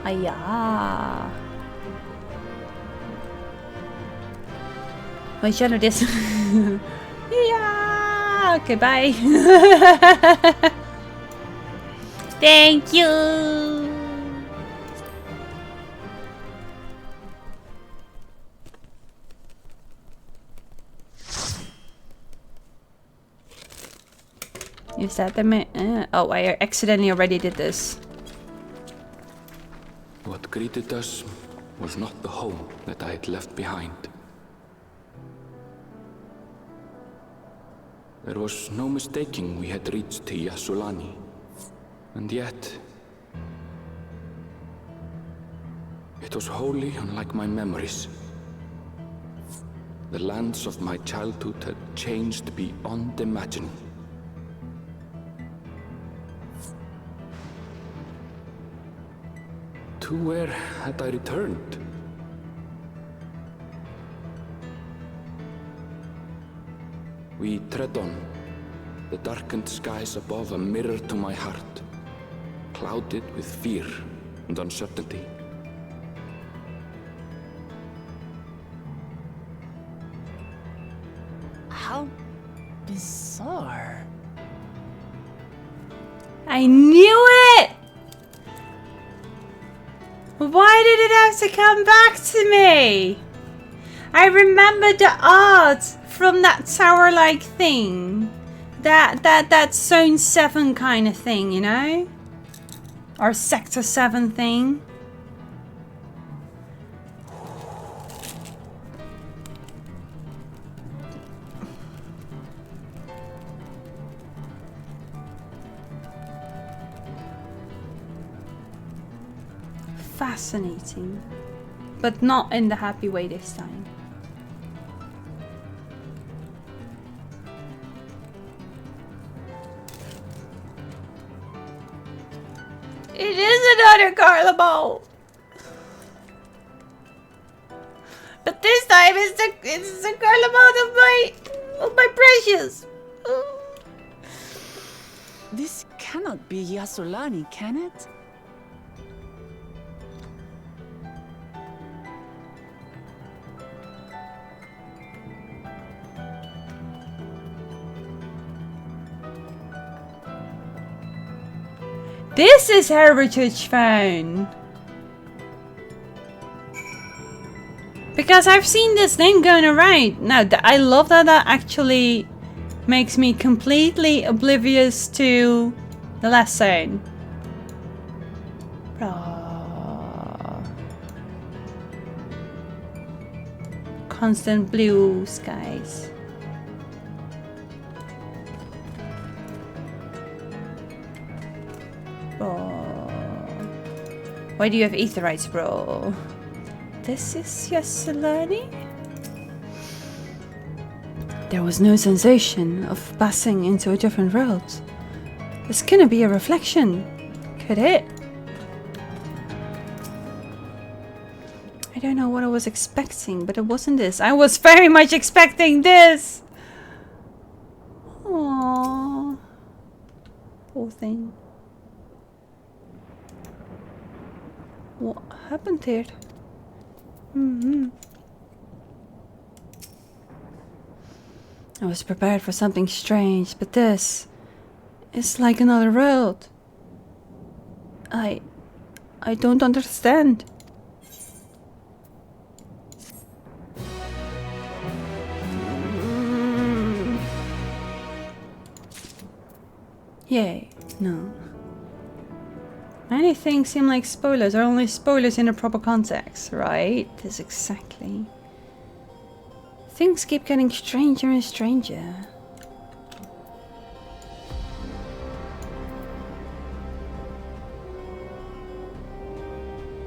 Hiya! Wait, shall I do this? Yeah. Okay, bye. Thank you. Is that the oh, I accidentally already did this. What greeted us was not the home that I had left behind. There was no mistaking we had reached Yasulani, and yet it was wholly unlike my memories. The lands of my childhood had changed beyond imagining. To where had I returned? We tread on, the darkened skies above a mirror to my heart, clouded with fear and uncertainty. How bizarre. I knew it! Why did it have to come back to me? I remember the art from that tower-like thing. That Zone 7 kind of thing, you know? Or Sector 7 thing. Fascinating, but not in the happy way this time. It is another Carnival, but this time it's the Carnival of my precious. This cannot be Yasulani, can it? This is Heritage Phone. Because I've seen this thing going around. Now, I love that that actually makes me completely oblivious to the last zone. Oh. Constant blue skies. Bro. Why do you have aetherites, bro? This is just learning? There was no sensation of passing into a different world. This couldn't be a reflection, could it? I don't know what I was expecting, but it wasn't this. I was very much expecting this! Aww. Poor thing. What happened here? I was prepared for something strange, but this is like another world. I don't understand. Yay, no. Many things seem like spoilers are only spoilers in a proper context, right? This exactly. Things keep getting stranger and stranger.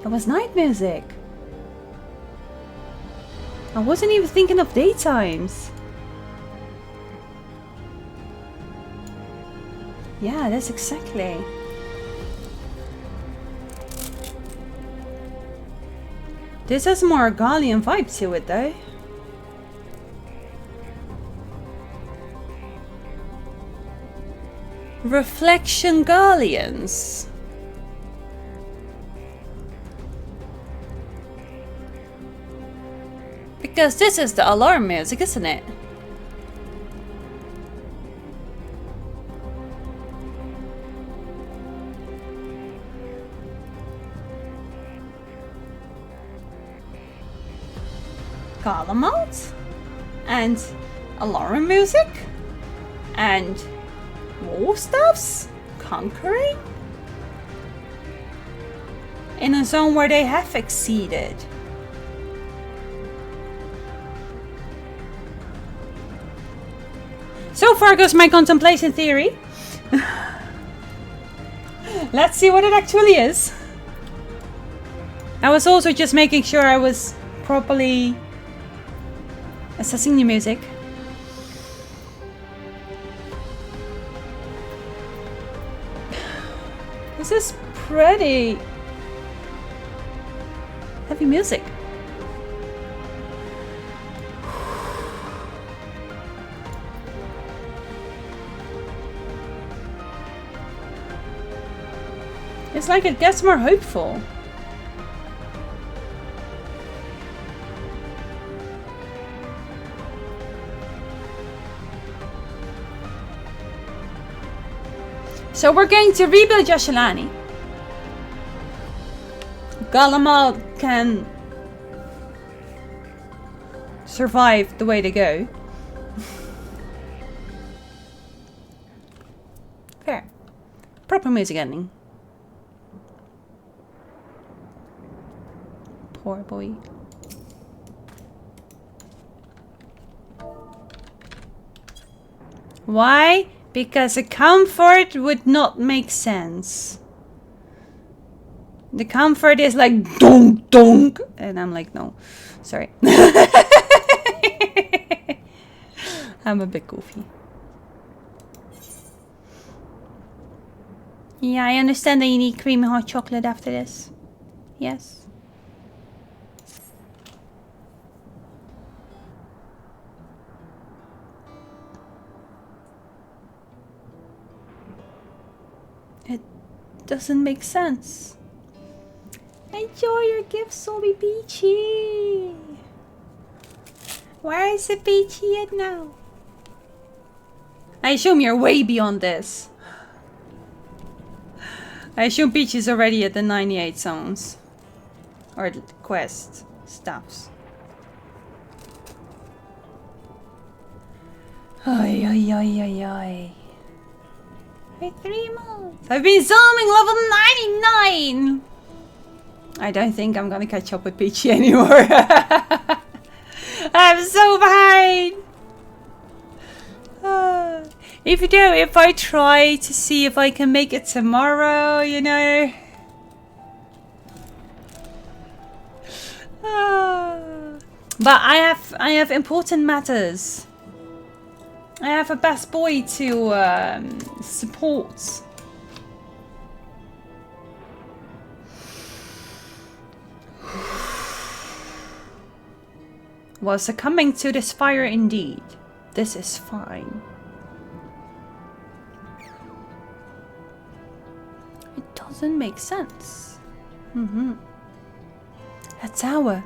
It was night music. I wasn't even thinking of daytimes. Yeah, that's exactly. This has more Gallian vibe to it though. Reflection Gallians. Because this is the alarm music, isn't it? Calamalt and alarm music and war stuffs conquering in a zone where they have exceeded. So far goes my contemplation theory. Let's see what it actually is. I was also just making sure I was properly assessing the music. This is pretty heavy music. It's like it gets more hopeful. So we're going to rebuild Yashalani. Galamal can survive the way they go. Fair. Proper music ending. Poor boy. Why? Because a comfort would not make sense. The comfort is like donk donk, and I'm like, no, sorry. I'm a bit goofy. Yeah, I understand that you need creamy hot chocolate after this. Yes. It doesn't make sense. Enjoy your gifts, Sobi Peachy. Where is the Peachy at now? I assume you're way beyond this. I assume Peach is already at the 98 zones. Or the quest stuffs. Oi, oi, oi, oi, oi. Wait, 3 months. I've been zooming level 99! I don't think I'm gonna catch up with Peachy anymore. I'm so behind. If I try to see if I can make it tomorrow, you know. But I have important matters. I have a best boy to support. Well, succumbing to this fire indeed. This is fine. It doesn't make sense. A tower.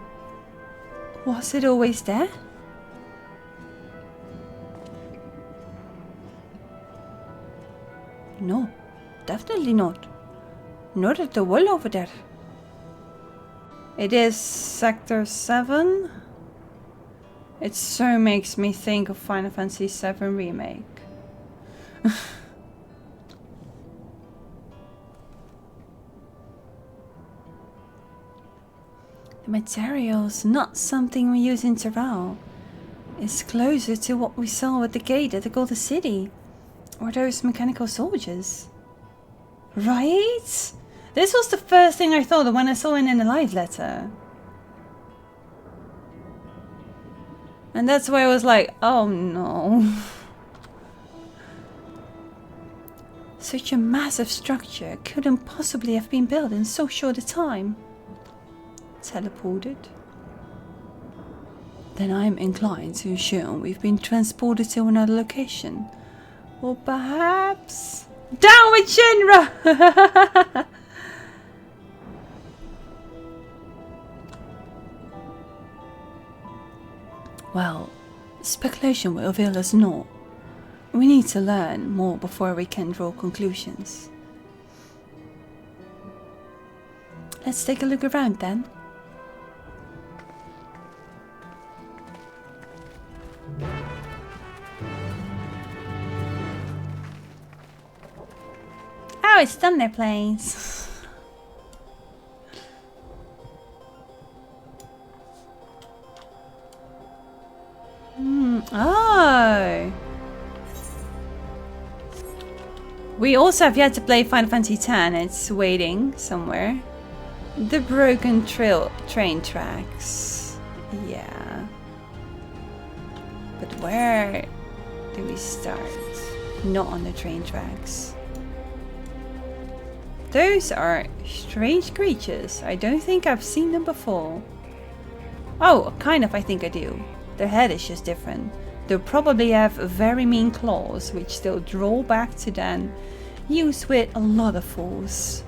Was it always there? No, definitely not. Not at the wall over there. It is Sector 7. It so makes me think of Final Fantasy VII Remake. The material's not something we use in Terral. It's closer to what we saw at the gate at the Golden City. Or those mechanical soldiers. Right? This was the first thing I thought of when I saw it in the live letter. And that's why I was like, oh no. Such a massive structure couldn't possibly have been built in so short a time. Teleported? Then I'm inclined to assume we've been transported to another location. Or perhaps... Down with Shinra! Well, speculation will avail us naught. We need to learn more before we can draw conclusions. Let's take a look around then. Oh, it's Thunder Plains. Oh. We also have yet to play Final Fantasy X. It's waiting somewhere. The broken train tracks. Yeah. But where do we start? Not on the train tracks. Those are strange creatures. I don't think I've seen them before. Oh, kind of, I think I do. Their head is just different. They'll probably have very mean claws, which they'll draw back to then use with a lot of force.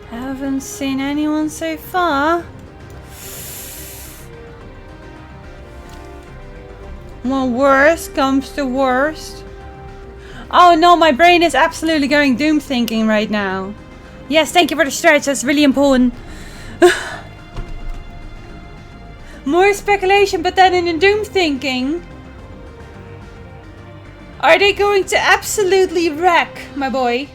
Haven't seen anyone so far. When worst comes to worst. Oh no, my brain is absolutely going doom thinking right now. Yes, thank you for the stretch, that's really important. More speculation, but then in the doom thinking. Are they going to absolutely wreck, my boy?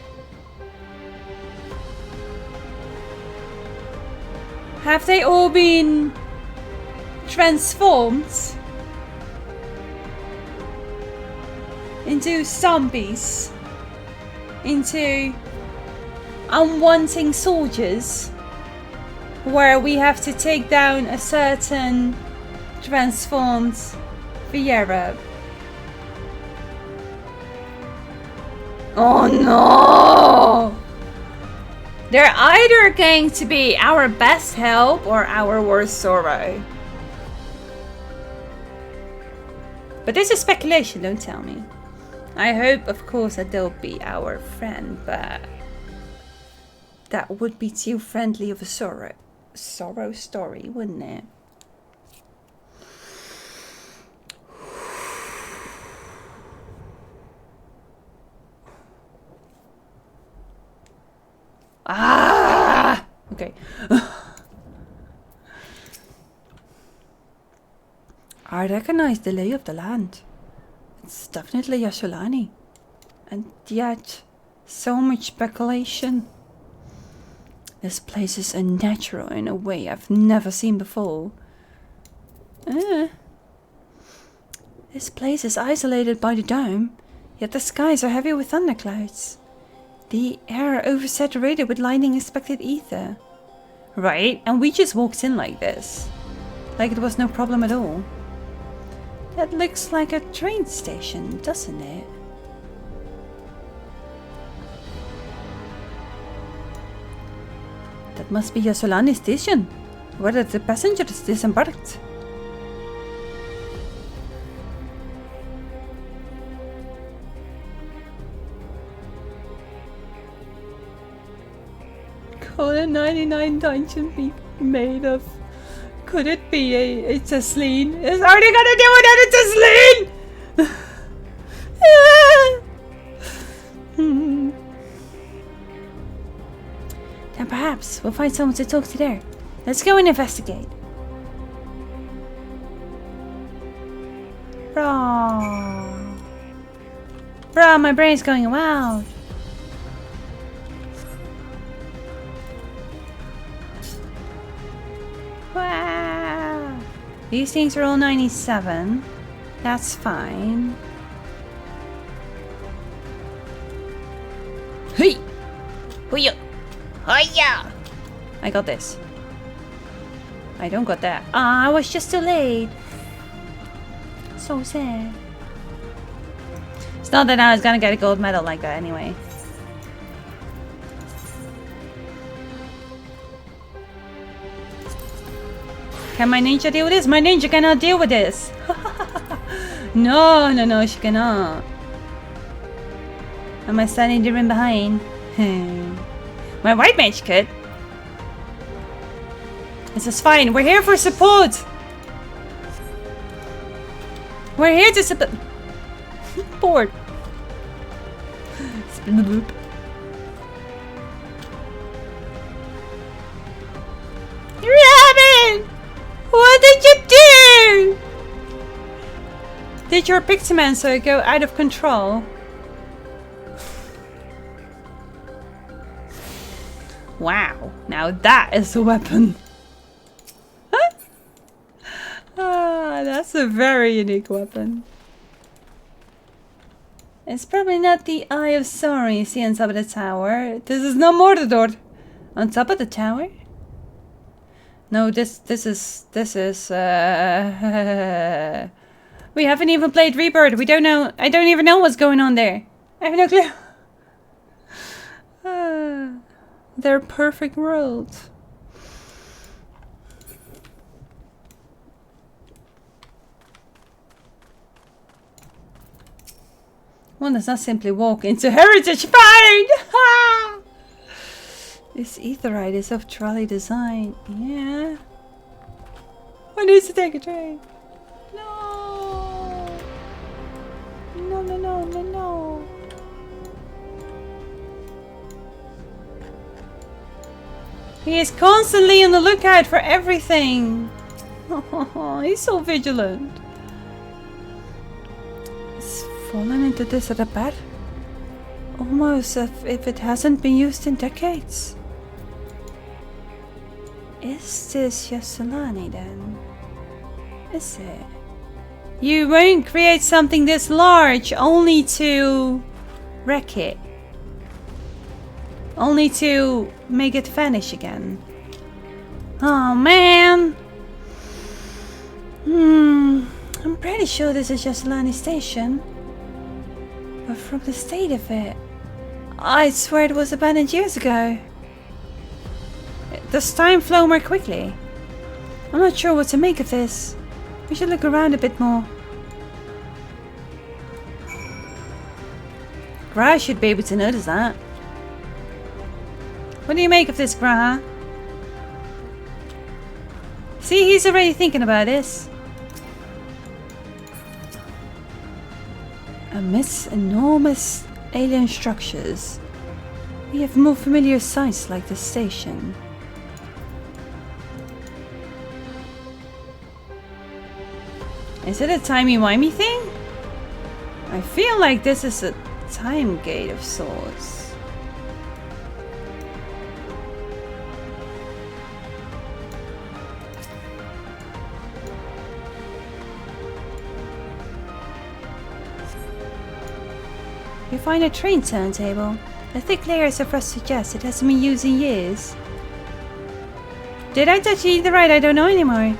Have they all been transformed into zombies? Into unwanting soldiers? Where we have to take down a certain transformed Viera. Oh no! They're either going to be our best help or our worst sorrow. But this is speculation, don't tell me. I hope, of course, that they'll be our friend, but that would be too friendly of a sorrow story, wouldn't it? Okay. I recognize the lay of the land. It's definitely Yasholani. And yet, so much speculation. This place is unnatural in a way I've never seen before. This place is isolated by the dome, yet the skies are heavy with thunderclouds. The air oversaturated with lightning-expected ether. Right, and we just walked in like this. Like it was no problem at all. That looks like a train station, doesn't it? That must be Yasolani station, where the passengers disembarked. Could a 99 dungeon be made of? Could it be a Tesleen? Is already gonna do another Tesleen! Then perhaps we'll find someone to talk to there. Let's go and investigate. Bro. Bro, my brain's going wild. Wow. These things are all 97. That's fine. Hey! Hoo-ya! Hi-ya! I got this. I don't got that. Ah, I was just too late. So sad. It's not that I was gonna get a gold medal like that anyway. Can my ninja deal with this? My ninja cannot deal with this. No, she cannot. Am I standing the room behind? My white mage could. This is fine. We're here for support. We're here to support. Bored. Spin the loop. Rabbit! What did you do? Did your Pixie-mancer go out of control? Wow, now that is a weapon. Ah, that's a very unique weapon. It's probably not the Eye of Sauron you see on top of the tower. This is no Mordor. On top of the tower? No, this is we haven't even played Rebirth. We don't know. I don't even know what's going on there. I have no clue. Their perfect world. One does not simply walk into Heritage Find! This aetheryte is of trolley design. Yeah. I need to take a train. No. No. He is constantly on the lookout for everything. He's so vigilant. It's fallen into this repair. Almost as if it hasn't been used in decades. Is this Yasolani then? Is it? You won't create something this large only to wreck it. Only to make it vanish again. Oh man! I'm pretty sure this is Yasolani Station. But from the state of it, I swear it was abandoned years ago. Does time flow more quickly? I'm not sure what to make of this. We should look around a bit more. Gra should be able to notice that. What do you make of this, Gra? See, he's already thinking about this. Amidst enormous alien structures, we have more familiar sights like this station. Is it a timey-wimey thing? I feel like this is a time gate of sorts. You find a train turntable. The thick layers of rust suggest it hasn't been used in years. Did I touch either right? I don't know anymore.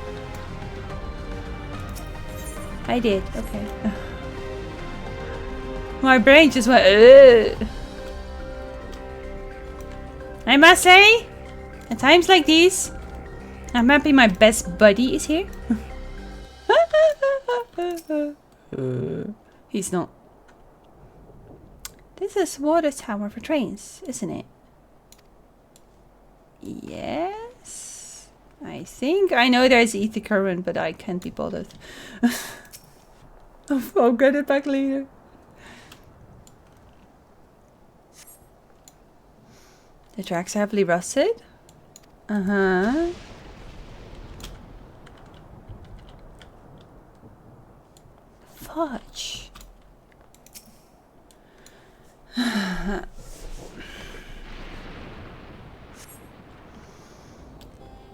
I did, okay. My brain just went, ugh. I must say, at times like these, I'm happy my best buddy is here. He's not. This is water tower for trains, isn't it? Yes. I think I know there's ether current, but I can't be bothered. I'll get it back later. The tracks are heavily rusted. Uh-huh. Fudge.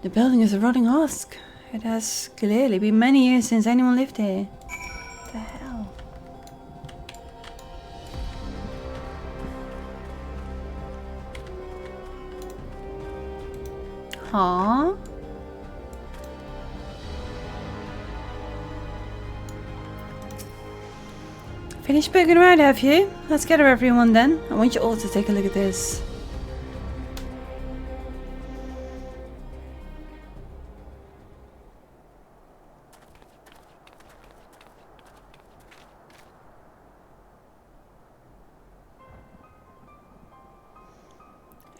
The building is a rotting husk. It has clearly been many years since anyone lived here. What the hell? Huh? Finished poking around, have you? Let's gather everyone then. I want you all to take a look at this.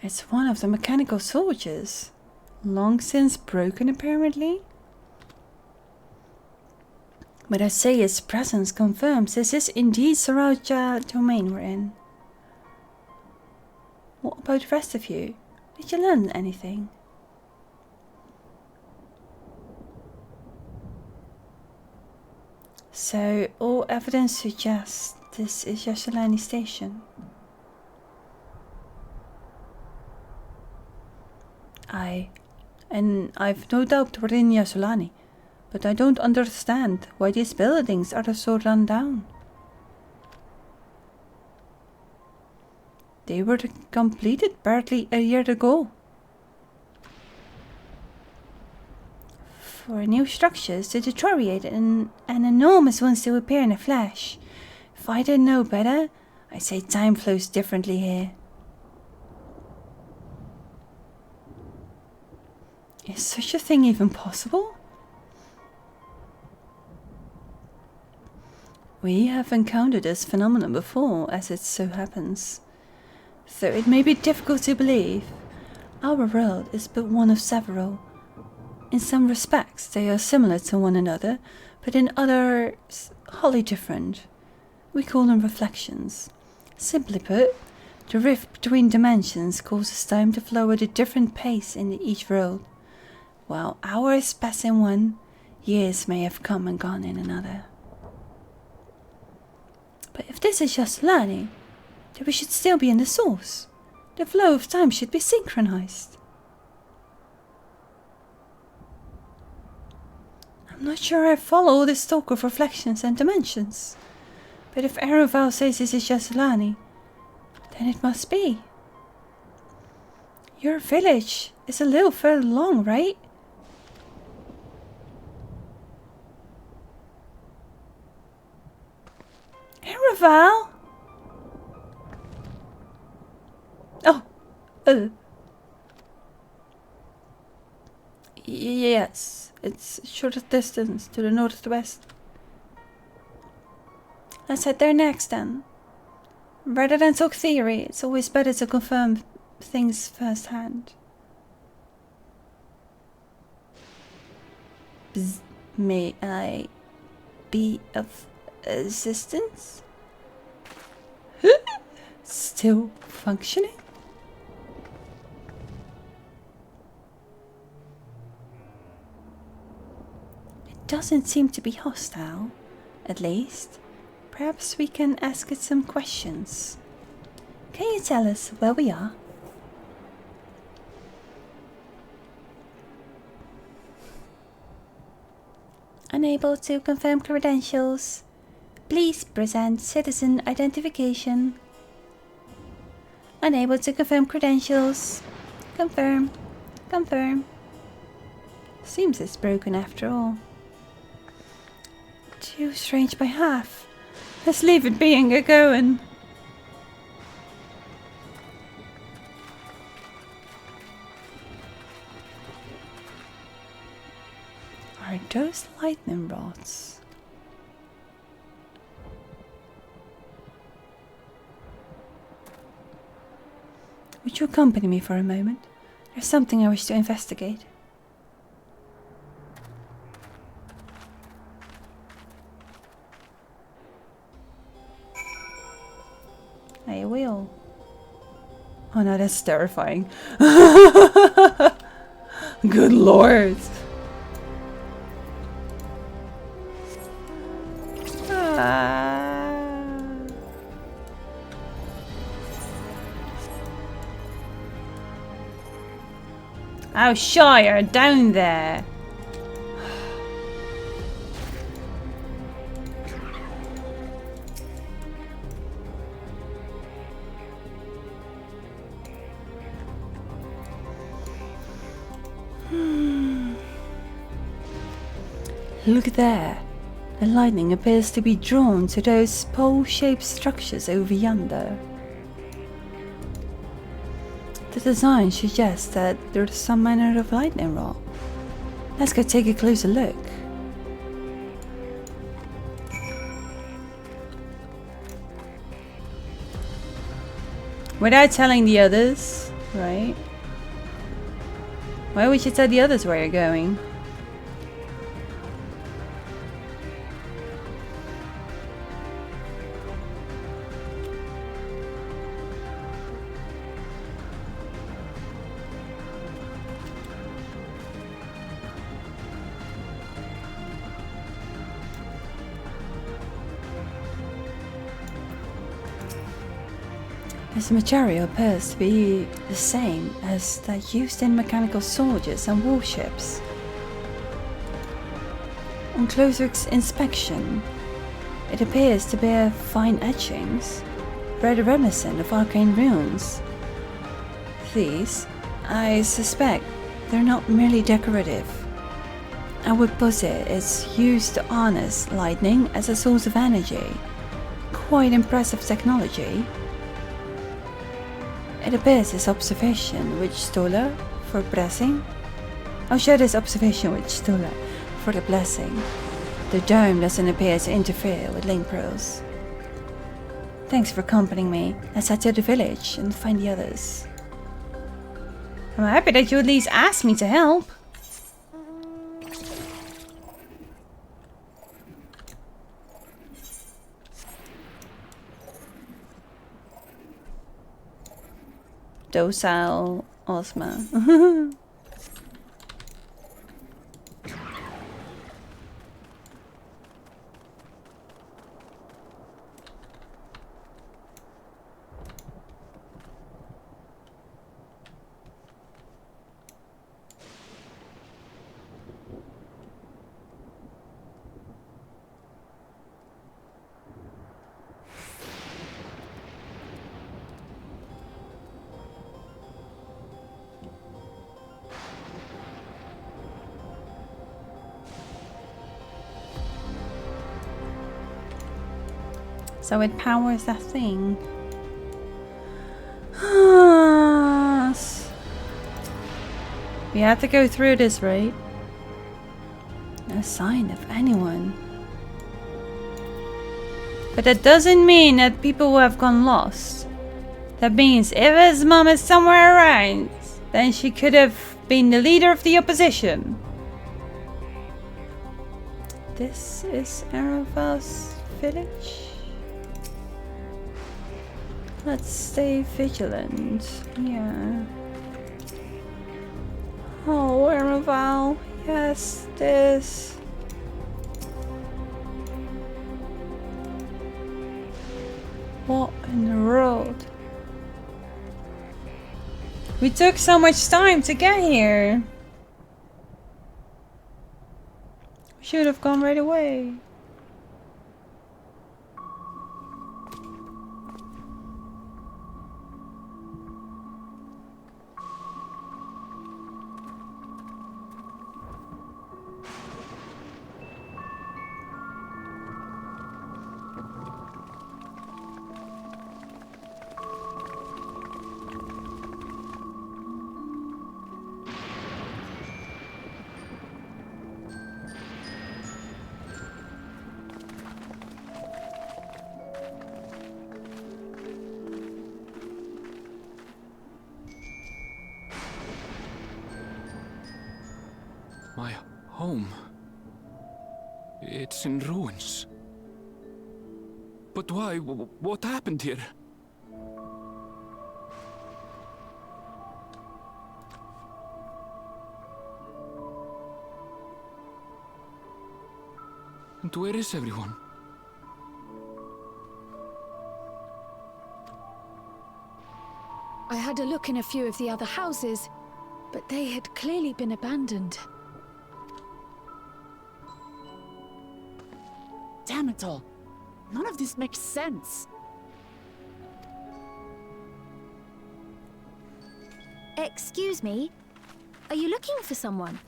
It's one of the mechanical soldiers. Long since broken, apparently. But I say its presence confirms this is indeed Saraja domain we're in. What about the rest of you? Did you learn anything? So, all evidence suggests this is Yashalani Station. I've no doubt we're in Yasulani, but I don't understand why these buildings are so run down. They were completed barely a year ago. For new structures to deteriorate and enormous ones to appear in a flash. If I didn't know better, I'd say time flows differently here. Is such a thing even possible? We have encountered this phenomenon before, as it so happens. Though it may be difficult to believe, our world is but one of several. In some respects they are similar to one another, but in others wholly different. We call them reflections. Simply put, the rift between dimensions causes time to flow at a different pace in each world. While hours pass in one, years may have come and gone in another. But if this is just learning, then we should still be in the source. The flow of time should be synchronized. I'm not sure I follow this talk of reflections and dimensions. But if Ereval says this is just Lani, then it must be. Your village is a little further along, right? Ereval? Oh. Yes, it's short distance to the northwest. Let's head there next then. Rather than talk theory, it's always better to confirm things firsthand. Bzz, may I be of assistance? Still functioning? It doesn't seem to be hostile. At least, perhaps we can ask it some questions. Can you tell us where we are? Unable to confirm credentials. Please present citizen identification. Unable to confirm credentials. Confirm. Confirm. Seems it's broken after all. Too strange by half. Let's leave it be and get going. Are those lightning rods? Would you accompany me for a moment? There's something I wish to investigate. I will. Oh no, that's terrifying. Good lord. Oh, Shire, down there. Look there. The lightning appears to be drawn to those pole-shaped structures over yonder. The design suggests that there's some manner of lightning rod. Let's go take a closer look. Without telling the others, right? Why would you tell the others where you're going? This material appears to be the same as that used in mechanical soldiers and warships. On closer inspection, it appears to bear fine etchings, rather reminiscent of arcane runes. These, I suspect, they're not merely decorative. I would posit it's used to harness lightning as a source of energy. Quite impressive technology. It appears this observation with Stola for blessing. I'll share this observation with Stola for the blessing. The dome doesn't appear to interfere with link pearls. Thanks for accompanying me. Let's head to the village and find the others. I'm happy that you at least asked me to help. Docile Ozma. So it powers that thing. We have to go through this, right? No sign of anyone. But that doesn't mean that people will have gone lost. That means if his mom is somewhere around, then she could have been the leader of the opposition. This is Araval's village. Let's stay vigilant. Yeah. Oh, Araval. Yes, this. What in the world? We took so much time to get here. We should have gone right away. My home. It's in ruins. But why? What happened here? And where is everyone? I had a look in a few of the other houses, but they had clearly been abandoned. Damn it all. None of this makes sense. Excuse me? Are you looking for someone?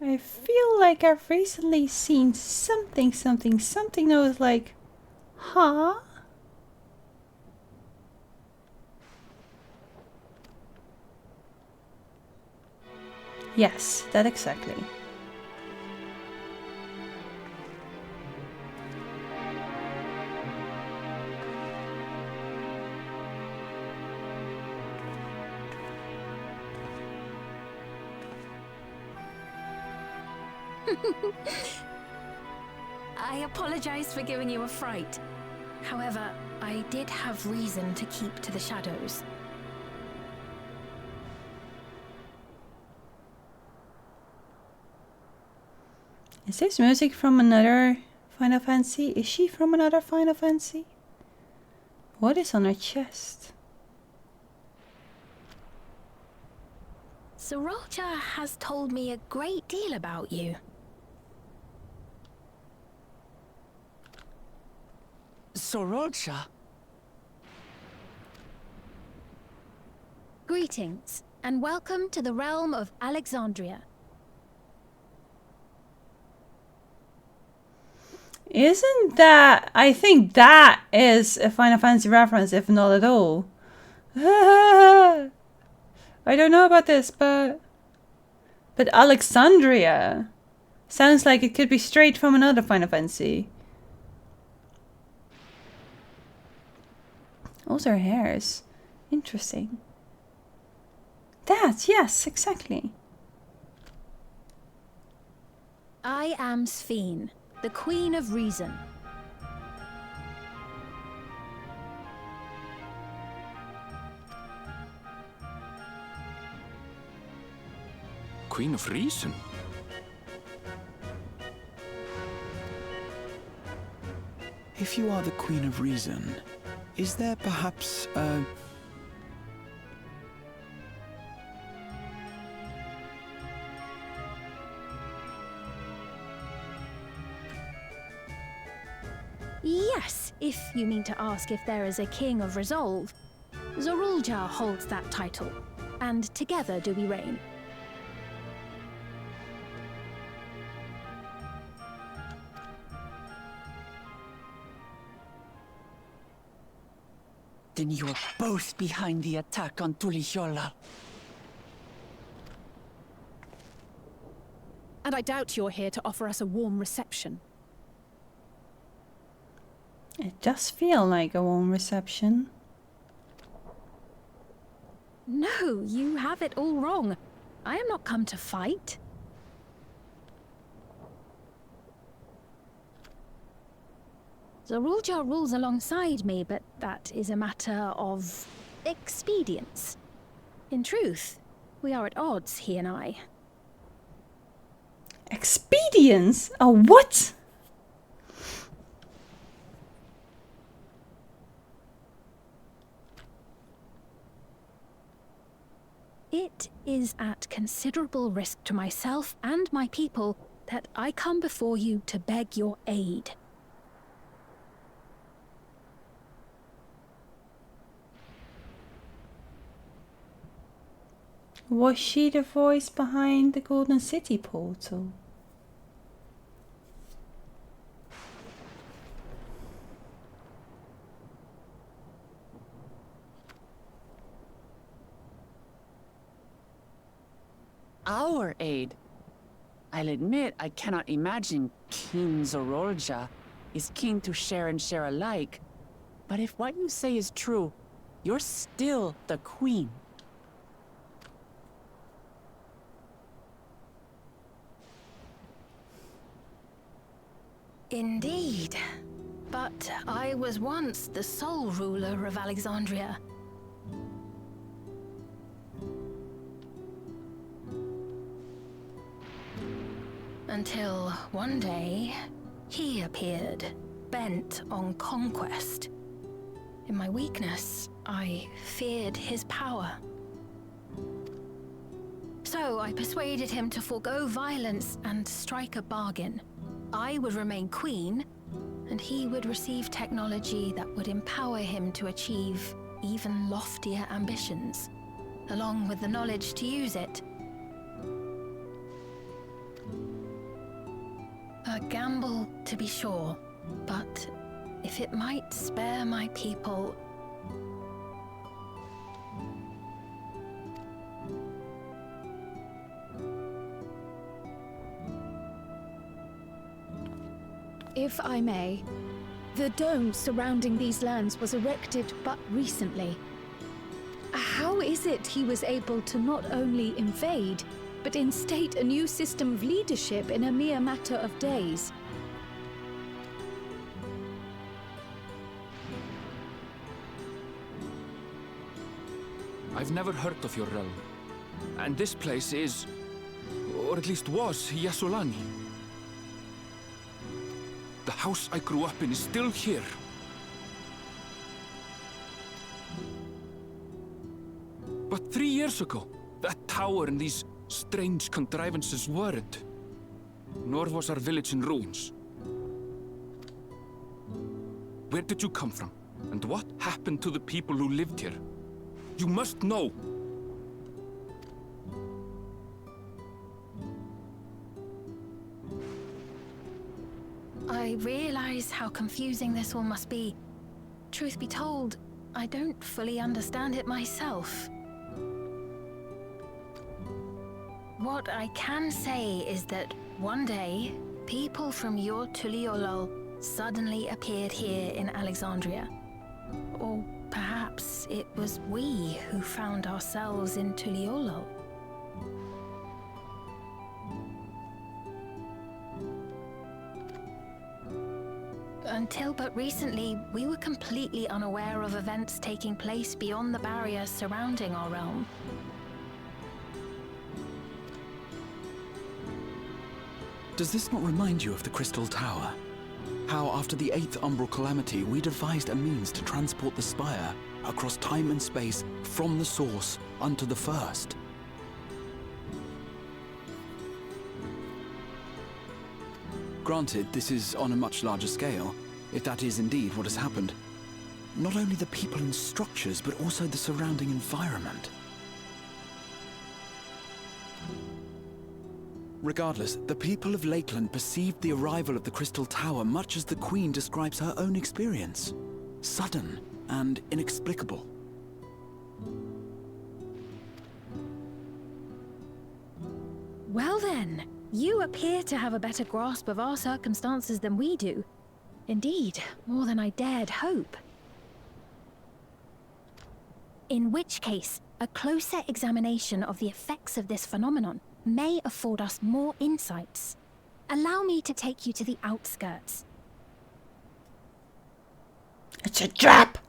I feel like I've recently seen something that was like, huh? Yes, that exactly. I apologize for giving you a fright. However, I did have reason to keep to the shadows. Is this music from another Final Fantasy? Is she from another Final Fantasy? What is on her chest? Sorolcha has told me a great deal about you. Sorolcha? Greetings, and welcome to the realm of Alexandria. Isn't that... I think that is a Final Fantasy reference, if not at all. I don't know about this, but Alexandria sounds like it could be straight from another Final Fantasy. Also her hairs. Interesting. That, yes, exactly. I am Sphene, the Queen of Reason. Queen of Reason? If you are the Queen of Reason, is there perhaps a... Yes, if you mean to ask if there is a King of Resolve. Zorulja holds that title, and together do we reign. Then you're both behind the attack on Tuliyola. And I doubt you're here to offer us a warm reception. It does feel like a warm reception. No, you have it all wrong. I am not come to fight. Zorulja rules alongside me, but that is a matter of expedience. In truth, we are at odds, he and I. Expedience? Oh, what? is at considerable risk to myself and my people that I come before you to beg your aid. Was she the voice behind the Golden City portal? Our aid? I'll admit I cannot imagine King Zorolja is keen to share and share alike. But if what you say is true, you're still the queen. Indeed. But I was once the sole ruler of Alexandria. Until one day, he appeared, bent on conquest. In my weakness, I feared his power. So I persuaded him to forego violence and strike a bargain. I would remain queen, and he would receive technology that would empower him to achieve even loftier ambitions, along with the knowledge to use it. A gamble, to be sure, but if it might spare my people... If I may, the dome surrounding these lands was erected but recently. How is it he was able to not only invade, but instate a new system of leadership in a mere matter of days? I've never heard of your realm. And this place is, or at least was, Yasolani. The house I grew up in is still here. But 3 years ago, that tower and these strange contrivances weren't. Nor was our village in ruins. Where did you come from? And what happened to the people who lived here? You must know! I realize how confusing this all must be. Truth be told, I don't fully understand it myself. What I can say is that one day, people from your Tuliolol suddenly appeared here in Alexandria. Or perhaps it was we who found ourselves in Tuliolol. Until but recently, we were completely unaware of events taking place beyond the barrier surrounding our realm. Does this not remind you of the Crystal Tower? How after the 8th Umbral Calamity, we devised a means to transport the Spire across time and space from the source unto the First? Granted, this is on a much larger scale, if that is indeed what has happened. Not only the people and structures, but also the surrounding environment. Regardless, the people of Lakeland perceived the arrival of the Crystal Tower much as the Queen describes her own experience. Sudden and inexplicable. Well then, you appear to have a better grasp of our circumstances than we do. Indeed, more than I dared hope. In which case, a closer examination of the effects of this phenomenon may afford us more insights. Allow me to take you to the outskirts. It's a trap!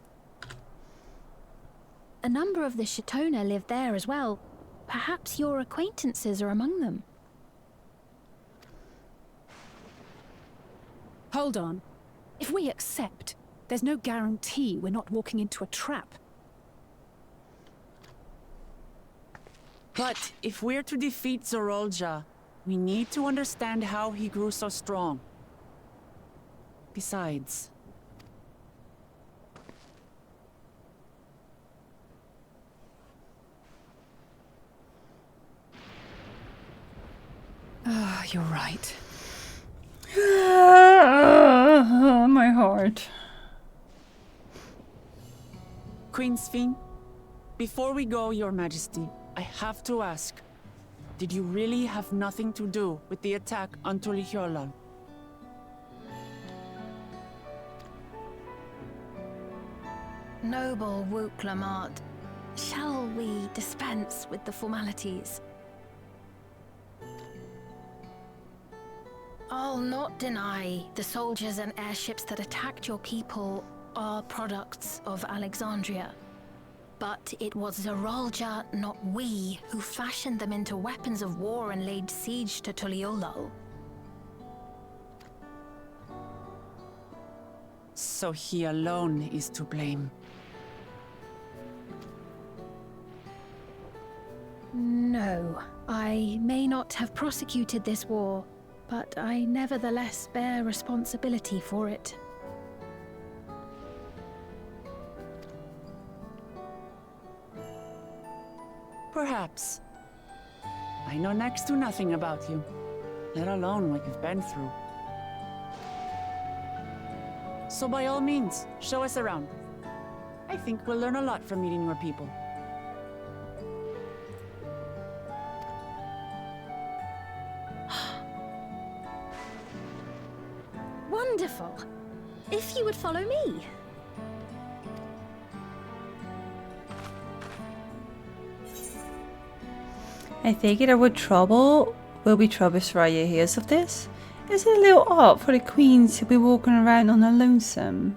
A number of the Shatona live there as well. Perhaps your acquaintances are among them. Hold on. If we accept, there's no guarantee we're not walking into a trap. But if we're to defeat Zorolja, we need to understand how he grew so strong. Besides... You're right. My heart. Queen Sphene, before we go, Your Majesty, I have to ask, did you really have nothing to do with the attack on Tulihyolol? Noble Wuklamart, shall we dispense with the formalities? I'll not deny the soldiers and airships that attacked your people are products of Alexandria. But it was Zorolja, not we, who fashioned them into weapons of war and laid siege to Tulihyolol. So he alone is to blame. No, I may not have prosecuted this war, but I nevertheless bear responsibility for it. Perhaps. I know next to nothing about you, let alone what you've been through. So by all means, show us around. I think we'll learn a lot from meeting your people. Wonderful. If you would follow me. I take it will be trouble Soraya hears of this. Is it a little odd for the queen to be walking around on her lonesome?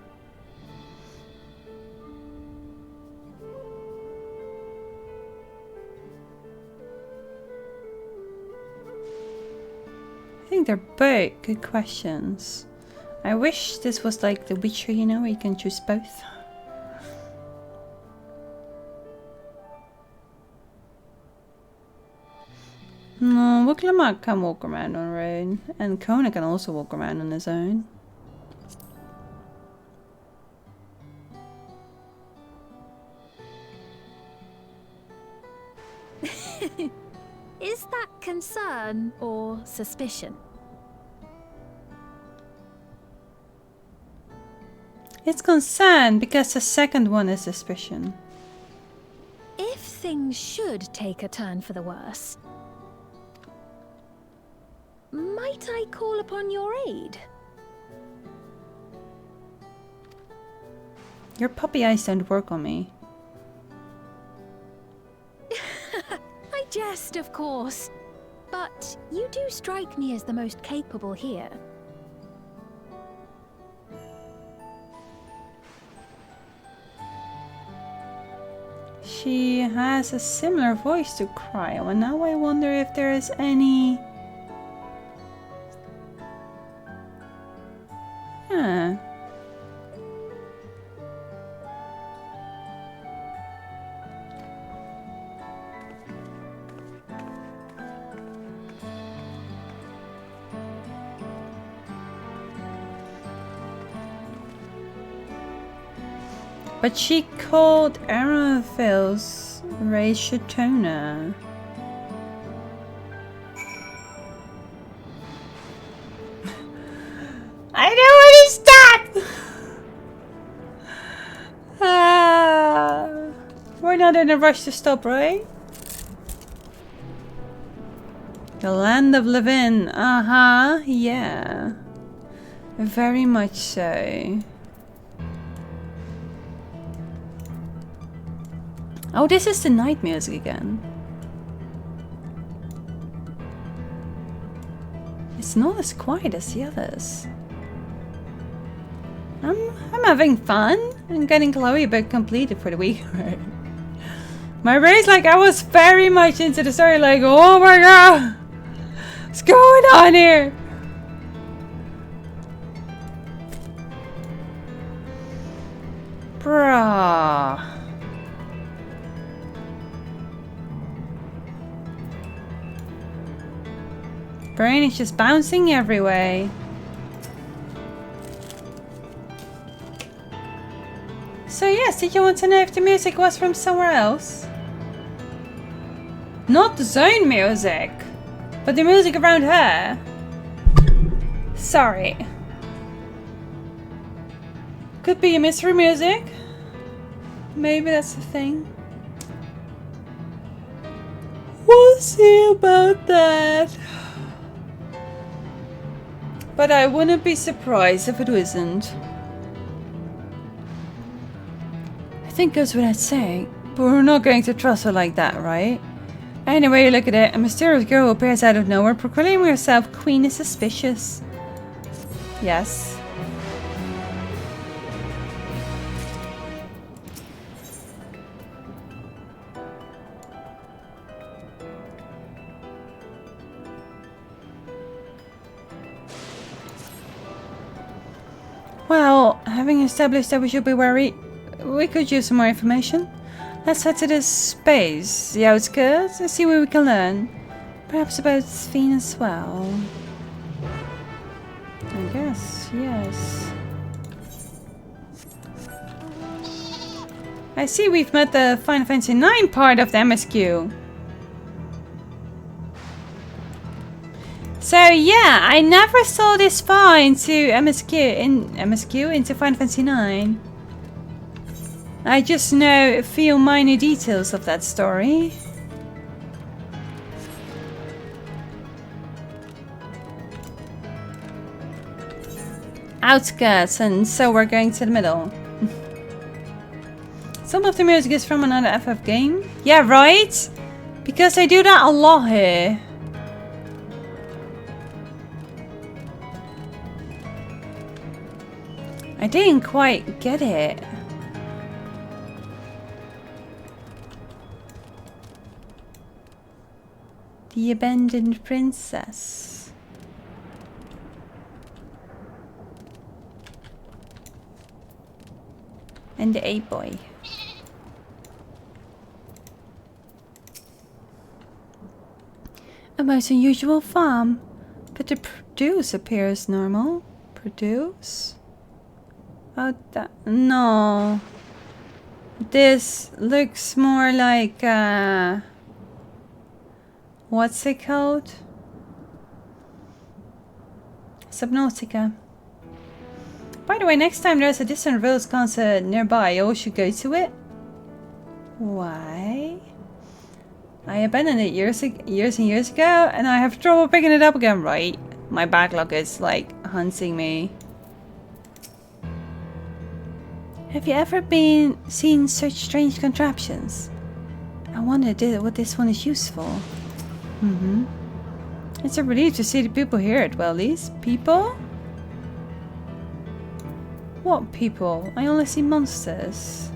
I think they're both good questions. I wish this was like The Witcher, you know, where you can choose both. No, Wuklamart can walk around on her own, and Kona can also walk around on his own. Is that concern or suspicion? It's concern because the second one is suspicion. If things should take a turn for the worse, might I call upon your aid? Your puppy eyes don't work on me. I jest, of course. But you do strike me as the most capable here. She has a similar voice to Cryo, and now I wonder if there is any... Huh. But she called Aranfel's Ray Shatona. I know what is that! We're not in a rush to stop, right? The land of Levin. Yeah. Very much so. Oh, this is the night music again. It's not as quiet as the others. I'm having fun. I'm getting Chloe a bit completed for the week. My brain's like, I was very much into the story, like, oh my god, what's going on here? Bruh. Brain is just bouncing everywhere. So yes, did you want to know if the music was from somewhere else? Not the zone music, but the music around her. Sorry. Could be a mystery music. Maybe that's the thing. We'll see about that. But I wouldn't be surprised if it wasn't. I think it goes without saying, but we're not going to trust her like that, right? Anyway, look at it. A mysterious girl appears out of nowhere, proclaiming herself Queen is suspicious. Yes. Well, having established that we should be worried, we could use some more information. Let's head to this space, the outskirts, and see what we can learn. Perhaps about Sphene as well. I guess, yes. I see we've met the Final Fantasy IX part of the MSQ. So yeah, I never saw this far into into Final Fantasy IX. I just know a few minor details of that story. Outskirts, and so we're going to the middle. Some of the music is from another FF game. Yeah, right? Because I do that a lot here. I didn't quite get it. The Abandoned Princess. And the A-boy. A most unusual farm, but the produce appears normal. Produce? Oh, no. This looks more like, what's it called? Subnautica. By the way, next time there's a Distant Rose concert nearby, you all should go to it. Why? I abandoned it years and years ago, and I have trouble picking it up again, right? My backlog is like hunting me. Have you ever seen such strange contraptions? I wondered what this one is used for. It's a relief to see the people here. Well, these people? What people? I only see monsters.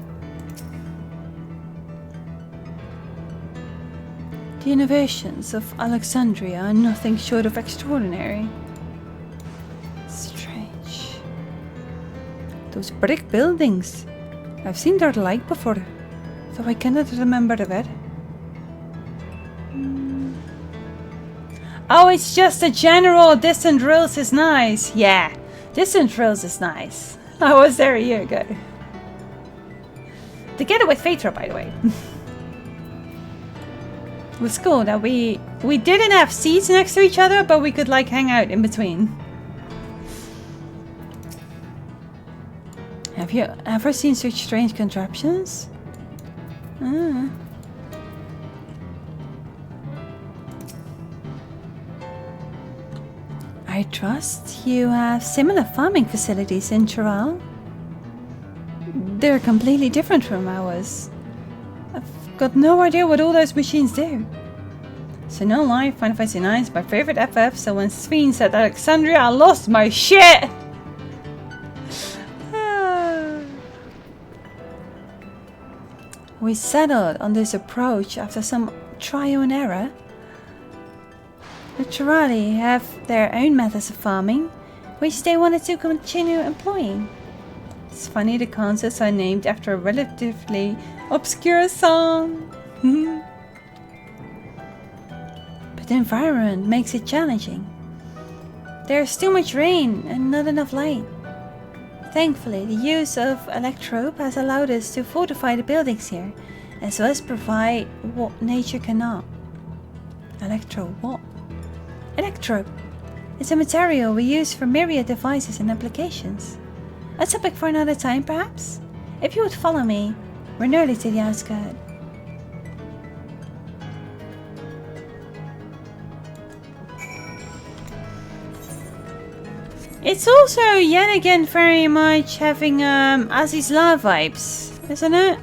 The innovations of Alexandria are nothing short of extraordinary. Strange. Those brick buildings. I've seen their like before, though I cannot remember the where. Oh, it's just a general Distant Drills is nice. Yeah, Distant Drills is nice. I was there a year ago. Together with Phaedra, by the way. It was cool that we didn't have seats next to each other, but we could like hang out in between. Have you ever seen such strange contraptions? I trust you have similar farming facilities in Chiral. They're completely different from ours. I've got no idea what all those machines do. So no lie, Final Fantasy IX is my favorite FF, so when Sphene said Alexandria, I lost my shit! We settled on this approach after some trial and error. The Chirali have their own methods of farming, which they wanted to continue employing. It's funny the concerts are named after a relatively obscure song. But the environment makes it challenging. There's too much rain and not enough light. Thankfully, the use of electrope has allowed us to fortify the buildings here, as well as provide what nature cannot. Electro what? Electrope. It's a material we use for myriad devices and applications. A topic for another time, perhaps? If you would follow me, we're nearly to the outskirts. It's also yet again very much having Aziz La vibes, isn't it?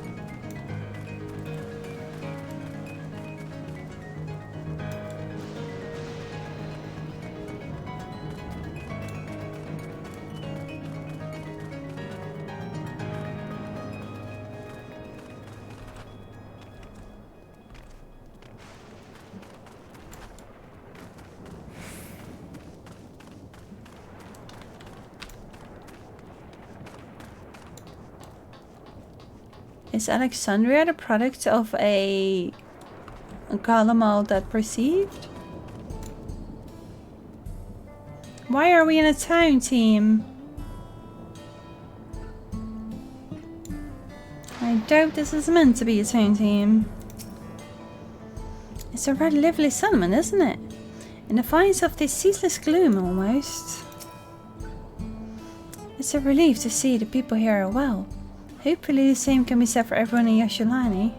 Is Alexandria the product of a Galamal that perceived? Why are we in a town team? I doubt this is meant to be a town team. It's a rather lively settlement, isn't it? In defiance of this ceaseless gloom, almost. It's a relief to see the people here are well. Hopefully the same can be said for everyone in Yashulani.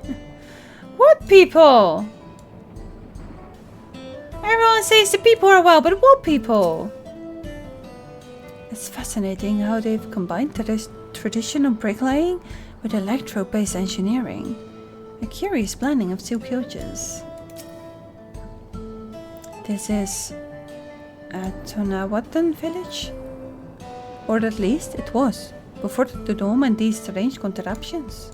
What people? Everyone says the people are well, but what people? It's fascinating how they've combined traditional bricklaying with electro-based engineering. A curious blending of two cultures. This is a Tonawatan village? Or at least it was. Before the dome and these strange contraptions.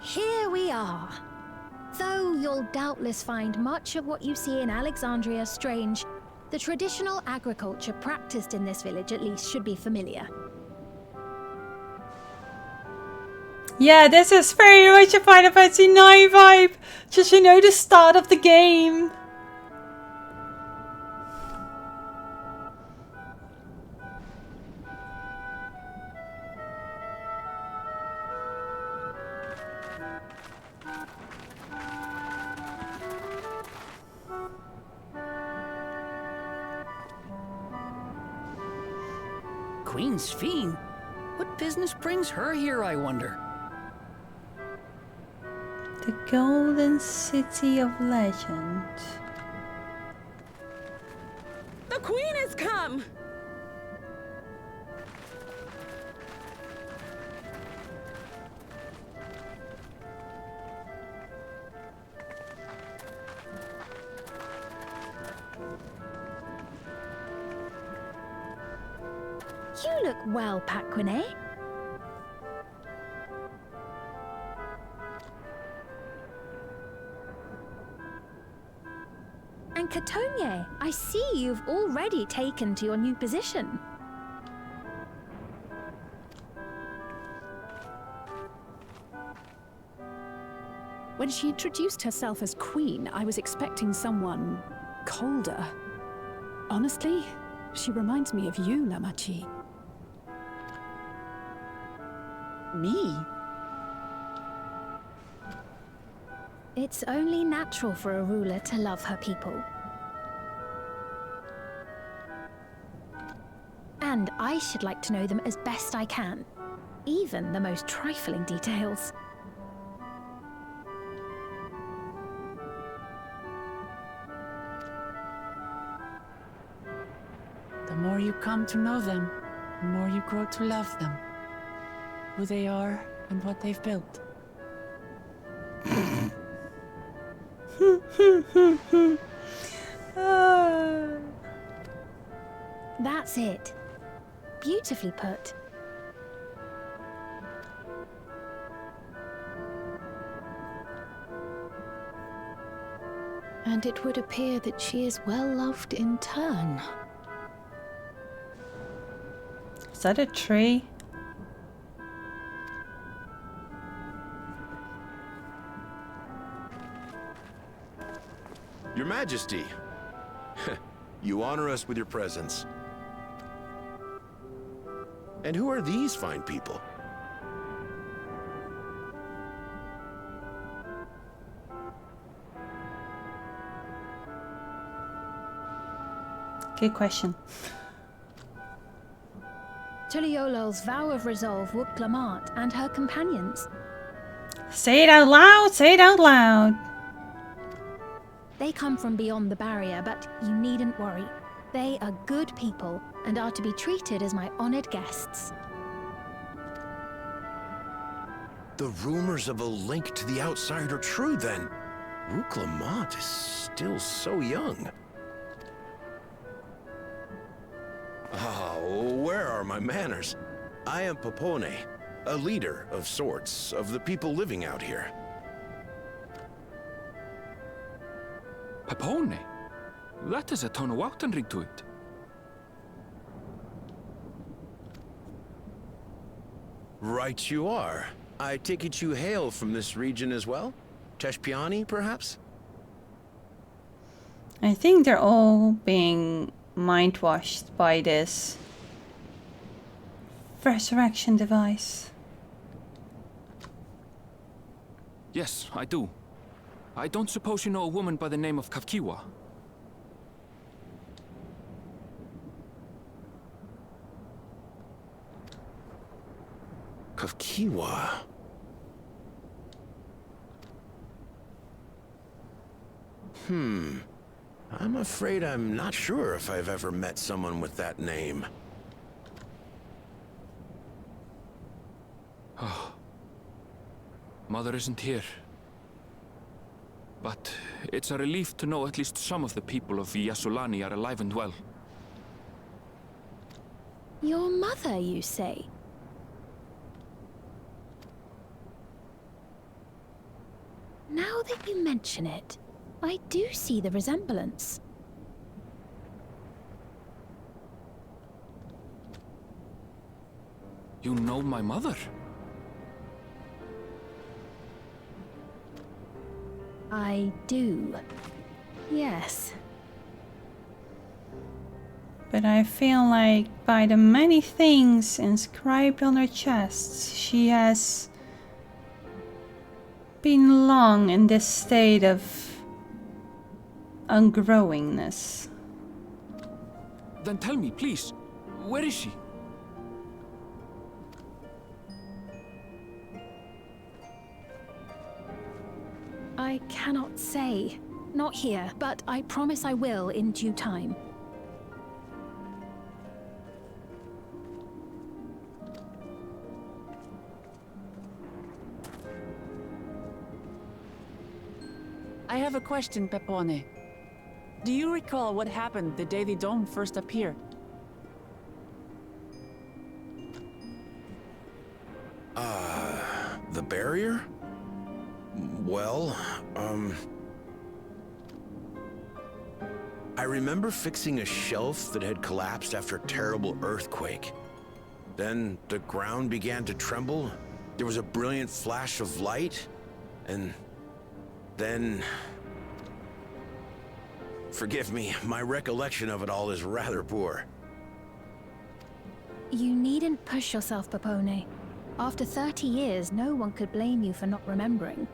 Here we are. Though you'll doubtless find much of what you see in Alexandria strange, the traditional agriculture practiced in this village at least should be familiar. Yeah, this is very much a Final Fantasy IX vibe. Just, you know, the start of the game. Queen Sphene? What business brings her here, I wonder? The Golden City of Legend. The Queen has come! You look well, Paquine. And Katonye, I see you've already taken to your new position. When she introduced herself as queen, I was expecting someone colder. Honestly, she reminds me of you, Lamachi. Me? It's only natural for a ruler to love her people. And I should like to know them as best I can, even the most trifling details. The more you come to know them, the more you grow to love them. Who they are and what they've built. That's it. Beautifully put. And it would appear that she is well loved in turn. Is that a tree? Your Majesty, you honor us with your presence. And who are these fine people? Good question. Tuliolol's vow of resolve woke Lamart and her companions. Say it out loud! Say it out loud! They come from beyond the barrier, but you needn't worry. They are good people and are to be treated as my honored guests. The rumors of a link to the outside are true then. Rook Lamont is still so young. Oh, where are my manners? I am Papone, a leader of sorts of the people living out here. Papone? That is a ton of Wautenrig to it. Right you are. I take it you hail from this region as well? Teshpiani, perhaps? I think they're all being mind-washed by this resurrection device. Yes, I do. I don't suppose you know a woman by the name of Kavkiwa? Kavkiwa? I'm afraid I'm not sure if I've ever met someone with that name. Oh. Mother isn't here. But it's a relief to know at least some of the people of Yasulani are alive and well. Your mother, you say? Now that you mention it, I do see the resemblance. You know my mother? I do. Yes. But I feel like by the many things inscribed on her chest, she has been long in this state of ungrowingness. Then tell me, please, where is she? I cannot say. Not here, but I promise I will in due time. I have a question, Pepone. Do you recall what happened the day the dome first appeared? The barrier? Well, I remember fixing a shelf that had collapsed after a terrible earthquake. Then the ground began to tremble. There was a brilliant flash of light, and then... Forgive me, my recollection of it all is rather poor. You needn't push yourself, Papone. After 30 years, no one could blame you for not remembering.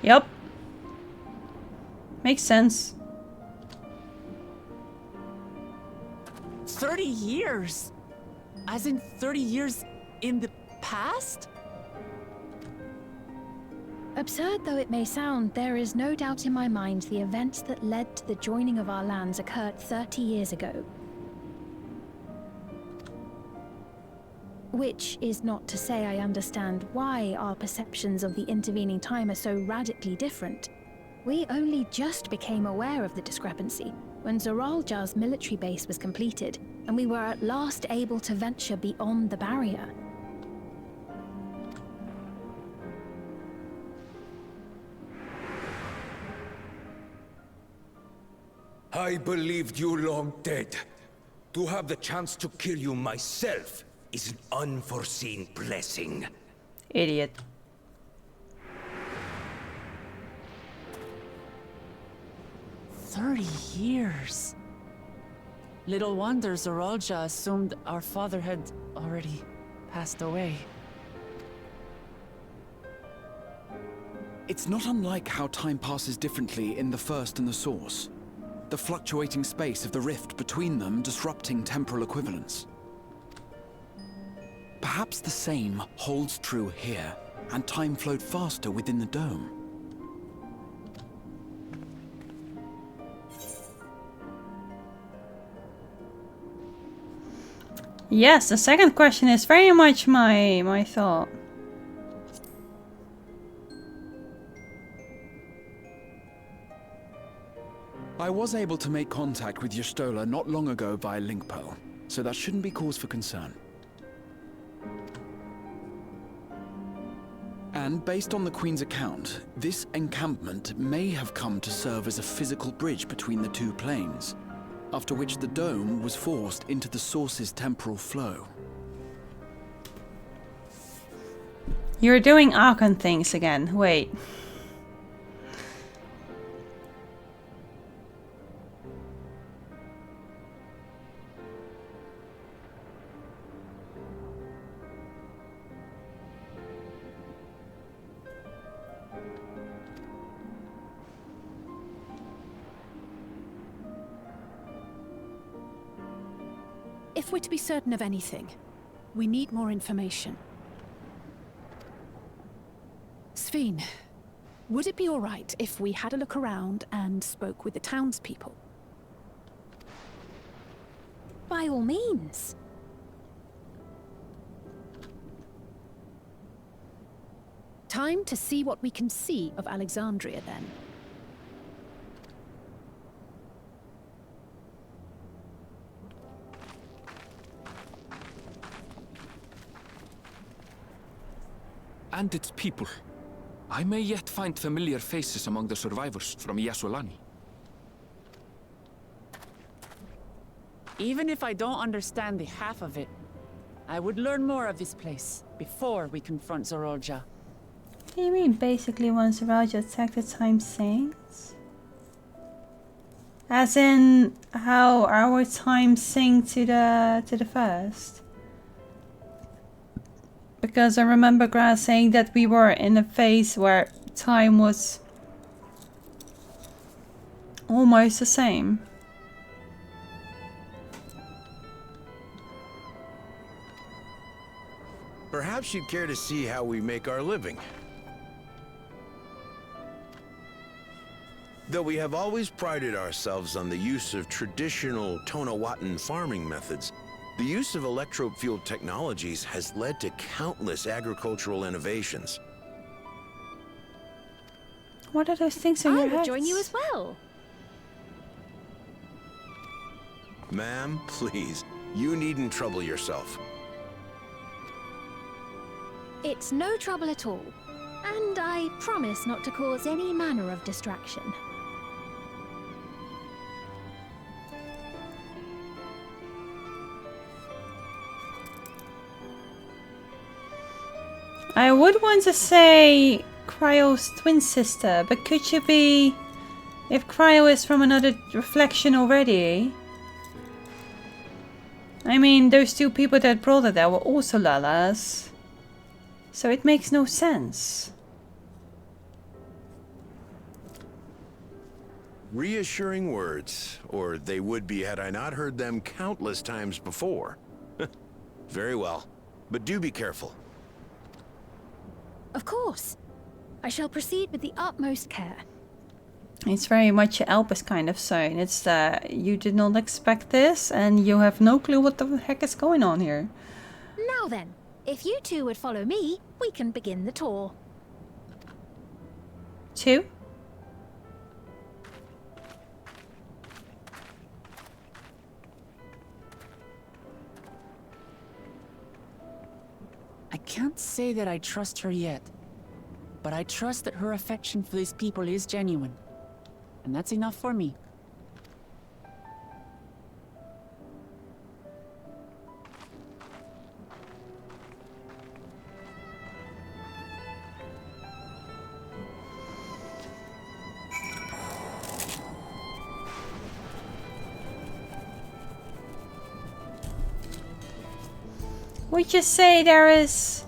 Yep. Makes sense. 30 years? As in 30 years in the past? Absurd though it may sound, there is no doubt in my mind the events that led to the joining of our lands occurred 30 years ago. Which is not to say I understand why our perceptions of the intervening time are so radically different. We only just became aware of the discrepancy when Zoraljar's military base was completed, and we were at last able to venture beyond the barrier. I believed you long dead. To have the chance to kill you myself is an unforeseen blessing. Idiot. "30 years. Little wonder Zoralja assumed our father had already passed away." It's not unlike how time passes differently in the First and the Source. The fluctuating space of the rift between them disrupting temporal equivalence. Perhaps the same holds true here, and time flowed faster within the dome. Yes, the second question is very much my thought. I was able to make contact with Y'shtola not long ago via link pearl, so that shouldn't be cause for concern. And based on the Queen's account, this encampment may have come to serve as a physical bridge between the two planes, after which the dome was forced into the Source's temporal flow. You're doing Archon things again. Wait. If we're to be certain of anything, we need more information. Sphene, would it be all right if we had a look around and spoke with the townspeople? By all means. Time to see what we can see of Alexandria, then. And its people. I may yet find familiar faces among the survivors from Yassolani. Even if I don't understand the half of it, I would learn more of this place before we confront Zoralja. What do you mean, basically once Zoralja attacked the Time Sinks? As in how our time synced to the first? Because I remember Grass saying that we were in a phase where time was almost the same. Perhaps you'd care to see how we make our living. Though we have always prided ourselves on the use of traditional Tonawatan farming methods, the use of electro-fueled technologies has led to countless agricultural innovations. What are those things in your I heads? would join you as well. Ma'am, please, you needn't trouble yourself. It's no trouble at all. And I promise not to cause any manner of distraction. I would want to say Cryo's twin sister, but could you be... If Cryo is from another reflection already? I mean, those two people that brought her there were also Lalas. So it makes no sense. Reassuring words, or they would be had I not heard them countless times before. Very well, but do be careful. Of course. I shall proceed with the utmost care. It's very much Elpis kind of sign. It's you did not expect this and you have no clue what the heck is going on here. Now then, if you two would follow me, we can begin the tour. 2? I can't say that I trust her yet, but I trust that her affection for these people is genuine. And that's enough for me. We just say there is...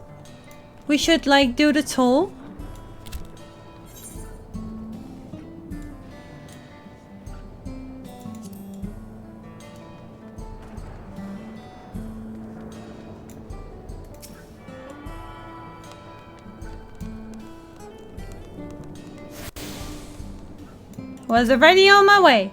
We should like do the toll. Was already on my way.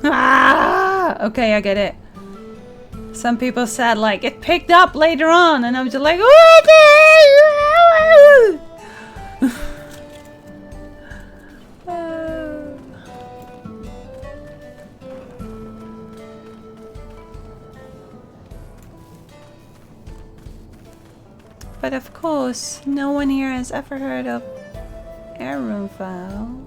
Ah! Okay, I get it. Some people said like it picked up later on, and I'm just like, what the hell? But of course, no one here has ever heard of Arunval.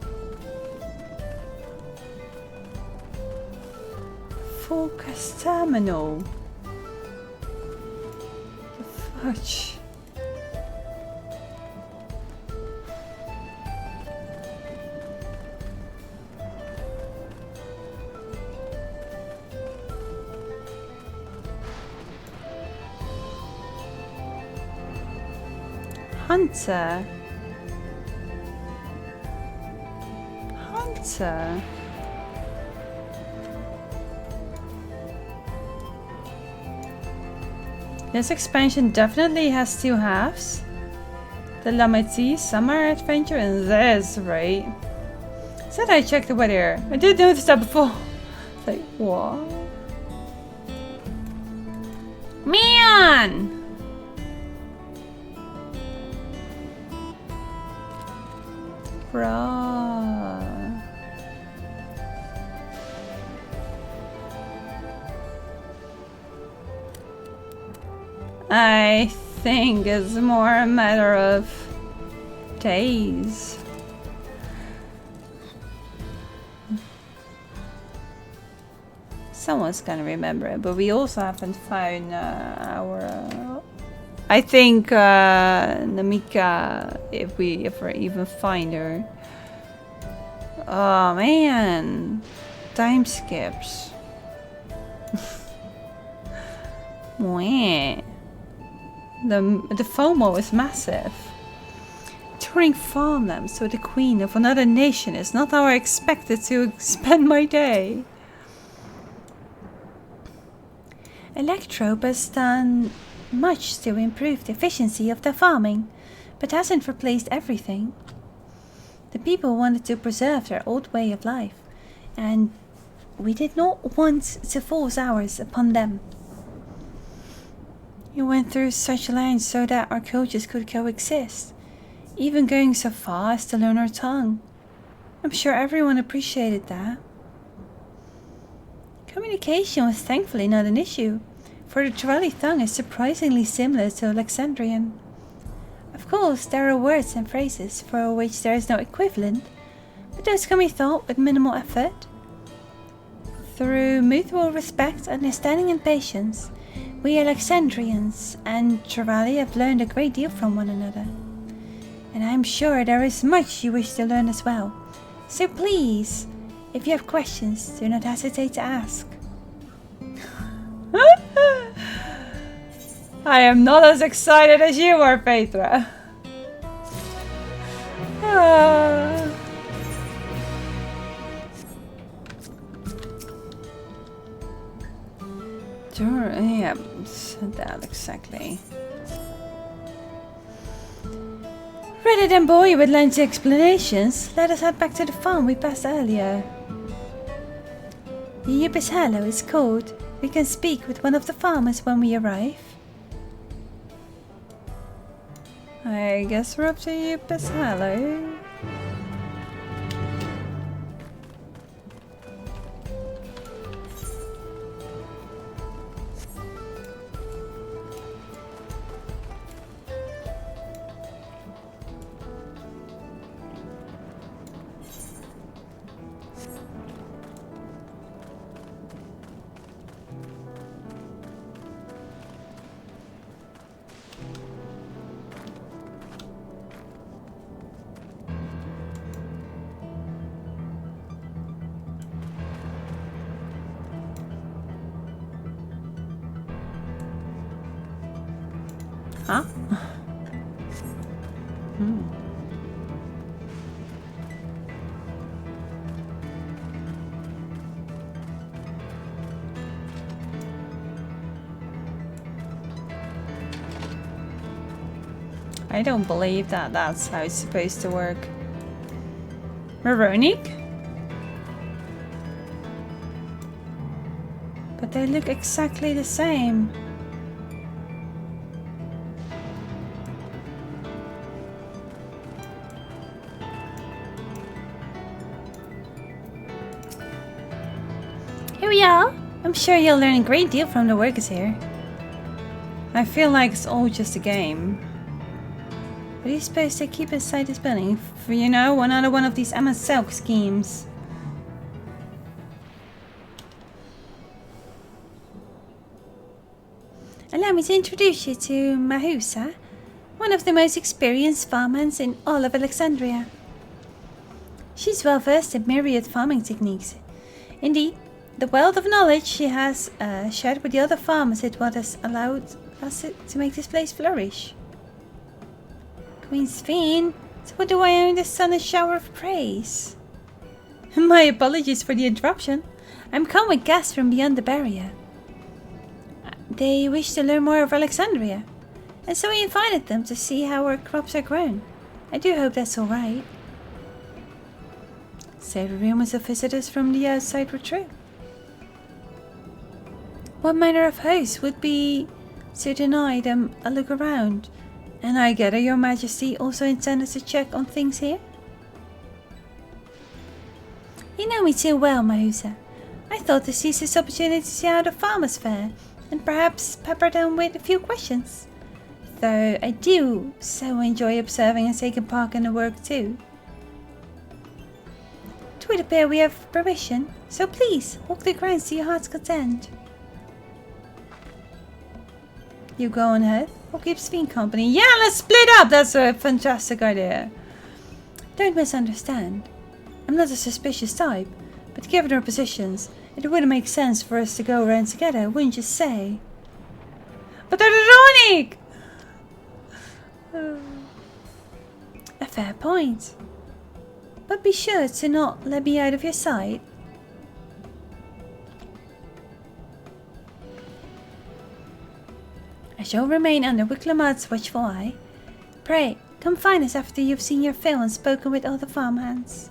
Focus terminal. The fudge. Hunter. Hunter. This expansion definitely has two halves. The Lameti summer adventure and this, right? Said I checked the weather. I did notice that before. It's like, what? Man! Bruh. I think it's more a matter of days. Someone's gonna remember it, but we also haven't found our... I think Namika, if we ever even find her. Oh man, time skips. Mwah. The FOMO is massive. Touring farmlands with the queen of another nation is not how I expected to spend my day. Electrope has done much to improve the efficiency of their farming, but hasn't replaced everything. The people wanted to preserve their old way of life, and we did not want to force ours upon them. You went through such lengths so that our cultures could coexist, even going so far as to learn our tongue. I'm sure everyone appreciated that. Communication was thankfully not an issue, for the Trevally tongue is surprisingly similar to Alexandrian. Of course, there are words and phrases for which there is no equivalent, but those can be taught with minimal effort. Through mutual respect, understanding and patience, we Alexandrians and Trevally have learned a great deal from one another. And I'm sure there is much you wish to learn as well. So please, if you have questions, do not hesitate to ask. I am not as excited as you are, Petra. Sure, yeah, said that exactly. Rather than bore you with lengthy explanations, let us head back to the farm we passed earlier. The Yipis Hollow is called. We can speak with one of the farmers when we arrive. I guess we're up to Yipis Hollow. Huh? I don't believe that that's how it's supposed to work. Veronique? But they look exactly the same. Here we are. I'm sure you'll learn a great deal from the workers here. I feel like it's all just a game. What are you supposed to keep inside this building? For, you know, another one of these MSQ schemes. Allow me to introduce you to Mahusa, one of the most experienced farmhands in all of Alexandria. She's well versed in myriad farming techniques. Indeed, the wealth of knowledge she has shared with the other farmers is what has allowed us to make this place flourish. Queen Sphene, so what do I owe this son a shower of praise? My apologies for the interruption. I'm come with guests from beyond the barrier. They wish to learn more of Alexandria, and so we invited them to see how our crops are grown. I do hope that's all right. So the rumors of visitors from the outside were true. What manner of host would be to deny them a look around? And I gather your majesty also intended to check on things here? You know me too well, Mahusa. I thought to seize this opportunity to see how the farmers fare, and perhaps pepper them with a few questions. Though I do so enjoy observing and taking part in the work too. It would appear we have permission, so please walk the grounds to your heart's content. You go on ahead, or keep Sphene company. Yeah, let's split up! That's a fantastic idea. Don't misunderstand. I'm not a suspicious type, but given our positions, it wouldn't make sense for us to go around together, wouldn't you say? But ironic! A fair point. But be sure to not let me out of your sight. I shall remain under Wicklamad's watchful eye. Pray, come find us after you've seen your fill and spoken with all the farmhands.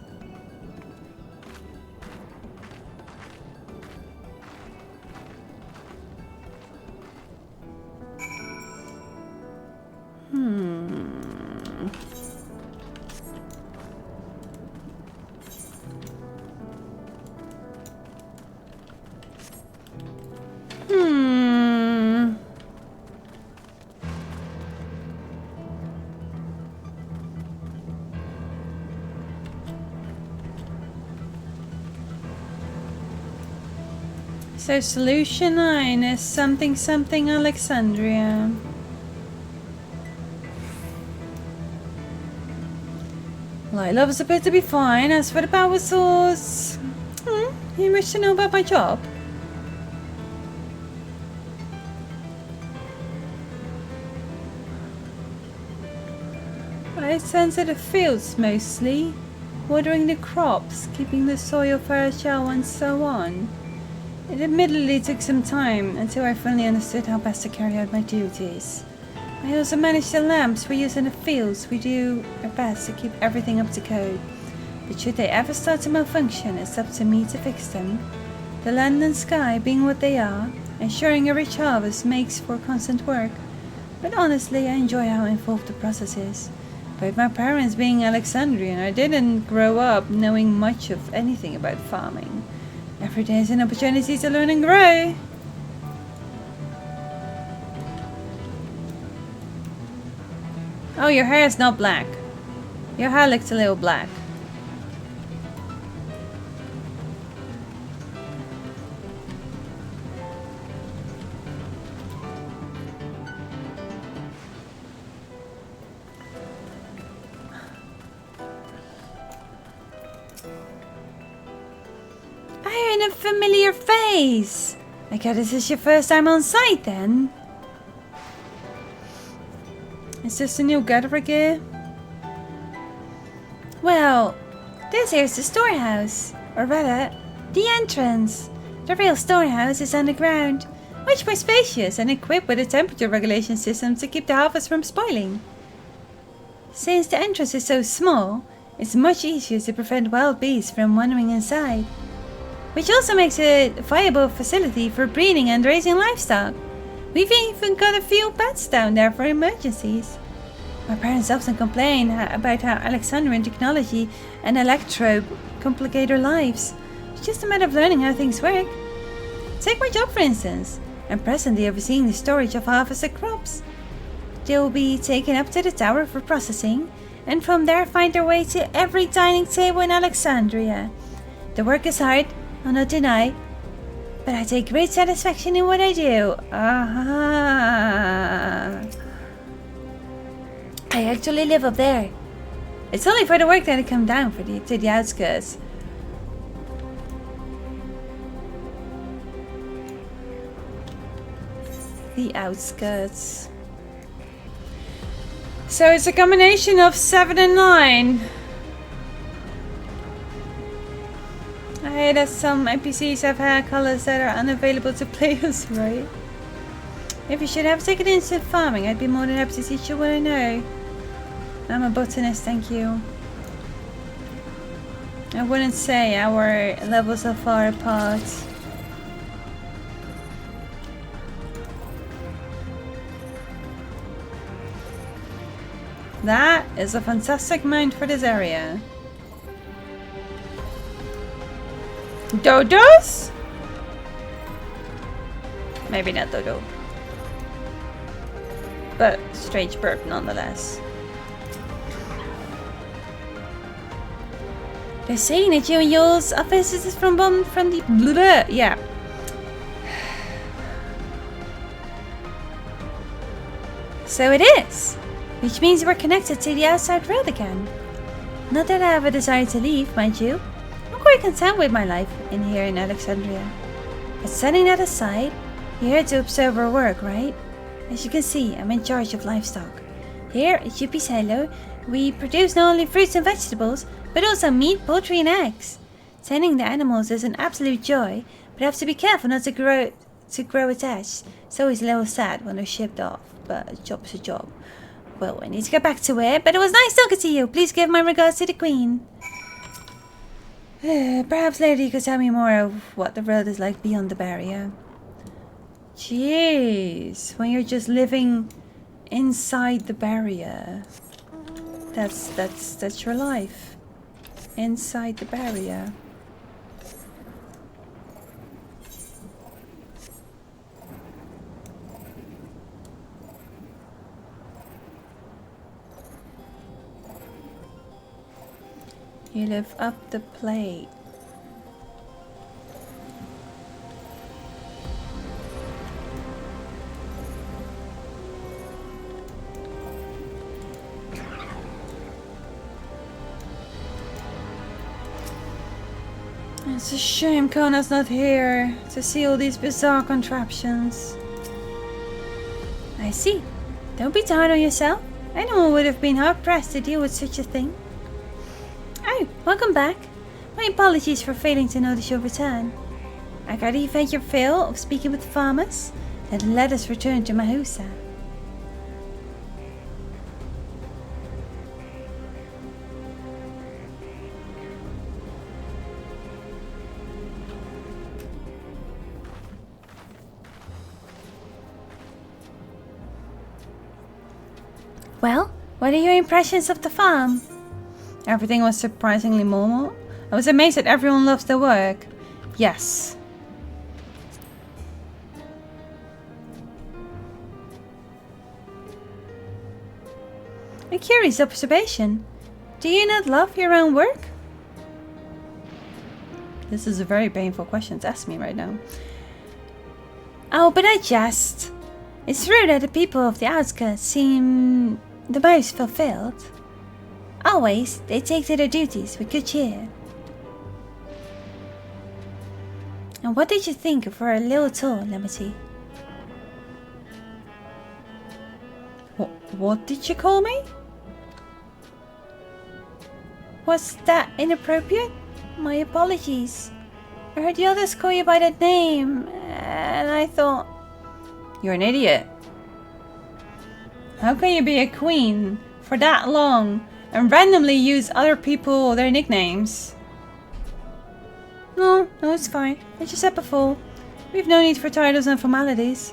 So solution 9 is something something Alexandria. Light love is supposed to be fine. As for the power source, you wish to know about my job? I tend to the fields mostly, watering the crops, keeping the soil fertile and so on. It admittedly took some time until I finally understood how best to carry out my duties. I also manage the lamps we use in the fields. We do our best to keep everything up to code. But should they ever start to malfunction, it's up to me to fix them. The land and sky being what they are, ensuring a rich harvest makes for constant work. But honestly, I enjoy how involved the process is. Both my parents being Alexandrian, I didn't grow up knowing much of anything about farming. Every day is an opportunity to learn and grow. Oh, your hair is not black. Your hair looks a little black. A familiar face. I guess this is your first time on site then. Is this a new gathering gear? Well, this here's the storehouse. Or rather, the entrance. The real storehouse is underground. Much more spacious and equipped with a temperature regulation system to keep the harvest from spoiling. Since the entrance is so small, it's much easier to prevent wild beasts from wandering inside. Which also makes it a viable facility for breeding and raising livestock. We've even got a few pets down there for emergencies. My parents often complain about how Alexandrian technology and electro complicate our lives. It's just a matter of learning how things work. Take my job for instance. I'm presently overseeing the storage of harvested crops. They will be taken up to the tower for processing, and from there find their way to every dining table in Alexandria. The work is hard, I'll not deny, but I take great satisfaction in what I do. I actually live up there. It's only for the work that I come down to the outskirts. The outskirts. So it's a combination of 7 and 9. I hear that some NPCs have hair colors that are unavailable to players, right? If you should have taken instant farming, I'd be more than happy to teach you what I know. I'm a botanist, thank you. I wouldn't say our levels are far apart. That is a fantastic mount for this area. Dodos? Maybe not dodo. But strange burp nonetheless. They're saying that you and yours office is from the blah, yeah. So it is. Which means we're connected to the outside world again. Not that I have a desire to leave, mind you. I'm quite content with my life in here in Alexandria. But setting that aside, you're here to observe our work, right? As you can see, I'm in charge of livestock. Here at UP Silo, we produce not only fruits and vegetables, but also meat, poultry and eggs. Tending the animals is an absolute joy, but I have to be careful not to grow attached. It's always a little sad when they're shipped off, but a job's a job. Well, I need to get back to it, but it was nice talking to you. Please give my regards to the Queen. Perhaps later you could tell me more of what the world is like beyond the barrier. Jeez, when you're just living inside the barrier. That's your life. Inside the barrier. You live up the plate. It's a shame Kona's not here to see all these bizarre contraptions. I see. Don't be hard on yourself. Anyone would have been hard pressed to deal with such a thing. Oh, welcome back. My apologies for failing to notice your return. I got you've had your fill of speaking with the farmers, then let us return to Mahusa. Well, what are your impressions of the farm? Everything was surprisingly normal. I was amazed that everyone loves their work. Yes. A curious observation. Do you not love your own work? This is a very painful question to ask me right now. Oh, but I jest. It's true that the people of the outskirts seem the most fulfilled. Always, they take to their duties with good cheer. And what did you think of our little tour, Lemity? What did you call me? Was that inappropriate? My apologies. I heard the others call you by that name, and I thought... You're an idiot. How can you be a queen for that long and randomly use other people, their nicknames? No, it's fine. As you said before, we've no need for titles and formalities.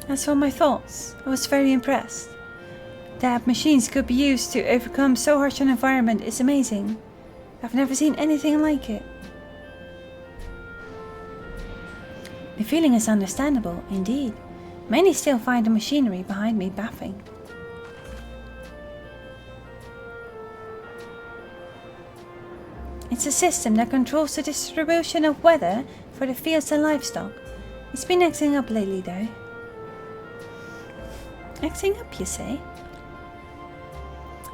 As for my thoughts, I was very impressed. That machines could be used to overcome so harsh an environment is amazing. I've never seen anything like it. The feeling is understandable, indeed. Many still find the machinery behind me baffling. It's a system that controls the distribution of weather for the fields and livestock. It's been acting up lately though. Acting up, you say?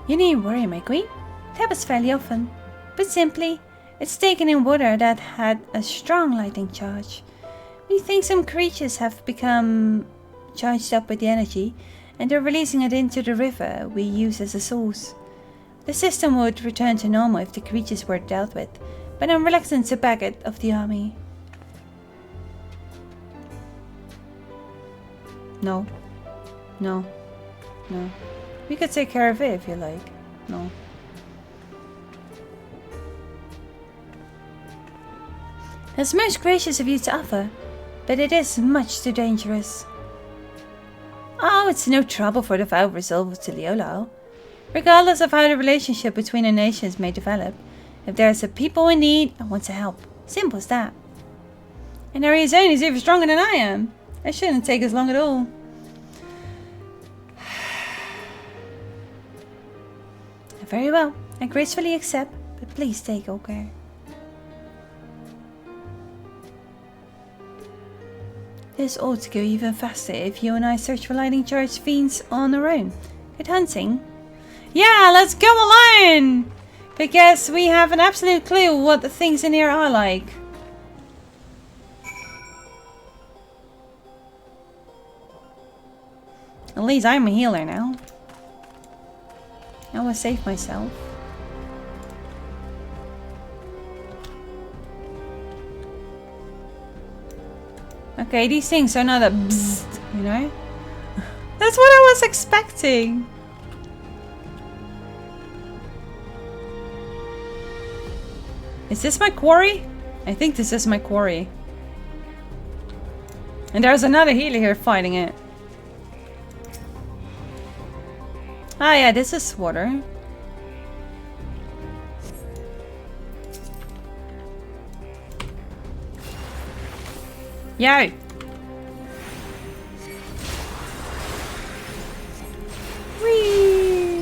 You needn't worry, my queen. It happens fairly often. But simply, it's taken in water that had a strong lightning charge. We think some creatures have become charged up with the energy and they're releasing it into the river we use as a source. The system would return to normal if the creatures were dealt with, but I'm reluctant to back it of the army. No. No. No. We could take care of it if you like. No. That's most gracious of you to offer, but it is much too dangerous. Oh, it's no trouble for the vow resolve to Leolo. Regardless of how the relationship between the nations may develop, if there's a people in need, I want to help. Simple as that. And our zone is even stronger than I am. It shouldn't take us long at all. Very well, I gracefully accept, but please take all care. This ought to go even faster if you and I search for lightning charged fiends on our own. Good hunting. Yeah, let's go alone! Because we have an absolute clue what the things in here are like. At least I'm a healer now. I will save myself. Okay, these things are not a bzzzt, you know? That's what I was expecting. Is this my quarry? I think this is my quarry. And there's another healer here fighting it. Ah yeah, this is water. Yo! Whee!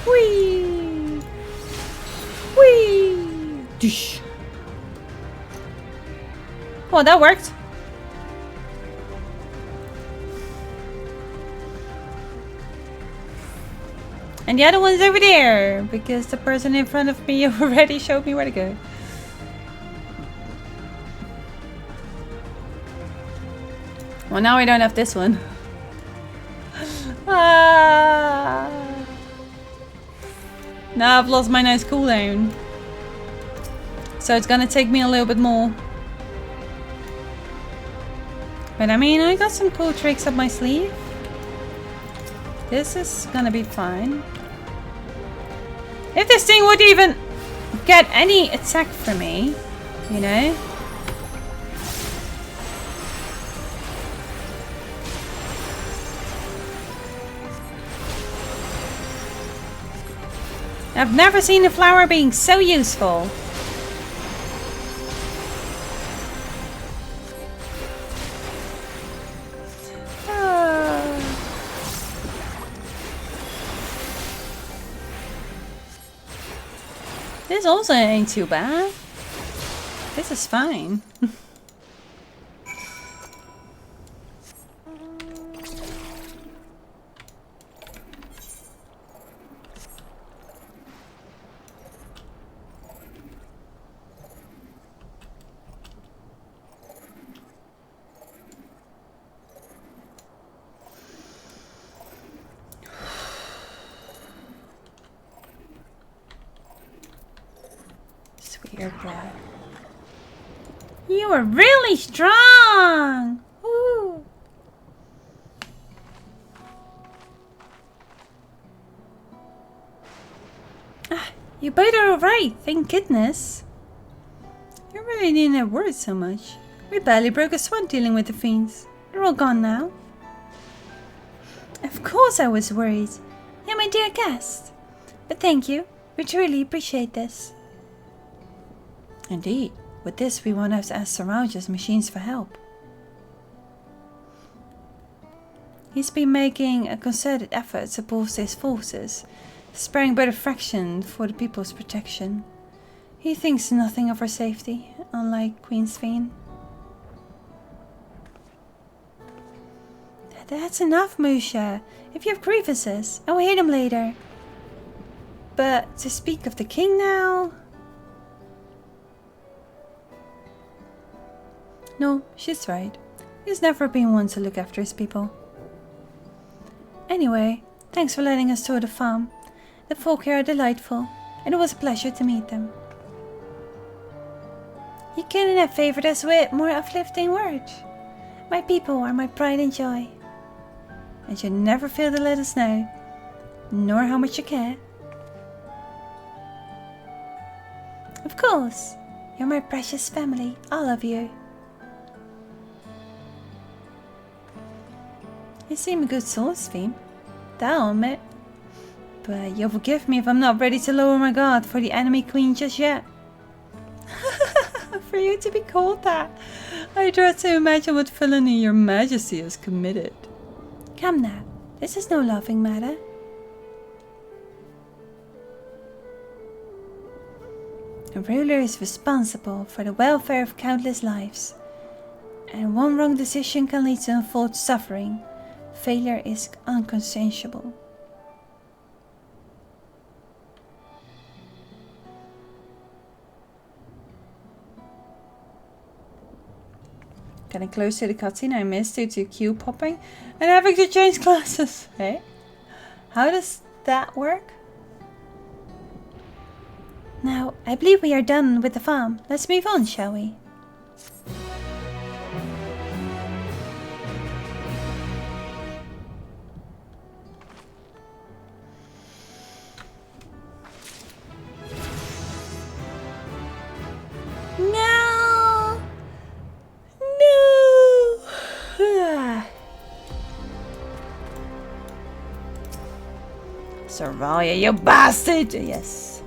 Whee! Whee! Dish. Oh, that worked. And the other one's over there, because the person in front of me already showed me where to go. Well, now I don't have this one. Ah. Now I've lost my nice cooldown. So it's gonna take me a little bit more. But I mean, I got some cool tricks up my sleeve. This is gonna be fine. If this thing would even get any attack from me, you know? I've never seen a flower being so useful. This also ain't too bad. This is fine. We are glad. You are really strong! Woo! Ah, you both are alright, thank goodness. You really didn't have worried so much. We barely broke a sweat dealing with the fiends. They're all gone now. Of course I was worried. You're my dear guest. But thank you. We truly appreciate this. Indeed. With this, we won't have to ask Saraja's machines for help. He's been making a concerted effort to bolster his forces, sparing but a fraction for the people's protection. He thinks nothing of our safety, unlike Queen Sphene. That's enough, Musha. If you have grievances, I will hear them later. But to speak of the king now... No, she's right. He's never been one to look after his people. Anyway, thanks for letting us tour the farm. The folk here are delightful, and it was a pleasure to meet them. You couldn't have favored us with more uplifting words. My people are my pride and joy. And you never fail to let us know, nor how much you care. Of course, you're my precious family, all of you. You seem a good soul, Sphene. That I'll admit. But you'll forgive me if I'm not ready to lower my guard for the enemy queen just yet. For you to be called that, I dread to imagine what villainy your majesty has committed. Come now, this is no laughing matter. A ruler is responsible for the welfare of countless lives, and one wrong decision can lead to untold suffering. Failure is unconscientiable. Getting close to the cutscene I missed due to queue popping and having to change classes. Hey? How does that work? Now, I believe we are done with the farm. Let's move on, shall we? No! No! Soraya, you bastard! Yes.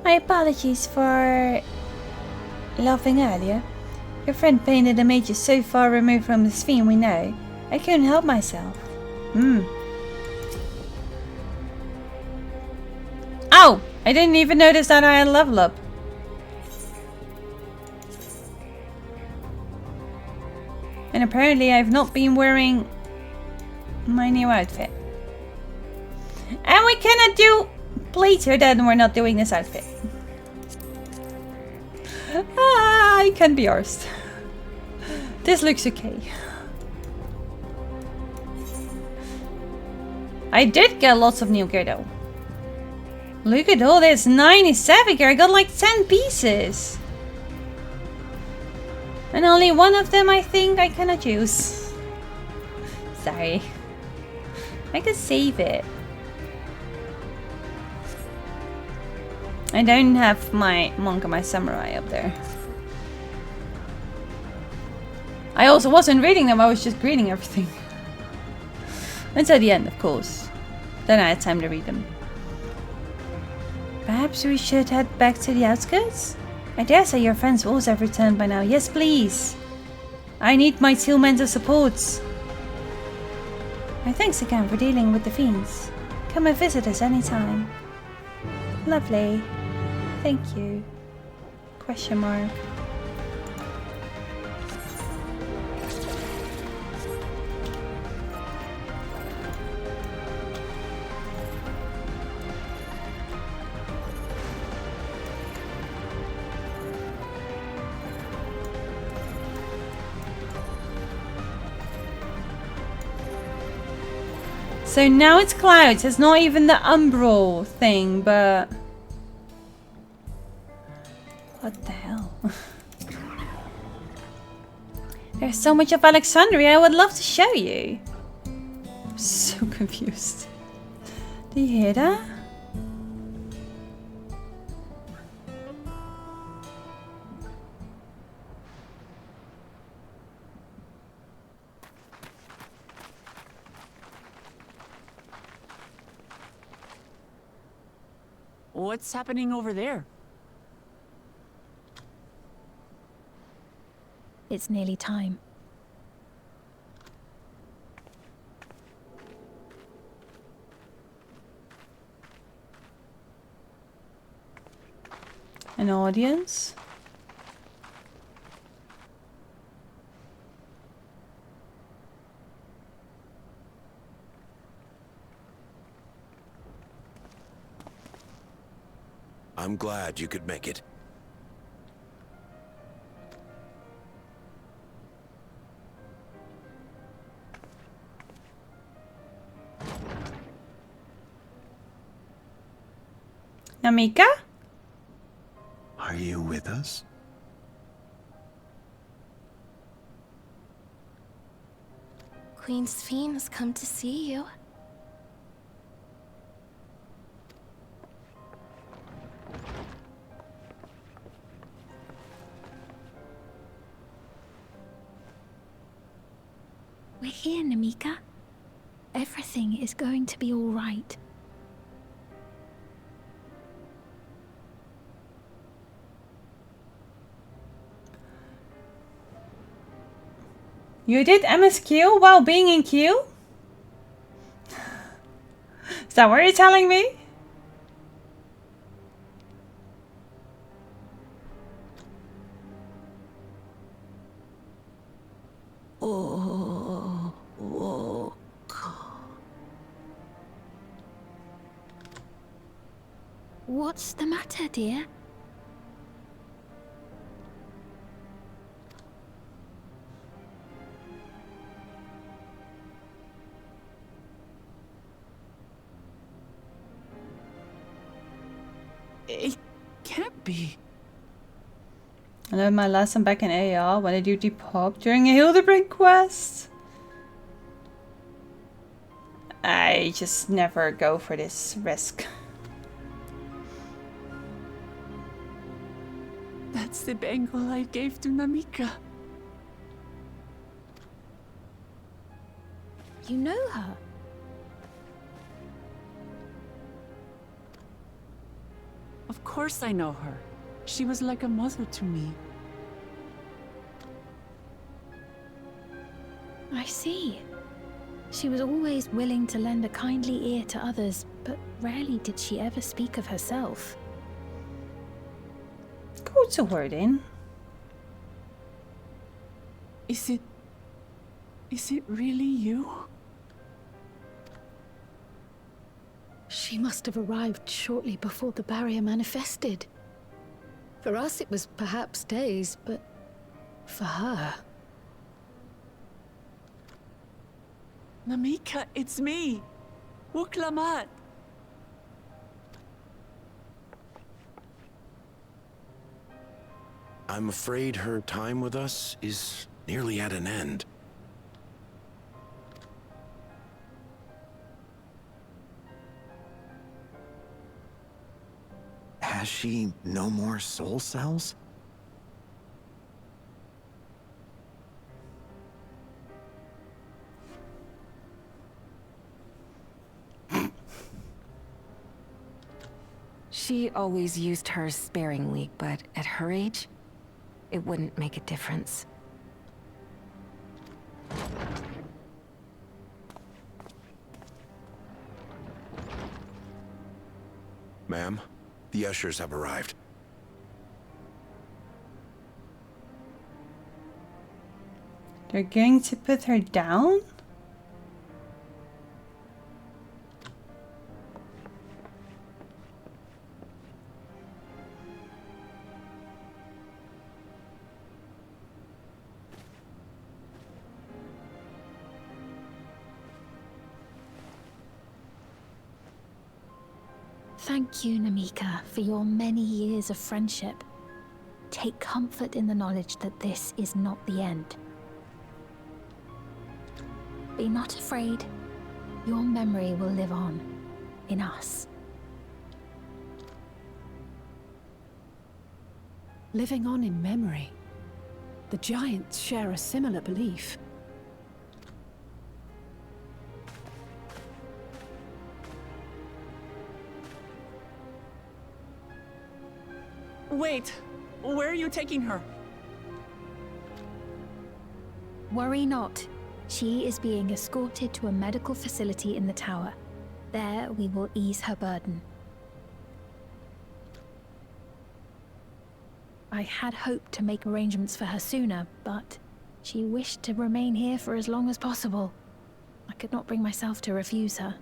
My apologies for laughing earlier. Your friend painted a mage so far removed from the Sphene we know. I couldn't help myself. Oh! I didn't even notice that I had a level up. And apparently I've not been wearing my new outfit. And we cannot do later, then we're not doing this outfit. I can't be arsed. This looks okay. I did get lots of new gear though. Look at all this 97 gear. I got like 10 pieces. And only one of them I think I cannot use. Sorry. I could save it. I don't have my monk and my samurai up there. I also wasn't reading them, I was just reading everything. Until the end, of course. Then I had time to read them. Perhaps we should head back to the outskirts? I dare say your friends will also have returned by now. Yes, please. I need my 2 mental supports. My thanks again for dealing with the fiends. Come and visit us anytime. Lovely. Thank you. Question mark. So now it's clouds. It's not even the umbral thing, but What the hell? There's so much of Alexandria I would love to show you. I'm so confused. Do you hear that? What's happening over there? It's nearly time. An audience? I'm glad you could make it. Namika? Are you with us? Queen Sphene has come to see you. We're here, Namika. Everything is going to be all right. You did MSQ while being in Q? Is that what you're telling me? Oh, what's the matter, dear? It can't be. I learned my lesson back in AR when I duty pop during a Hildebring quest. I just never go for this risk. That's the bangle I gave to Namika. You know her? Of course I know her. She was like a mother to me. I see. She was always willing to lend a kindly ear to others, but rarely did she ever speak of herself. Code's a word in. Is it really you? She must have arrived shortly before the barrier manifested. For us, it was perhaps days, but for her... Namika, it's me! Wuklamat! I'm afraid her time with us is nearly at an end. Has she no more soul cells? She always used hers sparingly, but at her age, it wouldn't make a difference. Ma'am, the ushers have arrived. They're going to put her down? Thank you, Namika, for your many years of friendship. take comfort in the knowledge that this is not the end. Be not afraid. Your memory will live on in us. Living on in memory. The giants share a similar belief. Wait, where are you taking her? Worry not. She is being escorted to a medical facility in the tower. There we will ease her burden. I had hoped to make arrangements for her sooner, but she wished to remain here for as long as possible. I could not bring myself to refuse her.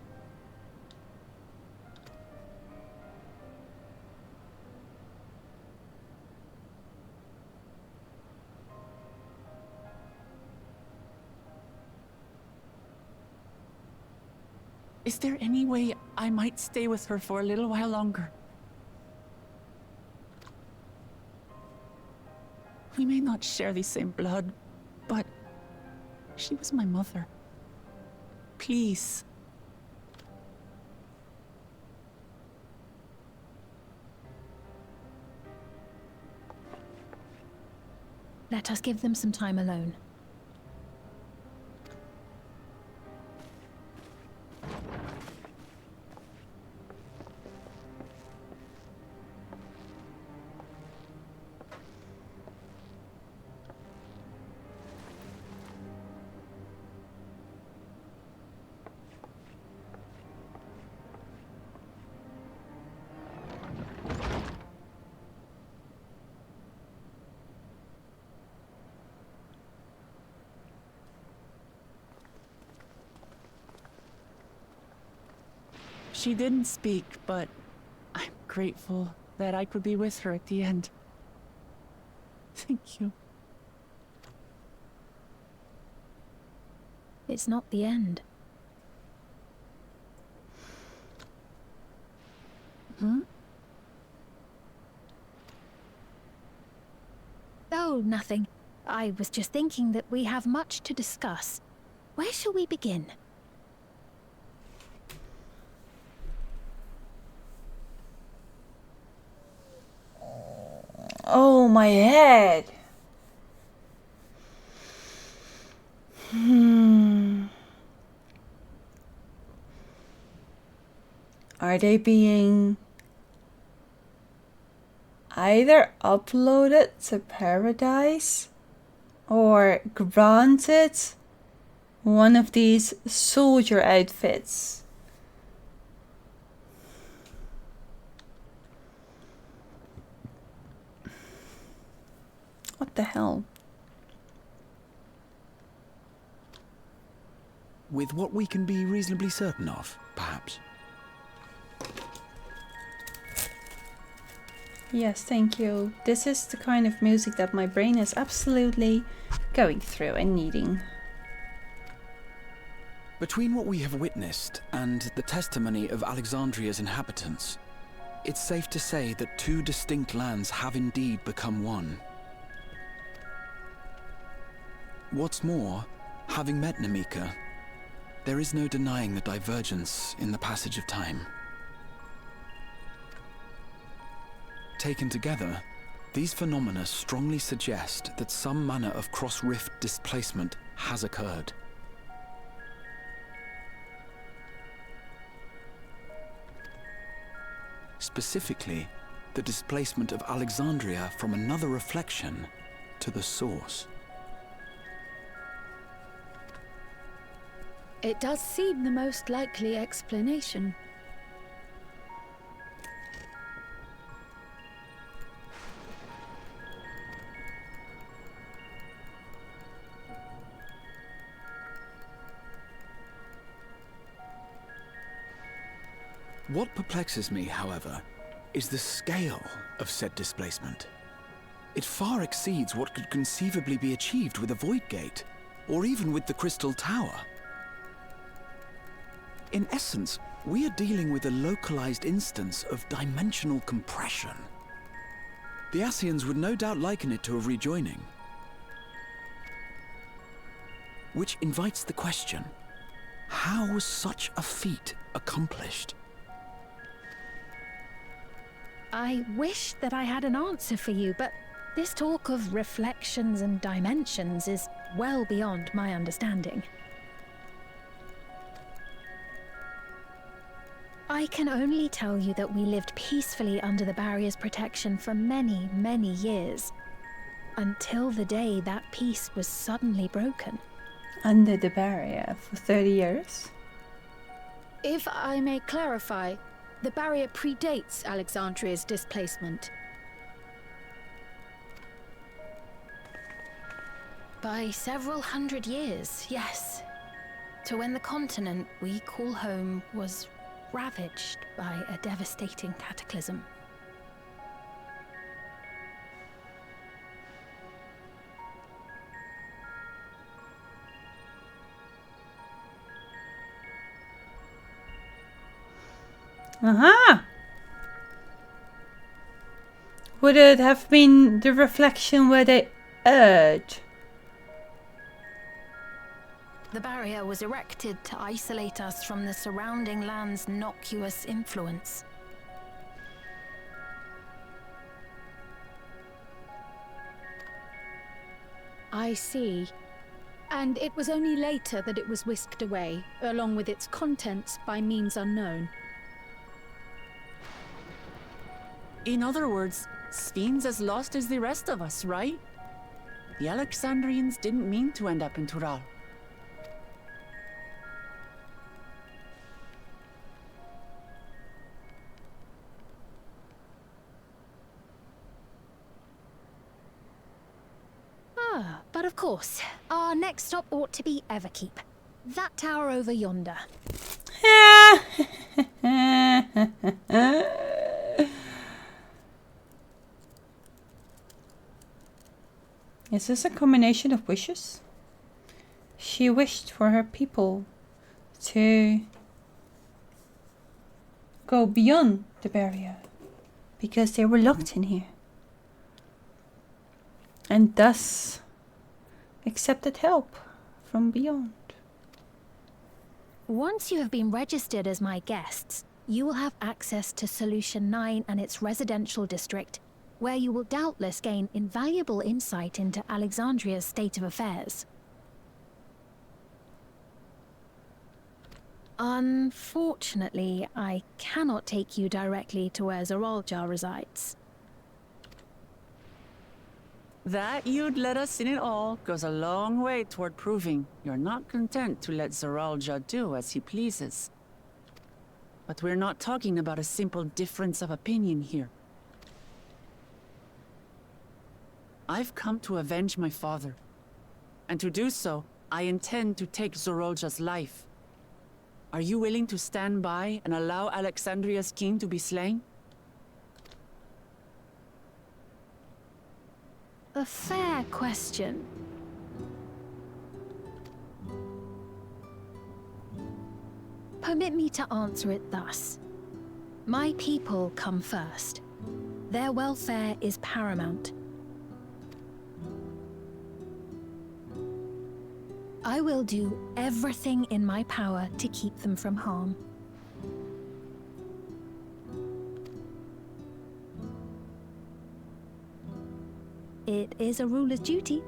Is there any way I might stay with her for a little while longer? We may not share the same blood, but she was my mother. Please. Let us give them some time alone. She didn't speak, but I'm grateful that I could be with her at the end. Thank you. It's not the end. Hmm? Oh, nothing. I was just thinking that we have much to discuss. Where shall we begin? Oh, my head. Are they being either uploaded to paradise or granted one of these soldier outfits? What the hell? With what we can be reasonably certain of, perhaps. Yes, thank you. This is the kind of music that my brain is absolutely going through and needing. Between what we have witnessed and the testimony of Alexandria's inhabitants, it's safe to say that two distinct lands have indeed become one. What's more, having met Namika, there is no denying the divergence in the passage of time. Taken together, these phenomena strongly suggest that some manner of cross-rift displacement has occurred. Specifically, the displacement of Alexandria from another reflection to the source. It does seem the most likely explanation. What perplexes me, however, is the scale of said displacement. It far exceeds what could conceivably be achieved with a Void Gate, or even with the Crystal Tower. In essence, we are dealing with a localized instance of dimensional compression. The Ascians would no doubt liken it to a rejoining. Which invites the question, how was such a feat accomplished? I wish that I had an answer for you, but this talk of reflections and dimensions is well beyond my understanding. I can only tell you that we lived peacefully under the barrier's protection for many, many years, until the day that peace was suddenly broken. Under the barrier for 30 years? If I may clarify, the barrier predates Alexandria's displacement. By several hundred years, yes. To when the continent we call home was ravaged by a devastating cataclysm. Aha! Would it have been the reflection where they erred? The barrier was erected to isolate us from the surrounding land's noxious influence. I see. And it was only later that it was whisked away, along with its contents, by means unknown. In other words, Sven's as lost as the rest of us, right? The Alexandrians didn't mean to end up in Tural. But of course, our next stop ought to be Everkeep. That tower over yonder. Is this a combination of wishes? She wished for her people to go beyond the barrier because they were locked in here, and thus accepted help from beyond. Once you have been registered as my guests, you will have access to Solution 9 and its residential district, where you will doubtless gain invaluable insight into Alexandria's state of affairs. Unfortunately, I cannot take you directly to where Zoralja resides. That you'd let us in it all goes a long way toward proving you're not content to let Zoralja do as he pleases. But we're not talking about a simple difference of opinion here. I've come to avenge my father. And to do so, I intend to take Zoralja's life. Are you willing to stand by and allow Alexandria's king to be slain? A fair question. Permit me to answer it thus. My people come first. Their welfare is paramount. I will do everything in my power to keep them from harm. It is a ruler's duty.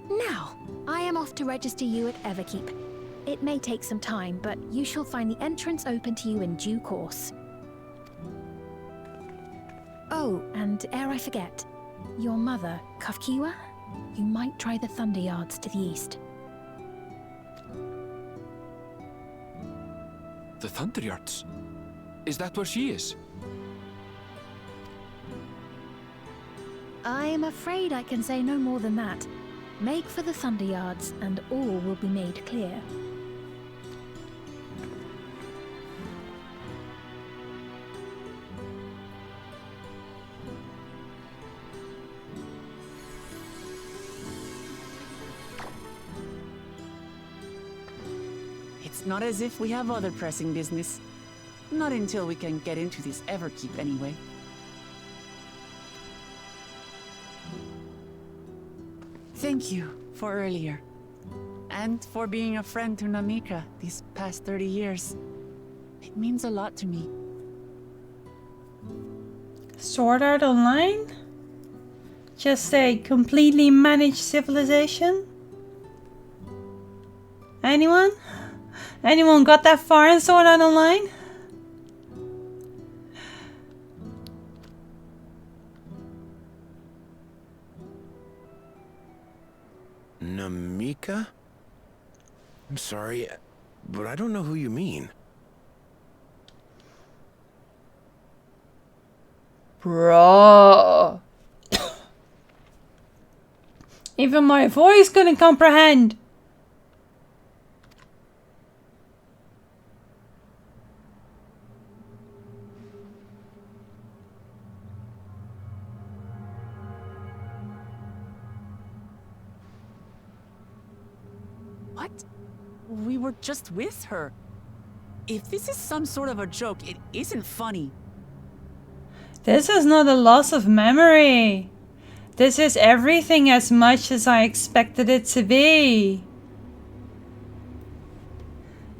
Now, I am off to register you at Everkeep. It may take some time, but you shall find the entrance open to you in due course. Oh, and ere I forget, your mother, Kafkiwa, you might try the Thunder Yards to the east. The Thunder Yards? Is that where she is? I am afraid I can say no more than that. Make for the Thunder Yards, and all will be made clear. It's not as if we have other pressing business. Not until we can get into this Everkeep anyway. Thank you for earlier. And for being a friend to Namika these past 30 years. It means a lot to me. Sword Art Online? Just a completely managed civilization? Anyone? Anyone got that far in Sword Art Online? Namika? I'm sorry, but I don't know who you mean. Bro. Even my voice couldn't comprehend. What? We were just with her. If this is some sort of a joke, it isn't funny. This is not a loss of memory. This is everything as much as I expected it to be.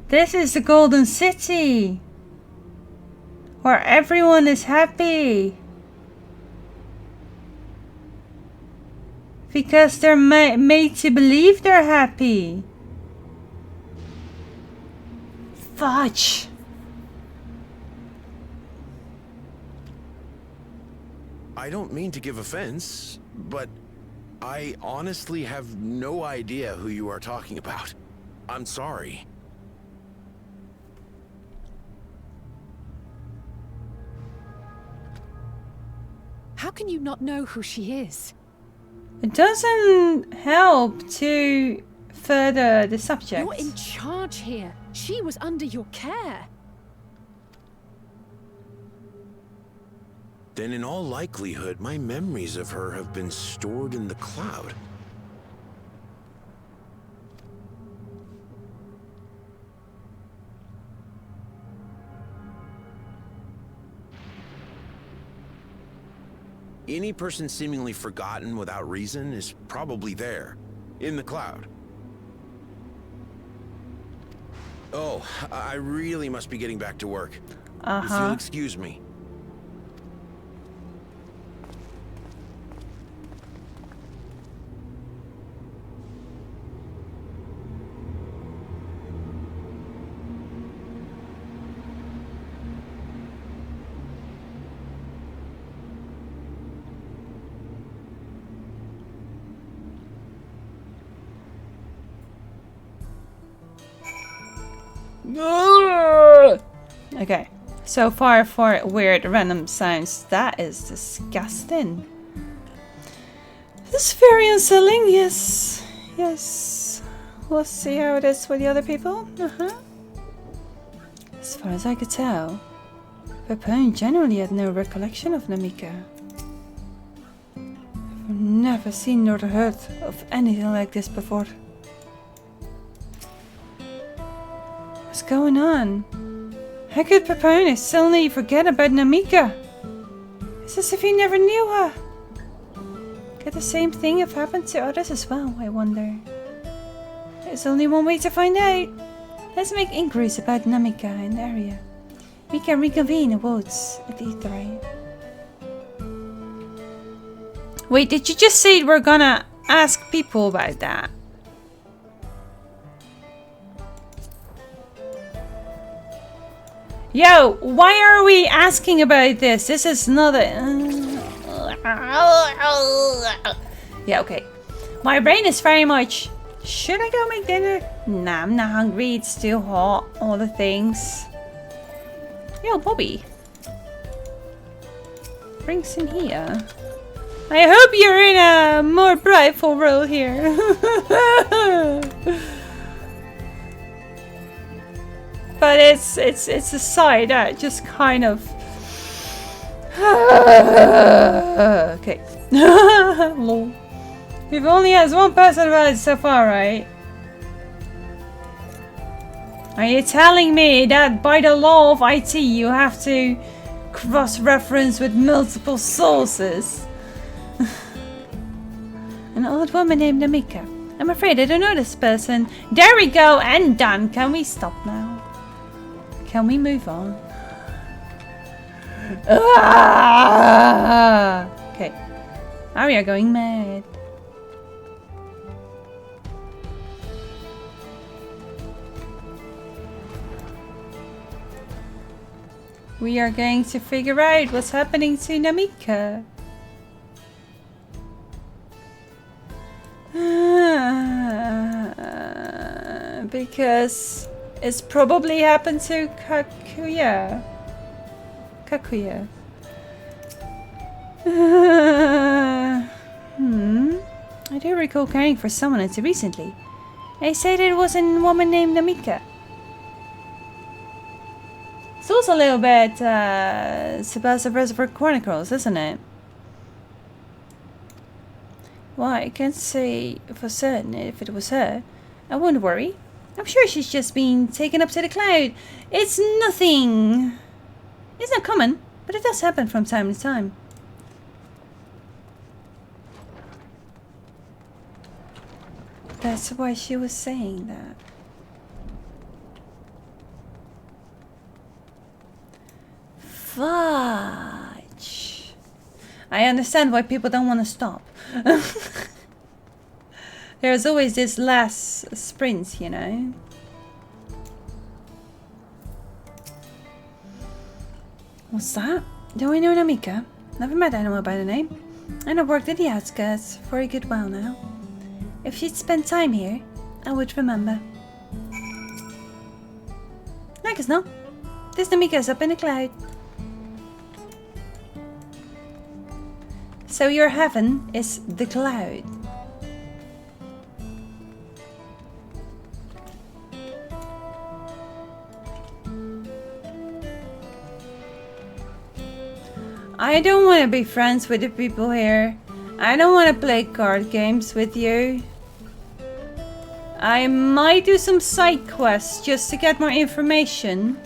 This is the Golden City, where everyone is happy. Because they're made to believe they're happy. Fudge. I don't mean to give offense, but I honestly have no idea who you are talking about. I'm sorry. How can you not know who she is? It doesn't help to further the subject. You're in charge here. She was under your care. Then in all likelihood, my memories of her have been stored in the cloud. Any person seemingly forgotten without reason is probably there, in the cloud. Oh, I really must be getting back to work. If you'll excuse me. Okay, so far for weird random sounds. That is disgusting. It's very unsettling, yes. Yes. We'll see how it is with the other people. As far as I could tell, Pepone generally had no recollection of Namika. I've never seen nor heard of anything like this before. What's going on? How could Pepone suddenly forget about Namika? It's as if he never knew her. Could the same thing have happened to others as well, I wonder? There's only one way to find out. Let's make inquiries about Namika in the area. We can reconvene in the woods at the Ethereum. Wait, did you just say we're gonna ask people about that? Yo, why are we asking about this? This is not a... Yeah, okay. My brain is very much... Should I go make dinner? Nah, I'm not hungry. It's too hot. All the things. Yo, Bobby. Drinks in here. I hope you're in a more prideful role here. But it's a side that just kind of... Okay. Lol. We've only had one person about it so far, right? Are you telling me that by the law of IT you have to cross-reference with multiple sources? An old woman named Namika. I'm afraid I don't know this person. There we go, and done. Can we stop now? Can we move on? Okay. Now we are going mad. We are going to figure out what's happening to Namika. Because it's probably happened to Kakuya. I do recall caring for someone until recently. They said it was a woman named Namika. It's also a little bit Sebastian Reservoir Chronicles, isn't it? Well, I can't say for certain if it was her. I won't worry. I'm sure she's just been taken up to the cloud. It's nothing. It's not common, but it does happen from time to time. That's why she was saying that. Fudge. I understand why people don't want to stop. There's always this last sprint, you know. What's that? Do I know Namika? Never met anyone by the name. And I've worked in the outskirts for a good while now. If she'd spent time here, I would remember. I guess not. This Namika's up in the cloud. So your heaven is the cloud. I don't want to be friends with the people here. I don't want to play card games with you. I might do some side quests just to get more information.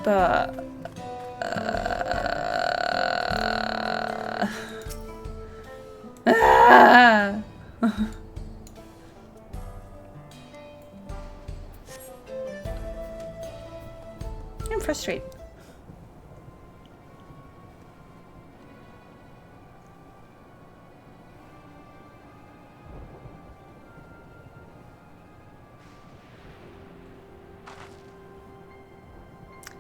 But... I'm frustrated.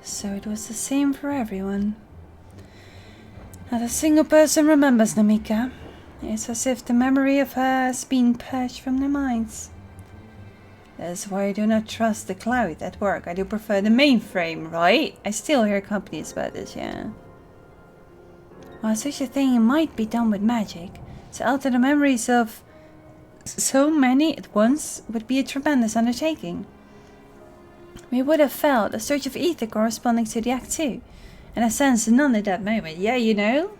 So it was the same for everyone. Not a single person remembers Namika. It's as if the memory of her has been purged from their minds. That's why I do not trust the cloud at work. I do prefer the mainframe, right? I still hear complaints about this, yeah. While such a thing might be done with magic, to alter the memories of so many at once would be a tremendous undertaking. We would have felt a surge of ether corresponding to the act too, and I sensed none at that moment. Yeah, you know?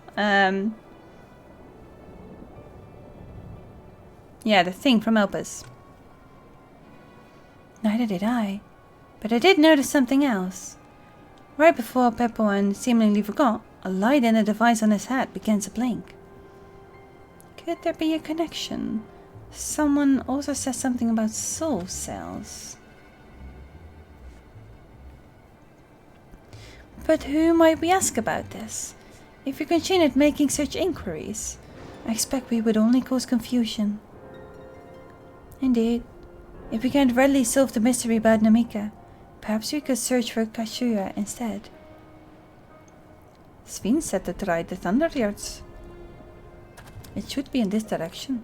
Yeah, the thing from Opus. Neither did I, but I did notice something else. Right before Pepperone seemingly forgot, a light in the device on his head began to blink. Could there be a connection? Someone also said something about soul cells. But who might we ask about this? If we continued making such inquiries, I expect we would only cause confusion. Indeed, if we can't readily solve the mystery about Namika, perhaps we could search for Kashuya instead. Sveen said to try the Thunderyards. It should be in this direction.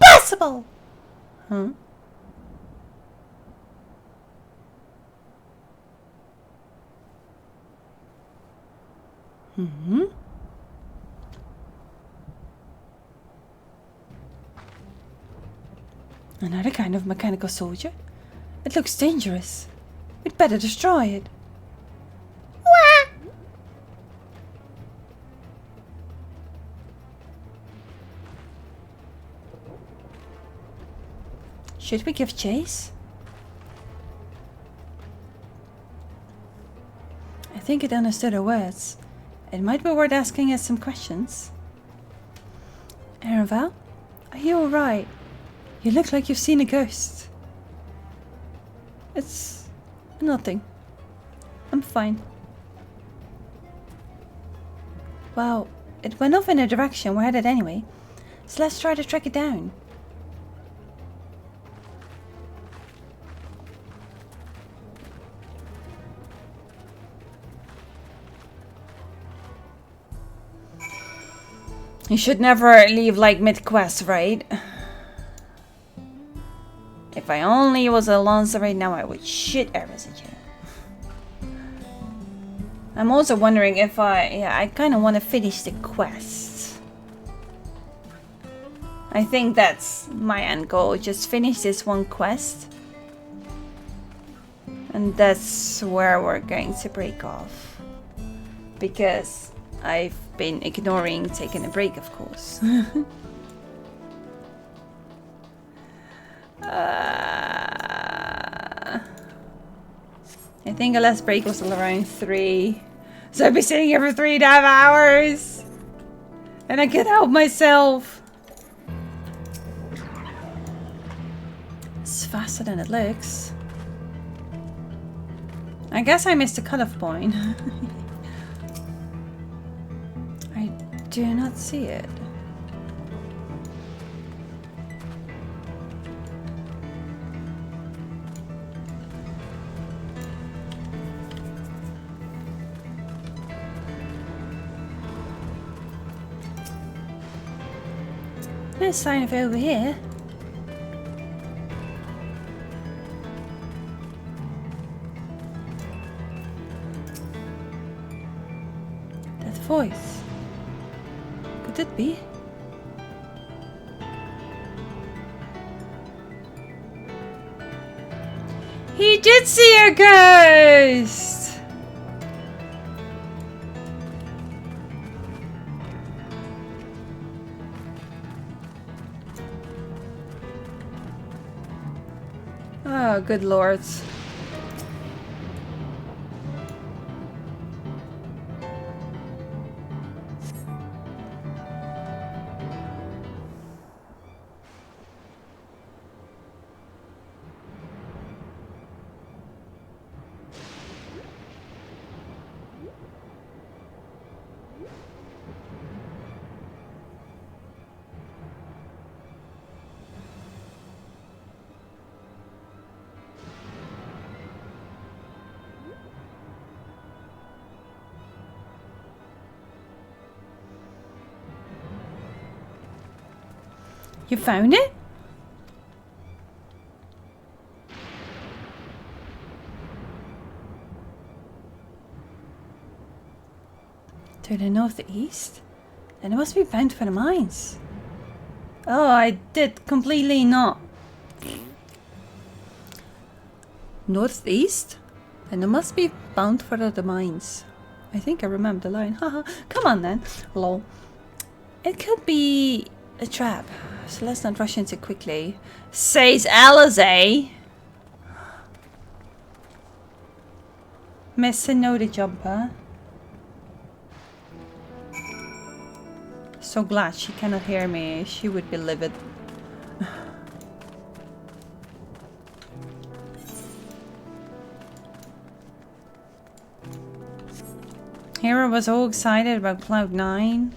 Impossible! Huh? Mm-hmm. Another kind of mechanical soldier. It looks dangerous. We'd better destroy it. Wah! Should we give chase? I think it understood our words. It might be worth asking us some questions. Aravel, are you alright? You look like you've seen a ghost. It's nothing. I'm fine. Well, it went off in a direction we're headed anyway, so let's try to track it down. You should never leave like mid-quest, right? If I only was a Lancer right now, I would shoot arrows at you. I'm also wondering if I kind of want to finish the quest. I think that's my end goal, just finish this one quest. And that's where we're going to break off. Because I've been ignoring taking a break, of course. I think our last break was around 3. So I'd be sitting here for 3.5 hours. And I can't help myself. It's faster than it looks. I guess I missed the cutoff point. I do not see it. No sign of it over here. That voice. Could it be? He did see a ghost! Oh, good lords. You found it? To the northeast? Then it must be bound for the mines. Oh, I did completely not. Northeast? Then it must be bound for the mines. I think I remember the line. Haha. Come on then. Lol. It could be a trap. So let's not rush into quickly. Says Alizé. Miss Sonoda Jumper. So glad she cannot hear me. She would be livid. Hera was all excited about Cloud 9.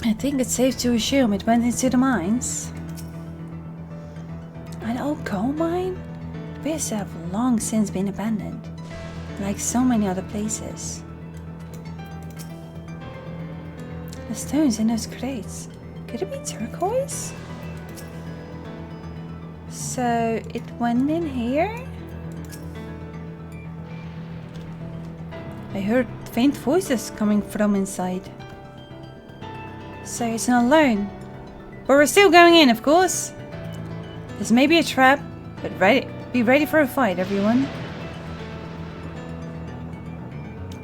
I think it's safe to assume it went into the mines. An old coal mine? Appears to have long since been abandoned, like so many other places. The stones in those crates, could it be turquoise? So it went in here? I heard faint voices coming from inside. So it's not alone. But we're still going in, of course. This may be a trap, but be ready for a fight, everyone.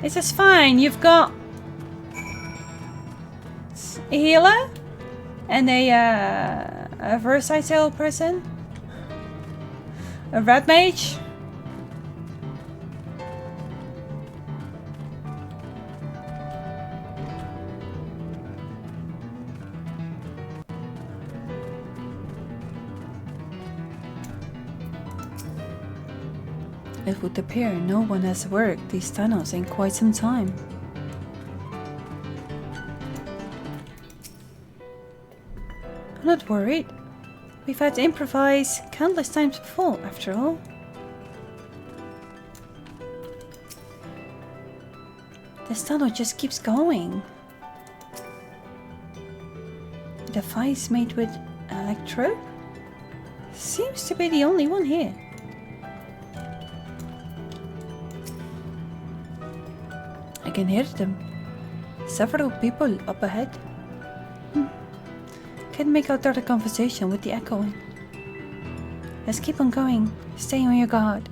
This is fine. You've got a healer and a versatile person, a red mage. It would appear no one has worked these tunnels in quite some time. I'm not worried. We've had to improvise countless times before, after all. This tunnel just keeps going. The device made with electrode seems to be the only one here. I can hear them. Several people up ahead. Can't make out their conversation with the echoing. Let's keep on going. Stay on your guard.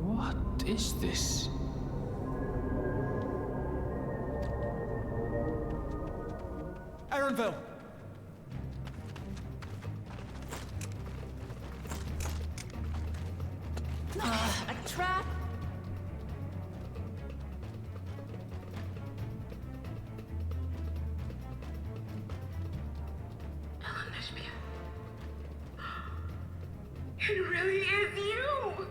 What is this? Ironville! A trap? It really is you!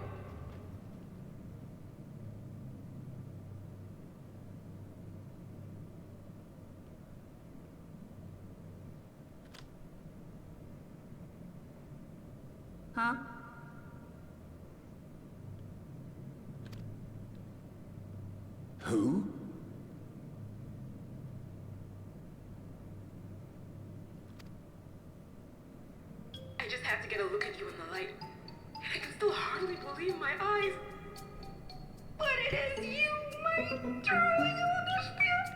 Huh? Who? I just had to get a look at you in the light. And I can still hardly believe my eyes. But it is you, my darling, you understand?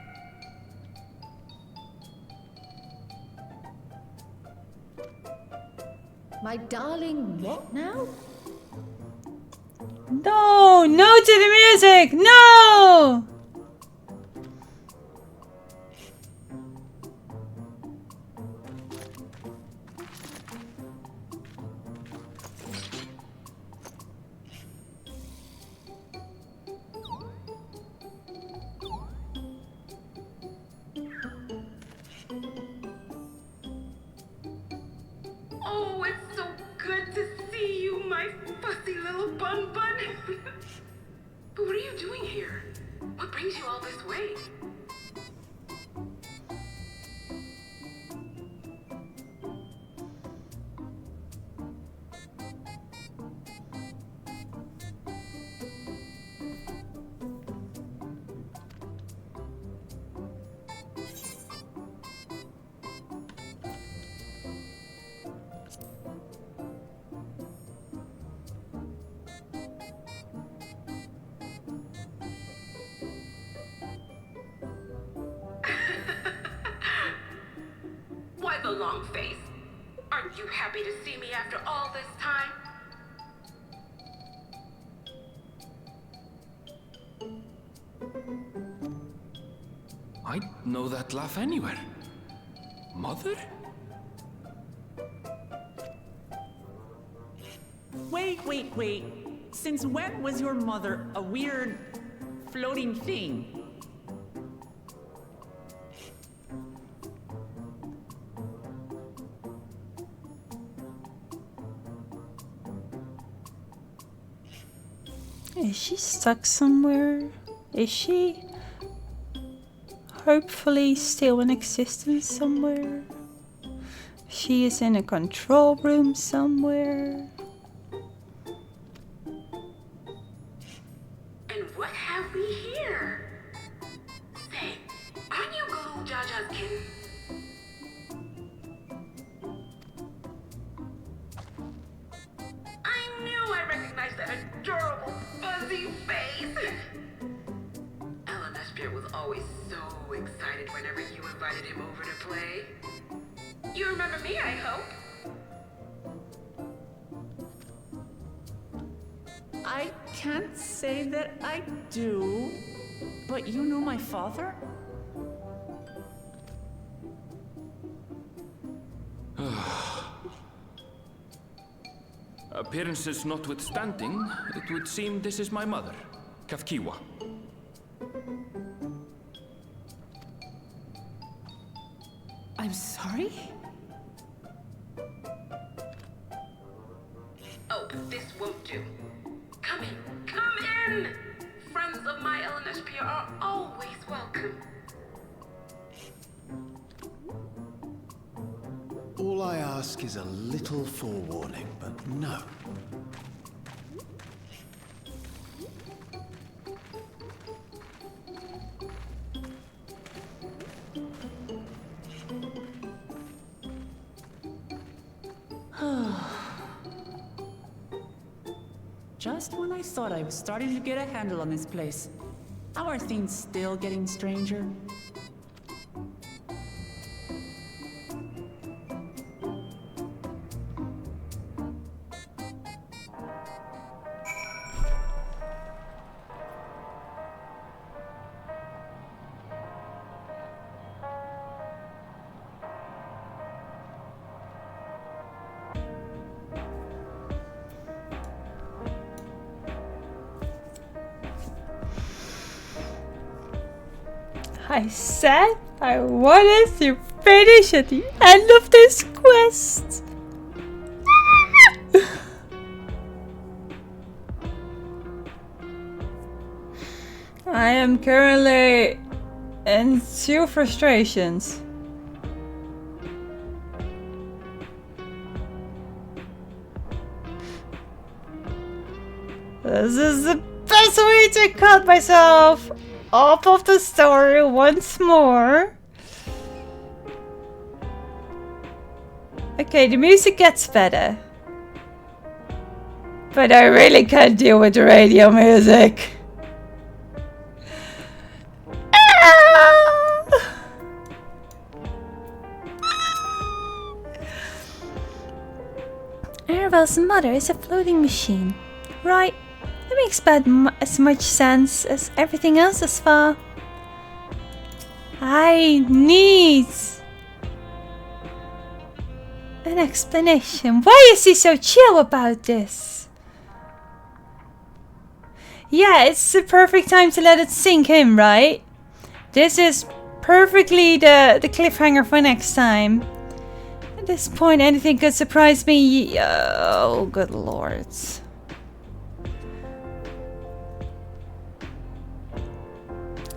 My darling, what now? No! No to the music! No! Oh, it's so good to see you, my fussy little bun. But what are you doing here? What brings you all this way? Why the long face? Aren't you happy to see me after all this time? I'd know that laugh anywhere. Mother? Wait. Since when was your mother a weird floating thing? Is she stuck somewhere? Is she hopefully still in existence somewhere? She is in a control room somewhere. And what have we here? Say, aren't you good old Jaja's kid? I knew I recognized that adorable fuzzy face. LMS was always so excited whenever you invited him over to play. You remember me, I hope? I can't say that I do, but you know my father? Appearances notwithstanding, it would seem this is my mother, Kafkiwa. I'm sorry? Oh, this won't do. Come in, come in! Friends of my LNSP are always welcome. All I ask is a little forewarning, but no. Just when I thought I was starting to get a handle on this place. How are things still getting stranger? I said I wanted to finish at the end of this quest. I am currently in 2 frustrations. This is the best way to cut myself off of the story once more. Okay, the music gets better. But I really can't deal with the radio music. Arabelle's mother is a floating machine. Right. That makes about as much sense as everything else thus far. I need an explanation. Why is he so chill about this? Yeah, it's the perfect time to let it sink in, right? This is perfectly the cliffhanger for next time. At this point, anything could surprise me. Oh, good lord.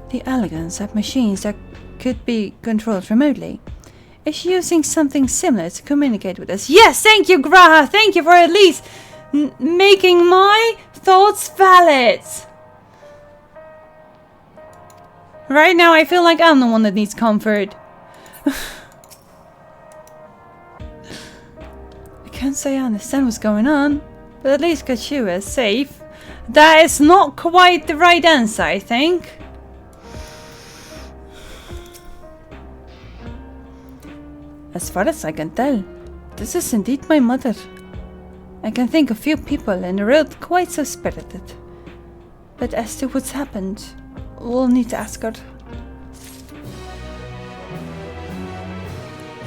The elegance of machines that could be controlled remotely. Is she using something similar to communicate with us? Yes, thank you, Graha. Thank you for at least making my thoughts valid. Right now, I feel like I'm the one that needs comfort. I can't say I understand what's going on, but at least Kachua is safe. That is not quite the right answer, I think. As far as I can tell, this is indeed my mother. I can think of few people in the world quite so spirited. But as to what's happened, we'll need to ask her.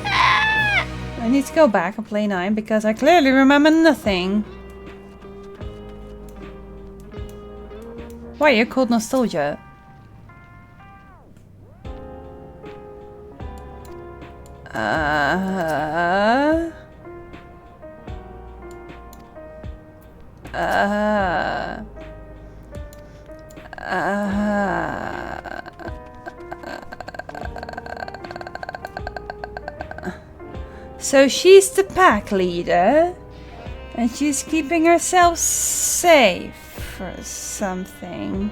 I need to go back and play 9 because I clearly remember nothing. Why are you called Nostalgia? So she's the pack leader, and she's keeping herself safe or something.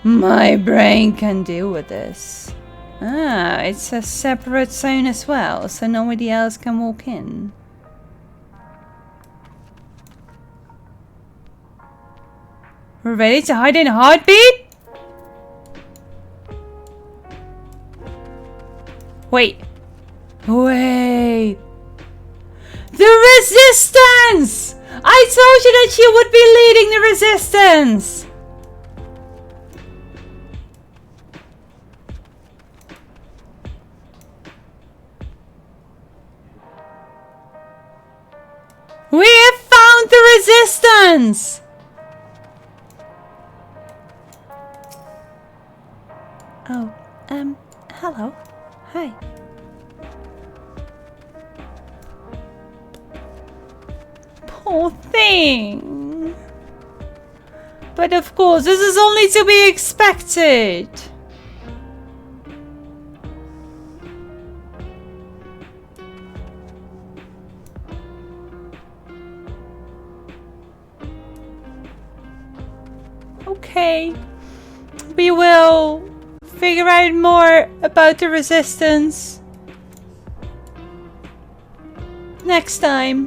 My brain can deal with this. Ah, it's a separate zone as well, so nobody else can walk in. We're ready to hide in a heartbeat? Wait. Wait. The resistance! I told you that she would be leading the resistance! We have found the resistance! Oh, hello. Hi. Poor thing. But of course, this is only to be expected. Okay. We will figure out more about the resistance next time.